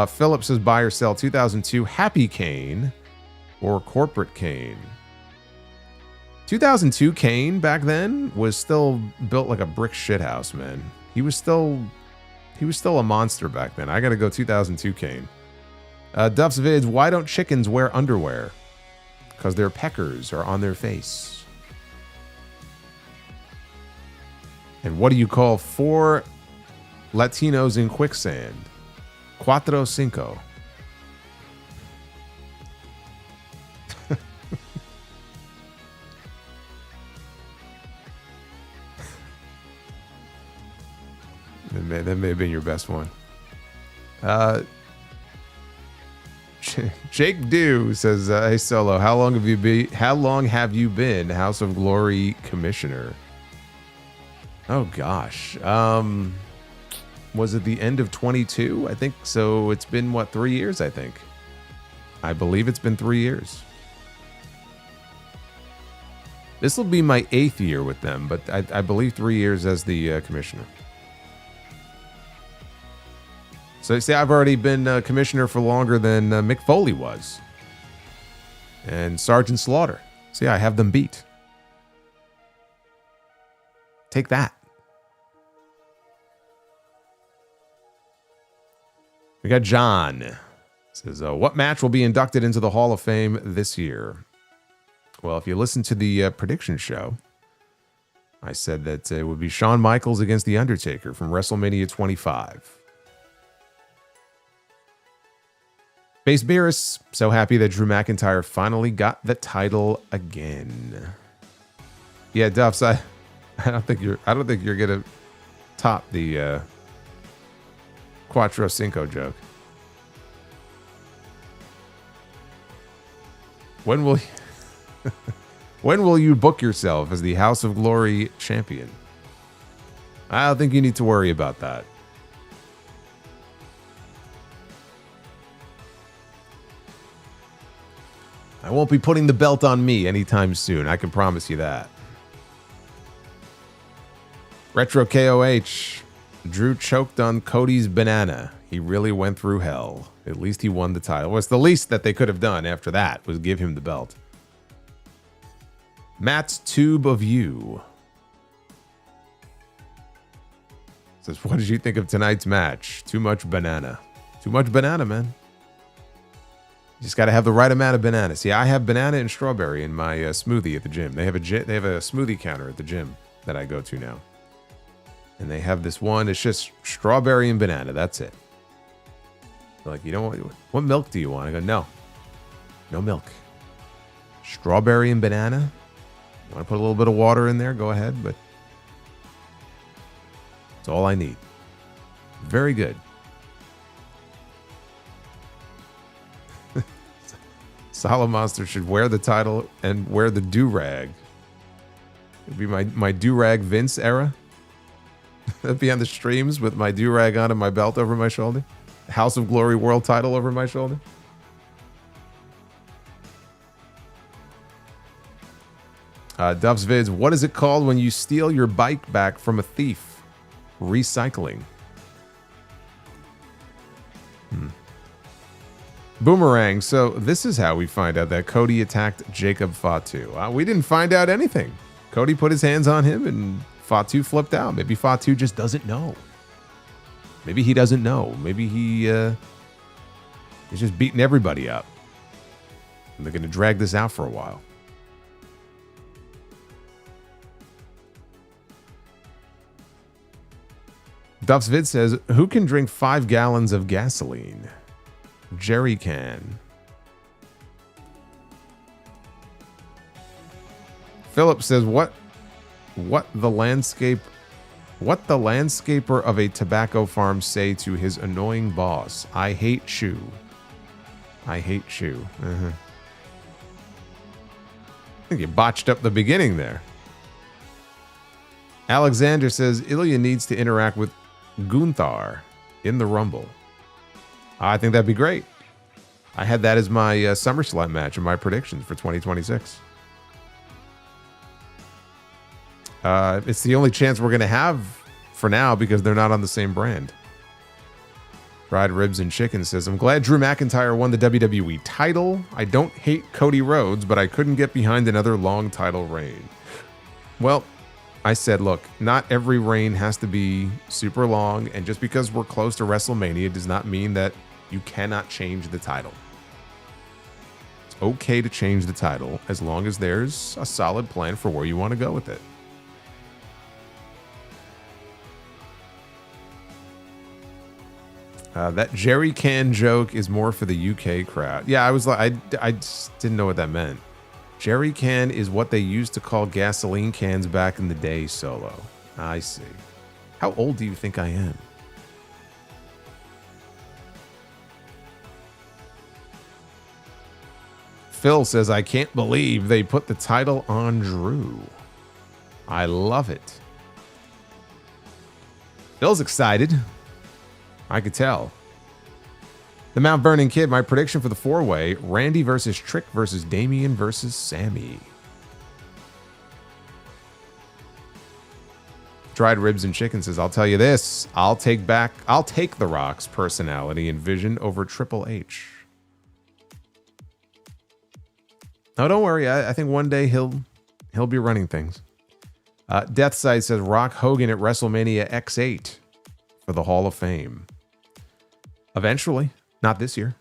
Philip says, buy or sell 2002 Happy Kane or Corporate Kane. 2002 Kane back then was still built like a brick shithouse, man. He was still a monster back then. I got to go 2002 Kane. Duff's Vids, why don't chickens wear underwear? Because their peckers are on their face. And what do you call 4 Latinos in quicksand? Cuatro cinco. That may have been your best one. Jake Dew says, "Hey Solo, how long have you been House of Glory commissioner?" Oh gosh, was it the end of 22? I think so. It's been what, 3 years? I believe it's been 3 years. This will be my 8th year with them, but I believe 3 years as the commissioner. So you see, I've already been commissioner for longer than Mick Foley was. And Sergeant Slaughter. See, I have them beat. Take that. We got John. Says, what match will be inducted into the Hall of Fame this year? Well, if you listen to the prediction show, I said that it would be Shawn Michaels against The Undertaker from WrestleMania 25. Base Beerus, so happy that Drew McIntyre finally got the title again. Yeah, Duffs, I don't think you're gonna top the Quattro Cinco joke. When will you book yourself as the House of Glory champion? I don't think you need to worry about that. I won't be putting the belt on me anytime soon. I can promise you that. Retro KOH. Drew choked on Cody's banana. He really went through hell. At least he won the title. Well, it's the least that they could have done after that was give him the belt. Matt's Tube of You says, what did you think of tonight's match? Too much banana. Too much banana, man. You just got to have the right amount of banana. See, I have banana and strawberry in my smoothie at the gym. They have a smoothie counter at the gym that I go to now. And they have this one. It's just strawberry and banana. That's it. They're like, you know what milk do you want? I go, no milk. Strawberry and banana. You want to put a little bit of water in there? Go ahead, but that's all I need. Very good. Solomonster should wear the title and wear the do-rag. It'd be my do-rag Vince era. That'd be on the streams with my do-rag on and my belt over my shoulder. House of Glory world title over my shoulder. Duff's Vids, what is it called when you steal your bike back from a thief? Recycling. Boomerang, so this is how we find out that Cody attacked Jacob Fatu. We didn't find out anything. Cody put his hands on him and Fatu flipped out. Maybe Fatu just doesn't know. Maybe he doesn't know. Maybe he's just beating everybody up. And they're going to drag this out for a while. Duff's Vid says, who can drink 5 gallons of gasoline? Jerry can. Philip says, what the landscaper of a tobacco farm say to his annoying boss? I hate chew. I hate chew. I think you botched up the beginning there. Alexander says, Ilya needs to interact with Gunther in the Rumble. I think that'd be great. I had that as my SummerSlam match in my predictions for 2026. It's the only chance we're going to have for now because they're not on the same brand. Fried Ribs and Chicken says, I'm glad Drew McIntyre won the WWE title. I don't hate Cody Rhodes, but I couldn't get behind another long title reign. Well, I said, look, not every reign has to be super long, and just because we're close to WrestleMania does not mean that you cannot change the title. It's okay to change the title as long as there's a solid plan for where you want to go with it. That Jerry can joke is more for the UK crowd. Yeah, I was like, I just didn't know what that meant. Jerry can is what they used to call gasoline cans back in the day, Solo. I see. How old do you think I am? Phil says, I can't believe they put the title on Drew. I love it. Phil's excited. I could tell. The Mount Vernon Kid, my prediction for the 4-way, Randy versus Trick versus Damian versus Sammy. Dried Ribs and Chicken says, I'll tell you this, I'll take The Rock's personality and vision over Triple H. Oh, don't worry. I think one day he'll be running things. Deathside says Rock Hogan at WrestleMania X8 for the Hall of Fame. Eventually, not this year.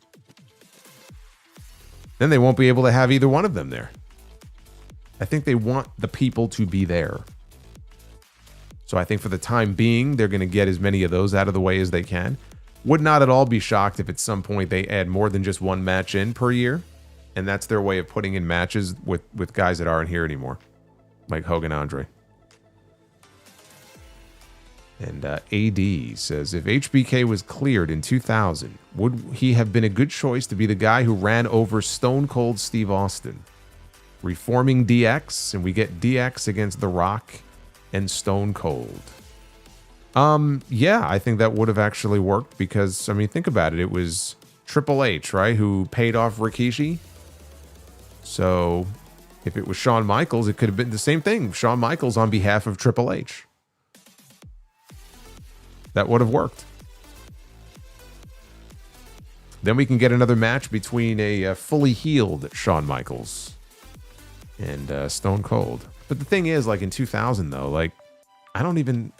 Then they won't be able to have either one of them there. I think they want the people to be there. So I think for the time being, they're going to get as many of those out of the way as they can. Would not at all be shocked if at some point they add more than just one match in per year. And that's their way of putting in matches with guys that aren't here anymore. Like Hogan Andre. And AD says, if HBK was cleared in 2000, would he have been a good choice to be the guy who ran over Stone Cold Steve Austin? Reforming DX, and we get DX against The Rock and Stone Cold. Yeah, I think that would have actually worked because, I mean, think about it. It was Triple H, right, who paid off Rikishi. So if it was Shawn Michaels, it could have been the same thing. Shawn Michaels on behalf of Triple H. That would have worked. Then we can get another match between a fully healed Shawn Michaels and Stone Cold. But the thing is, like in 2000, though, like I think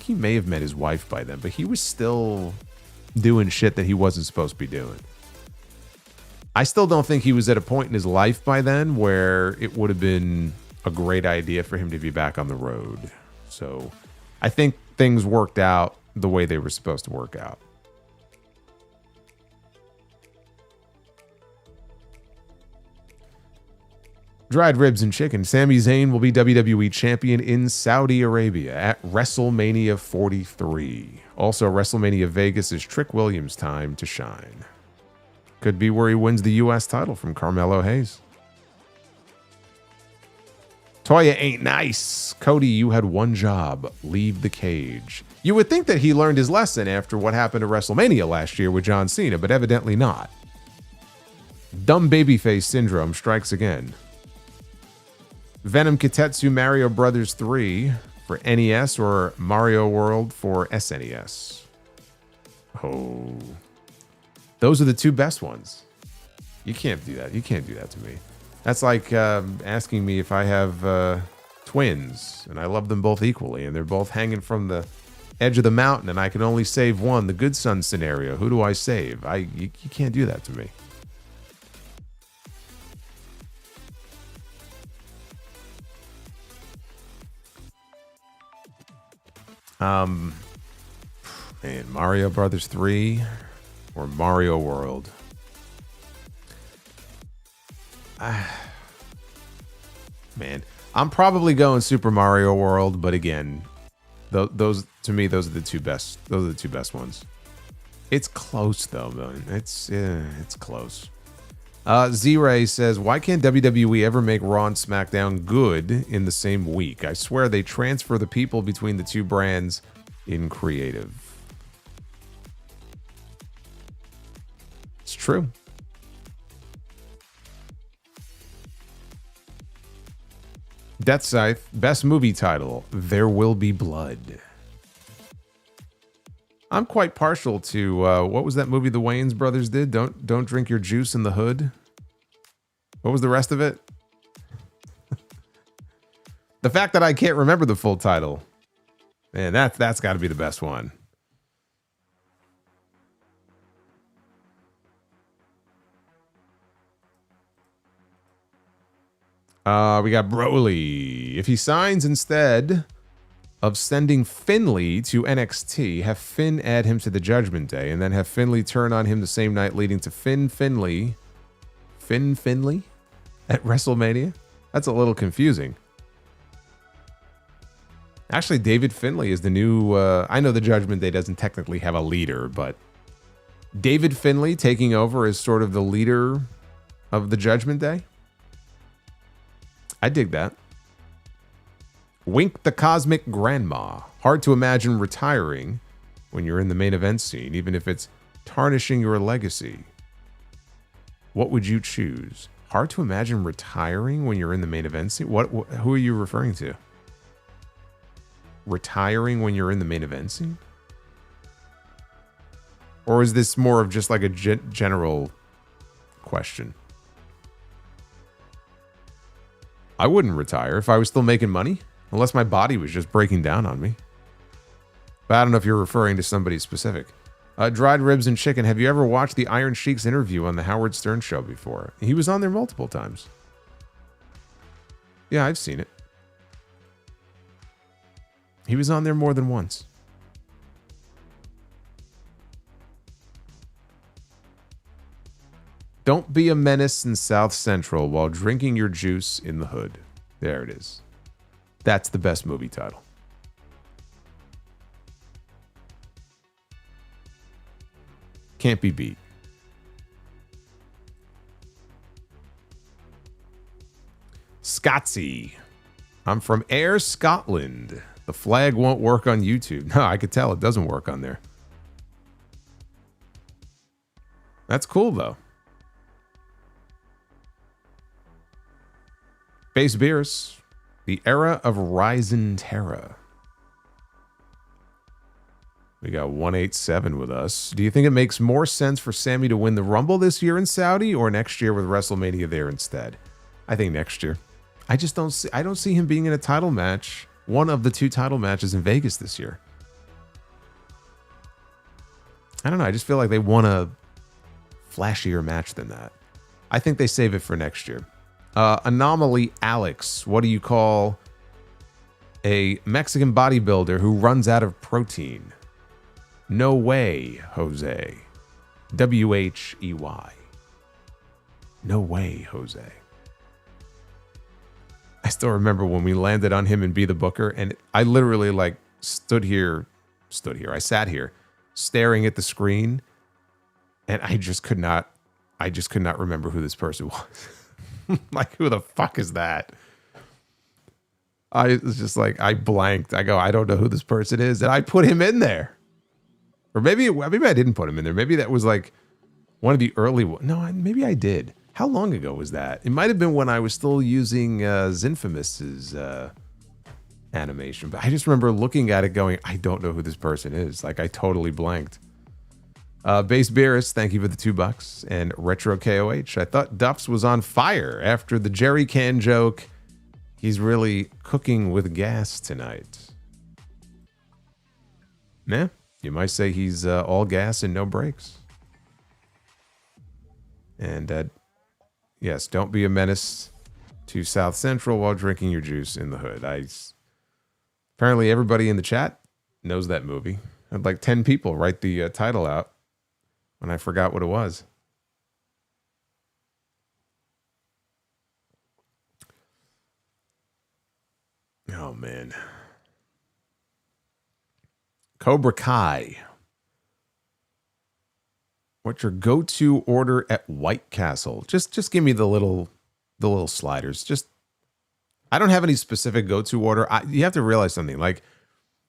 he may have met his wife by then, but he was still doing shit that he wasn't supposed to be doing. I still don't think he was at a point in his life by then where it would have been a great idea for him to be back on the road. So I think things worked out the way they were supposed to work out. Dried ribs and chicken. Sami Zayn will be WWE Champion in Saudi Arabia at WrestleMania 43. Also, WrestleMania Vegas is Trick Williams' time to shine. Could be where he wins the U.S. title from Carmelo Hayes. Toya ain't nice. Cody, you had one job. Leave the cage. You would think that he learned his lesson after what happened at WrestleMania last year with John Cena, but evidently not. Dumb babyface syndrome strikes again. Venom Kitetsu Mario Brothers 3 for NES or Mario World for SNES. Oh. Those are the two best ones. You can't do that. You can't do that to me. That's like asking me if I have twins and I love them both equally and they're both hanging from the edge of the mountain and I can only save one, the good son scenario. Who do I save? You can't do that to me. Man, Mario Brothers 3 or Mario World. Man, I'm probably going Super Mario World, but again, those to me, those are the two best. Those are the two best ones. It's close though, man. It's close. Z-Ray says, why can't WWE ever make Raw and SmackDown good in the same week? I swear they transfer the people between the two brands in creative. It's true. Death Scythe, best movie title, There Will Be Blood. I'm quite partial to what was that movie the Wayans brothers did? Don't drink your juice in the hood. What was the rest of it? The fact that I can't remember the full title, man, that's got to be the best one. We got Broly. If he signs instead of sending Finley to NXT, have Finn add him to the Judgment Day, and then have Finley turn on him the same night, leading to Finley at WrestleMania? That's a little confusing. Actually, David Finley is the new... I know the Judgment Day doesn't technically have a leader, but David Finley taking over as sort of the leader of the Judgment Day? I dig that. Wink the Cosmic Grandma. Hard to imagine retiring when you're in the main event scene, even if it's tarnishing your legacy. What would you choose? Hard to imagine retiring when you're in the main event scene? Who are you referring to? Retiring when you're in the main event scene? Or is this more of just like a general question? I wouldn't retire if I was still making money, unless my body was just breaking down on me. But I don't know if you're referring to somebody specific. Dried Ribs and Chicken. Have you ever watched the Iron Sheik's interview on the Howard Stern show before? He was on there multiple times. Yeah, I've seen it. He was on there more than once. Don't be a menace in South Central while drinking your juice in the hood. There it is. That's the best movie title. Can't be beat. Scotsy. I'm from Ayr, Scotland. The flag won't work on YouTube. No, I could tell it doesn't work on there. That's cool, though. Base Beers. The era of Ryzen Terra. We got 187 with us. Do you think it makes more sense for Sammy to win the Rumble this year in Saudi or next year with WrestleMania there instead? I think next year. I don't see him being in a title match, one of the 2 title matches in Vegas this year. I don't know. I just feel like they want a flashier match than that. I think they save it for next year. Anomaly Alex, what do you call a Mexican bodybuilder who runs out of protein? No way, Jose. W-H-E-Y. No way, Jose. I still remember when we landed on him and Be the Booker, and I literally like I sat here staring at the screen, and I just could not remember who this person was. Like, who the fuck is that? I was just like, I blanked. I go, I don't know who this person is, and I put him in there. Or maybe I didn't put him in there. Maybe that was like one of the early ones. No, maybe I did. How long ago was that? It might have been when I was still using Zinfamous's animation. But I just remember looking at it going, I don't know who this person is. Like, I totally blanked. Base Beerus, thank you for the $2. And Retro KOH, I thought Duffs was on fire after the Jerry can joke. He's really cooking with gas tonight. Nah. You might say he's all gas and no brakes. And yes, don't be a menace to South Central while drinking your juice in the hood. Apparently everybody in the chat knows that movie. I had like 10 people write the title out when I forgot what it was. Oh, man. Cobra Kai. What's your go-to order at White Castle? Just give me the little sliders. I don't have any specific go-to order. You have to realize something. Like,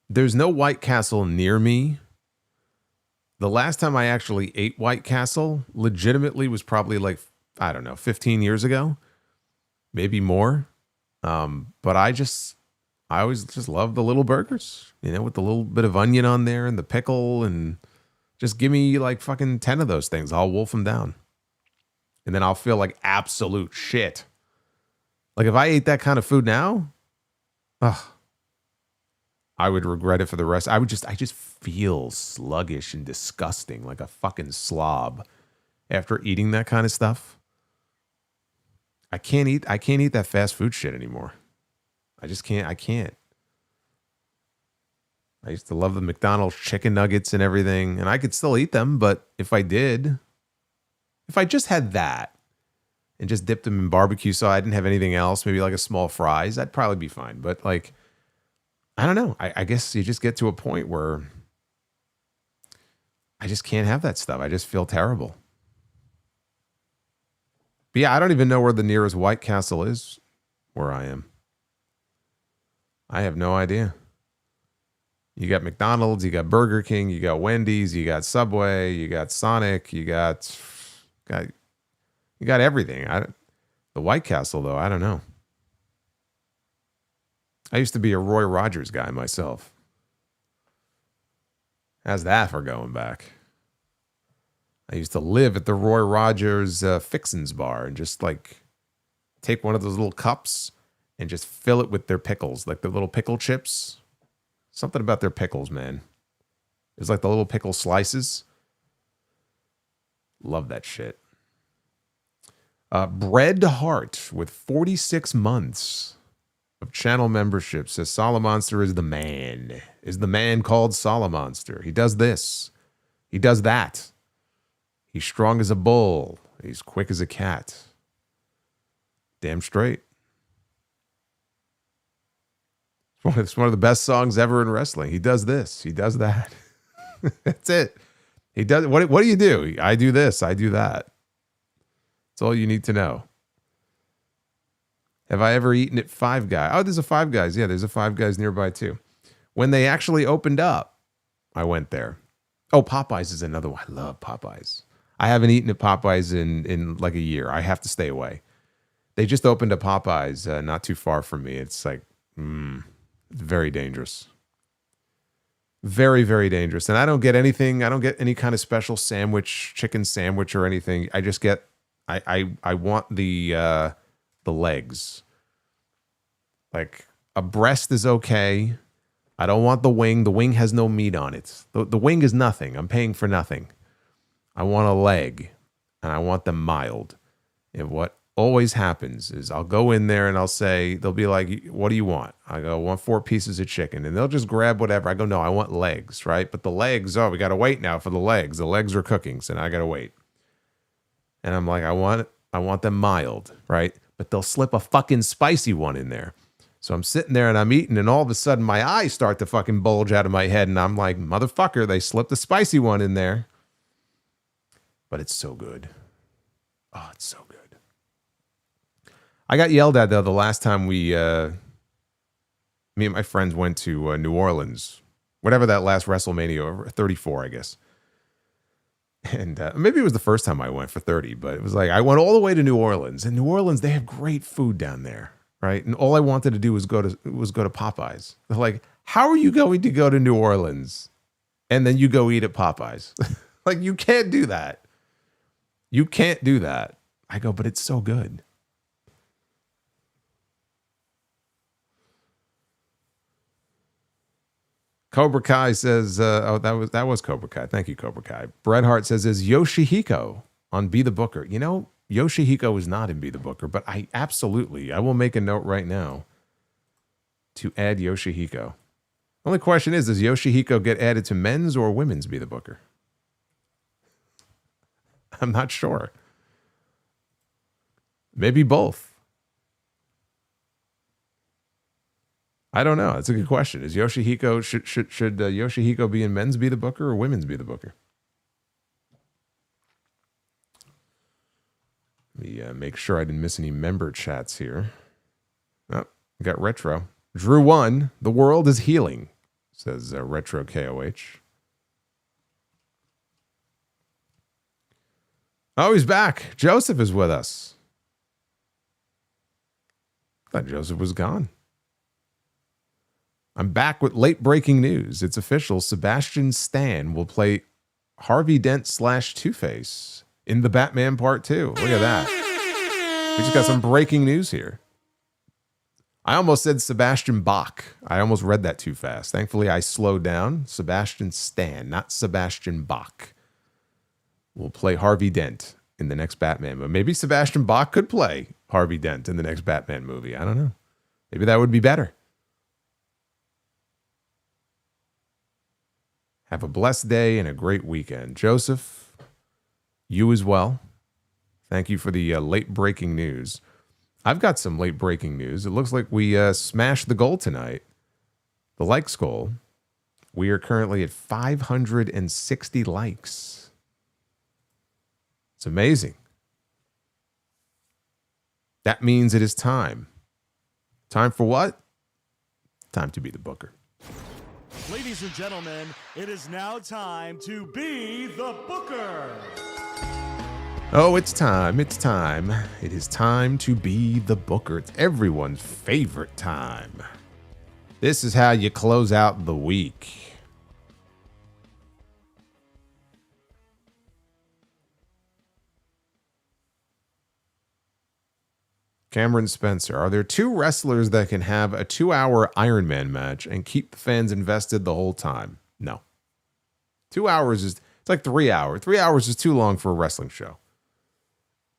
there's no White Castle near me. The last time I actually ate White Castle legitimately was probably like, I don't know, 15 years ago, maybe more. But I always just love the little burgers, with the little bit of onion on there and the pickle, and just give me like fucking 10 of those things. I'll wolf them down. And then I'll feel like absolute shit. Like, if I ate that kind of food now, I would regret it for the rest. I just feel sluggish and disgusting, like a fucking slob after eating that kind of stuff. I can't eat that fast food shit anymore. I just can't. I can't. I used to love the McDonald's chicken nuggets and everything, and I could still eat them, but if I just had that and just dipped them in barbecue sauce, I didn't have anything else, maybe like a small fries, I'd probably be fine. But like, I don't know. I guess you just get to a point where I just can't have that stuff. I just feel terrible. But yeah, I don't even know where the nearest White Castle is where I am. I have no idea. You got McDonald's, you got Burger King, you got Wendy's, you got Subway, you got Sonic, you got everything. The White Castle, though, I don't know. I used to be a Roy Rogers guy myself. How's that for going back? I used to live at the Roy Rogers Fixins bar and just like take one of those little cups and just fill it with their pickles, like the little pickle chips. Something about their pickles, man. It's like the little pickle slices. Love that shit. Bred Hart with 46 months of channel membership says Solomonster is the man. Is the man called Solomonster. He does this. He does that. He's strong as a bull. He's quick as a cat. Damn straight. It's one of the best songs ever in wrestling. He does this. He does that. That's it. He does. What do you do? I do this. I do that. That's all you need to know. Have I ever eaten at Five Guys? Oh, there's a Five Guys. Yeah, there's a Five Guys nearby too. When they actually opened up, I went there. Oh, Popeyes is another one. I love Popeyes. I haven't eaten at Popeyes in like a year. I have to stay away. They just opened a Popeyes not too far from me. It's like, it's very dangerous. Very, very dangerous. And I don't get anything. I don't get any kind of special sandwich, chicken sandwich or anything. I just get, I want the legs. Like a breast is okay. I don't want the wing. The wing has no meat on it. The wing is nothing. I'm paying for nothing. I want a leg, and I want them mild. And what always happens is I'll go in there and I'll say, they'll be like, what do you want? I go, I want 4 pieces of chicken. And they'll just grab whatever. I go, no, I want legs, right? But the legs, oh, we got to wait now for the legs. The legs are cooking, so now I got to wait. And I'm like, I want them mild, right? But they'll slip a fucking spicy one in there. So I'm sitting there and I'm eating, and all of a sudden my eyes start to fucking bulge out of my head. And I'm like, motherfucker, they slipped a spicy one in there. But it's so good. Oh, it's so good. I got yelled at, though, the last time me and my friends went to New Orleans. Whatever that last WrestleMania, 34, I guess. And maybe it was the first time I went for 30, but it was like I went all the way to New Orleans. And New Orleans, they have great food down there, right? And all I wanted to do was go to Popeyes. They're like, how are you going to go to New Orleans and then you go eat at Popeyes? Like, you can't do that. You can't do that. I go, but it's so good. Cobra Kai says, oh, that was Cobra Kai. Thank you, Cobra Kai. Bret Hart says, is Yoshihiko on Be the Booker? You know, Yoshihiko is not in Be the Booker, but I will make a note right now to add Yoshihiko. Only question is, does Yoshihiko get added to men's or women's Be the Booker? I'm not sure. Maybe both. I don't know. That's a good question. Is Yoshihiko should Yoshihiko be in men's Be the Booker or women's Be the Booker? Let me make sure I didn't miss any member chats here. Oh, got Retro. Drew 1. The world is healing, says Retro KOH. Oh, he's back. Joseph is with us. I thought Joseph was gone. I'm back with late breaking news. It's official. Sebastian Stan will play Harvey Dent / Two-Face in the Batman Part 2. Look at that. We just got some breaking news here. I almost said Sebastian Bach. I almost read that too fast. Thankfully, I slowed down. Sebastian Stan, not Sebastian Bach, will play Harvey Dent in the next Batman movie. Maybe Sebastian Bach could play Harvey Dent in the next Batman movie. I don't know. Maybe that would be better. Have a blessed day and a great weekend. Joseph, you as well. Thank you for the late breaking news. I've got some late breaking news. It looks like we smashed the goal tonight. The likes goal. We are currently at 560 likes. It's amazing. That means it is time. Time for what? Time to be the booker. Ladies and gentlemen, it is now time to be the booker. Oh, it's time. It's time. It is time to be the booker. It's everyone's favorite time. This is how you close out the week. Cameron Spencer. Are there two wrestlers that can have a 2-hour Iron Man match and keep the fans invested the whole time? No. 2 hours is, it's like 3 hours. 3 hours is too long for a wrestling show.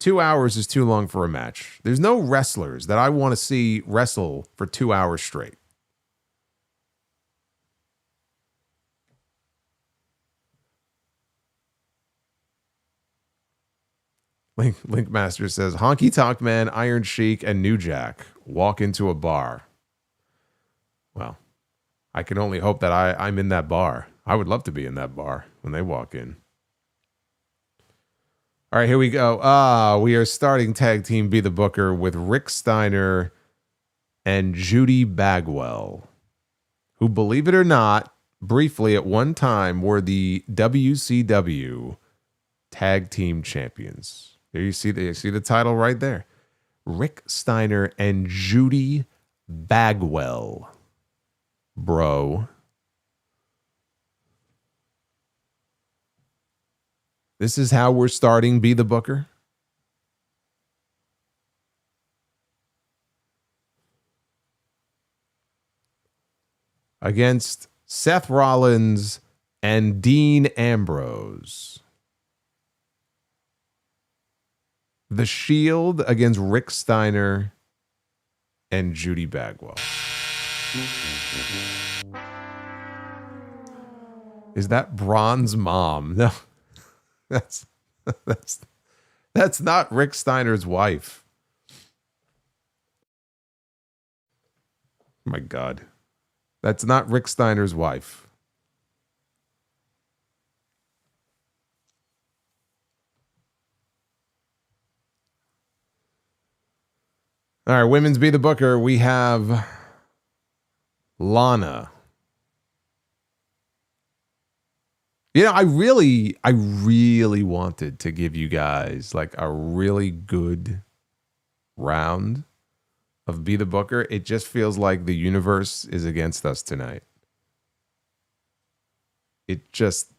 2 hours is too long for a match. There's no wrestlers that I want to see wrestle for 2 hours straight. Link Master says, Honky Tonk Man, Iron Sheik, and New Jack walk into a bar. Well, I can only hope that I'm in that bar. I would love to be in that bar when they walk in. All right, here we go. We are starting Tag Team Be the Booker with Rick Steiner and Judy Bagwell, who, believe it or not, briefly at one time were the WCW Tag Team Champions. There you see the title right there. Rick Steiner and Judy Bagwell. Bro. This is how we're starting Be the Booker. Against Seth Rollins and Dean Ambrose. The Shield against Rick Steiner and Judy Bagwell. Is that Braun's mom? No, that's not Rick Steiner's wife. Oh my God, that's not Rick Steiner's wife. All right, Women's Be the Booker. We have Lana. You know, I really wanted to give you guys like a really good round of Be the Booker. It just feels like the universe is against us tonight. It just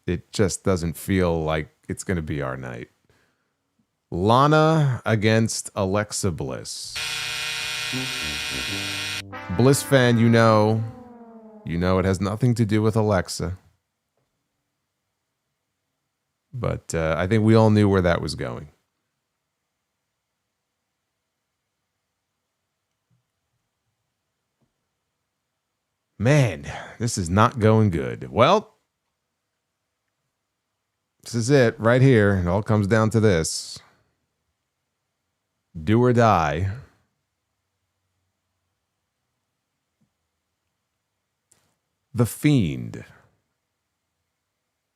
doesn't feel like it's going to be our night. Lana against Alexa Bliss. Bliss fan, you know it has nothing to do with Alexa. But I think we all knew where that was going. Man, this is not going good. Well, this is it right here. It all comes down to this. Do or die. The Fiend.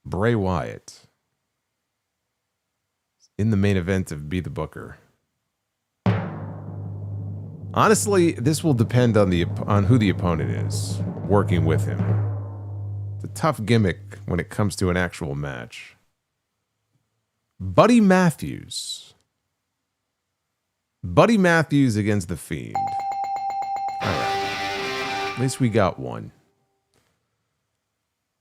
Bray Wyatt. In the main event of Be the Booker. Honestly, this will depend on who the opponent is working with him. It's a tough gimmick when it comes to an actual match. Buddy Matthews. Buddy Matthews against The Fiend. All right. At least we got one.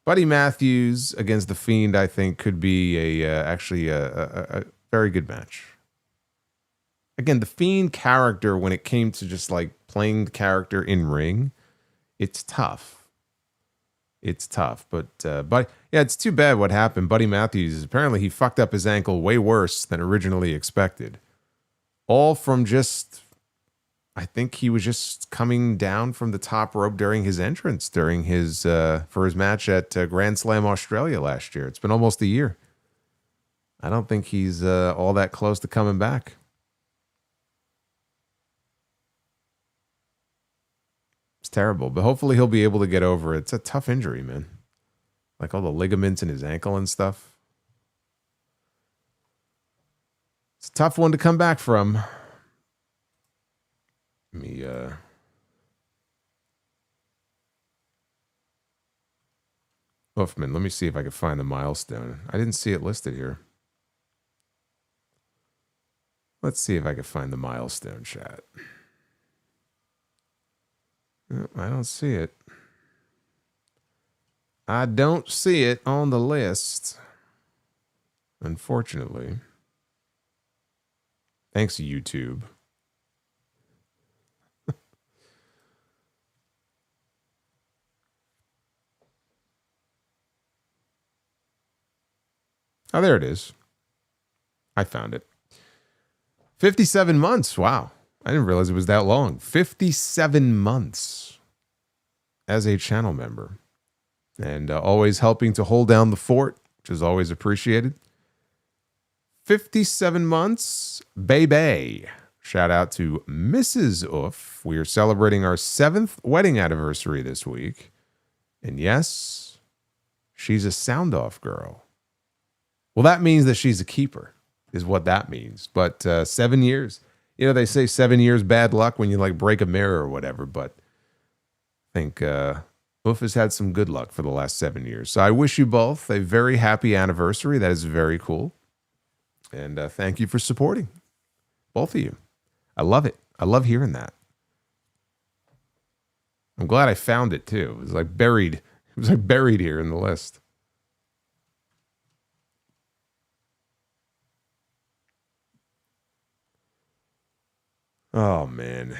Buddy Matthews against The Fiend, I think, could be actually a very good match. Again, The Fiend character, when it came to just like playing the character in ring, it's tough. It's tough. But yeah, it's too bad what happened. Buddy Matthews, apparently he fucked up his ankle way worse than originally expected. All from just, I think he was just coming down from the top rope during his entrance, during his for his match at Grand Slam Australia last year. It's been almost a year. I don't think he's all that close to coming back. It's terrible, but hopefully he'll be able to get over it. It's a tough injury, man. Like all the ligaments in his ankle and stuff. It's a tough one to come back from. Let me Wolfman, let me see if I can find the milestone. I didn't see it listed here. Let's see if I can find the milestone, chat. I don't see it. I don't see it on the list, unfortunately. Thanks, YouTube. Oh, there it is. I found it. 57 months. Wow. I didn't realize it was that long. 57 months as a channel member. And always helping to hold down the fort, which is always appreciated. 57 months, baby. Shout out to Mrs. Oof. We are celebrating our 7th wedding anniversary this week. And yes, she's a sound off girl. Well, that means that she's a keeper, is what that means. But 7 years. You know, they say 7 years bad luck when you like break a mirror or whatever. But I think Oof has had some good luck for the last 7 years. So I wish you both a very happy anniversary. That is very cool. And thank you for supporting both of you. I love it. I love hearing that. I'm glad I found it too. It was like buried. It was like buried here in the list. Oh man.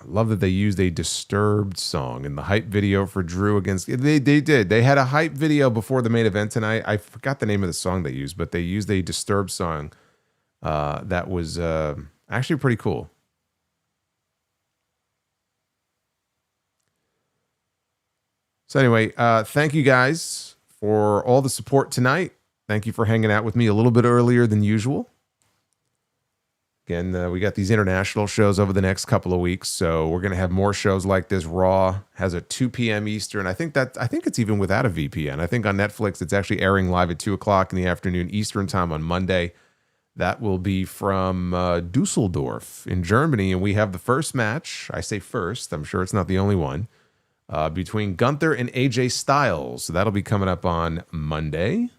I love that they used a Disturbed song in the hype video for Drew against. They did. They had a hype video before the main event tonight. I forgot the name of the song they used, but they used a Disturbed song that was actually pretty cool. So anyway, thank you guys for all the support tonight. Thank you for hanging out with me a little bit earlier than usual. Again, we got these international shows over the next couple of weeks, so we're going to have more shows like this. Raw has a 2 p.m. Eastern. I think it's even without a VPN. I think on Netflix it's actually airing live at 2 o'clock in the afternoon Eastern time on Monday. That will be from Dusseldorf in Germany, and we have the first match. I say first. I'm sure it's not the only one. Between Gunther and AJ Styles. So that'll be coming up on Monday.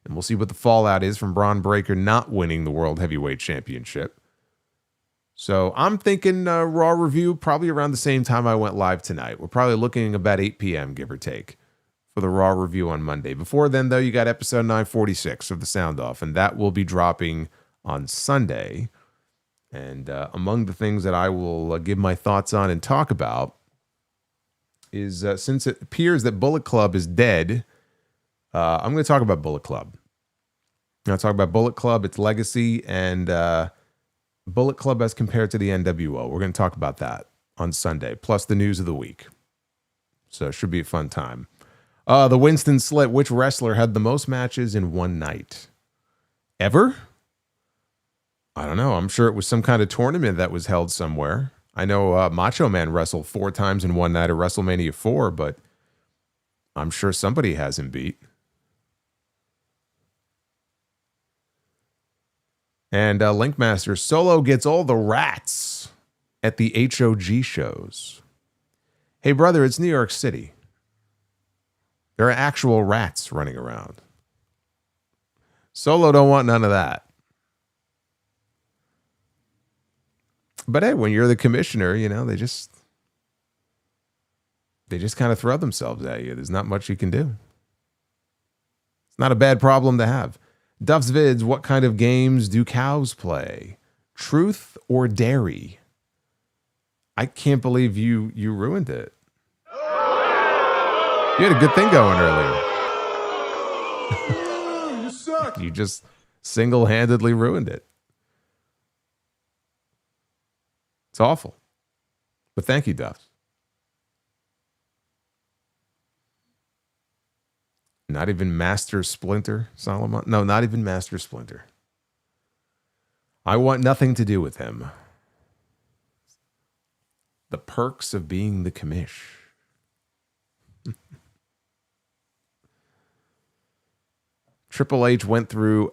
And we'll see what the fallout is from Braun Breaker not winning the World Heavyweight Championship. So I'm thinking Raw review probably around the same time I went live tonight. We're probably looking about 8 p.m., give or take, for the Raw review on Monday. Before then, though, you got episode 946 of the Sound Off, and that will be dropping on Sunday. And among the things that I will give my thoughts on and talk about is since it appears that Bullet Club is dead, I'm going to talk about Bullet Club. I'm going to talk about Bullet Club, its legacy, and Bullet Club as compared to the NWO. We're going to talk about that on Sunday, plus the news of the week. So it should be a fun time. The Winston Slit, which wrestler had the most matches in one night? Ever? I don't know. I'm sure it was some kind of tournament that was held somewhere. I know Macho Man wrestled 4 times in one night at WrestleMania 4, but I'm sure somebody has him beat. And Linkmaster, Solo gets all the rats at the HOG shows. Hey, brother, it's New York City. There are actual rats running around. Solo don't want none of that. But hey, when you're the commissioner, you know, they just kind of throw themselves at you. There's not much you can do. It's not a bad problem to have. Duff's Vids, what kind of games do cows play? Truth or dairy? I can't believe you ruined it. You had a good thing going earlier. You suck. You just single-handedly ruined it. It's awful. But thank you, Duff. Not even Master Splinter, Solomon? No, not even Master Splinter. I want nothing to do with him. The perks of being the commish. Triple H went through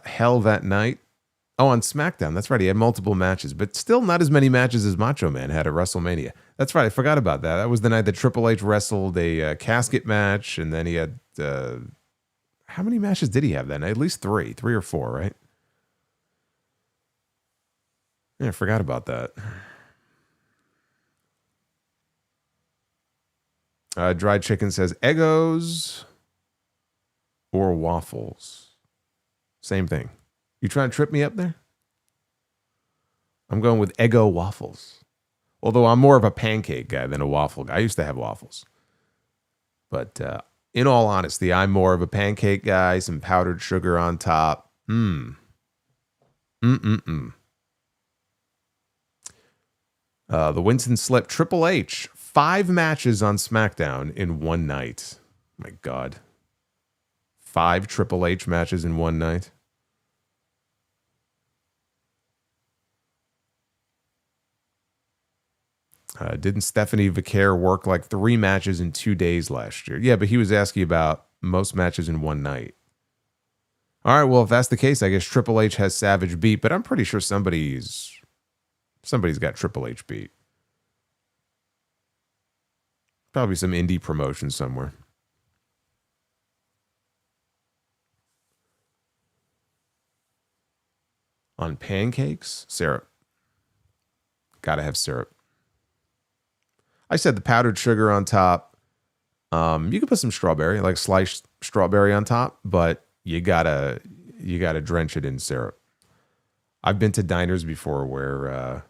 hell that night. Oh, on SmackDown. That's right. He had multiple matches, but still not as many matches as Macho Man had at WrestleMania. That's right. I forgot about that. That was the night that Triple H wrestled a casket match, and then he had... how many matches did he have that night? At least 3 or 4, right? Yeah, I forgot about that. Dried Chicken says, Eggos or waffles? Same thing. You trying to trip me up there? I'm going with Eggo waffles. Although I'm more of a pancake guy than a waffle guy. I used to have waffles. But In all honesty, I'm more of a pancake guy, some powdered sugar on top. The Winston Slip, Triple H, 5 matches on SmackDown in one night. My God. 5 Triple H matches in one night. Didn't Stephanie Vicaire work like 3 matches in 2 days last year? Yeah, but he was asking about most matches in one night. All right, well, if that's the case, I guess Triple H has Savage beat, but I'm pretty sure somebody's got Triple H beat. Probably some indie promotion somewhere. On pancakes, syrup. Gotta have syrup. I said the powdered sugar on top. You could put some strawberry, like sliced strawberry on top, but you gotta drench it in syrup. I've been to diners before where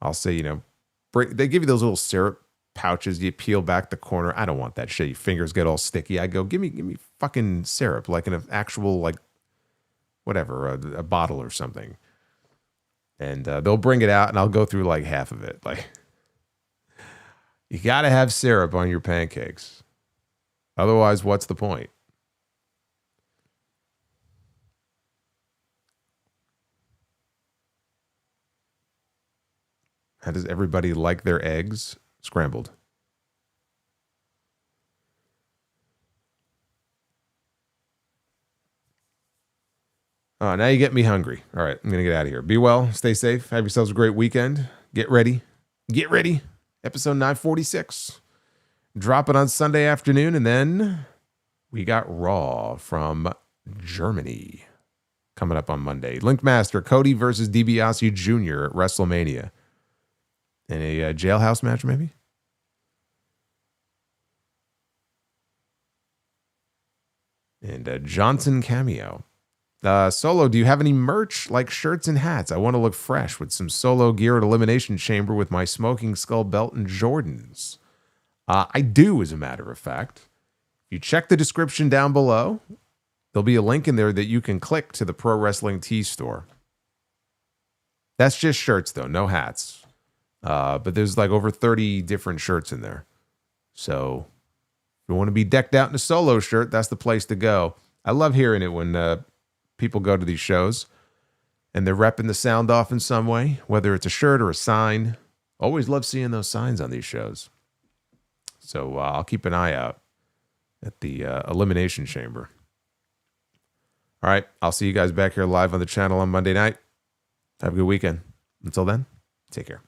I'll say, they give you those little syrup pouches. You peel back the corner. I don't want that shit. Your fingers get all sticky. I go, give me fucking syrup, like in an actual, like, whatever, a bottle or something. And they'll bring it out, and I'll go through like half of it. Like, you got to have syrup on your pancakes. Otherwise, what's the point? How does everybody like their eggs? Scrambled. Oh, now you get me hungry. All right, I'm going to get out of here. Be well. Stay safe. Have yourselves a great weekend. Get ready. Get ready. Episode 946. Drop it on Sunday afternoon, and then we got Raw from Germany coming up on Monday. Linkmaster, Cody versus DiBiase Jr. at WrestleMania. In a jailhouse match, maybe? And Johnson cameo. Solo, do you have any merch like shirts and hats? I want to look fresh with some Solo gear at Elimination Chamber with my Smoking Skull belt and Jordans. I do, as a matter of fact. If you check the description down below, there'll be a link in there that you can click to the Pro Wrestling Tees store. That's just shirts, though, no hats. But there's like over 30 different shirts in there. So if you want to be decked out in a Solo shirt, that's the place to go. I love hearing it when people go to these shows and they're repping the sound off in some way, whether it's a shirt or a sign. Always love seeing those signs on these shows. So I'll keep an eye out at the Elimination Chamber. All right, I'll see you guys back here live on the channel on Monday night. Have a good weekend. Until then, take care.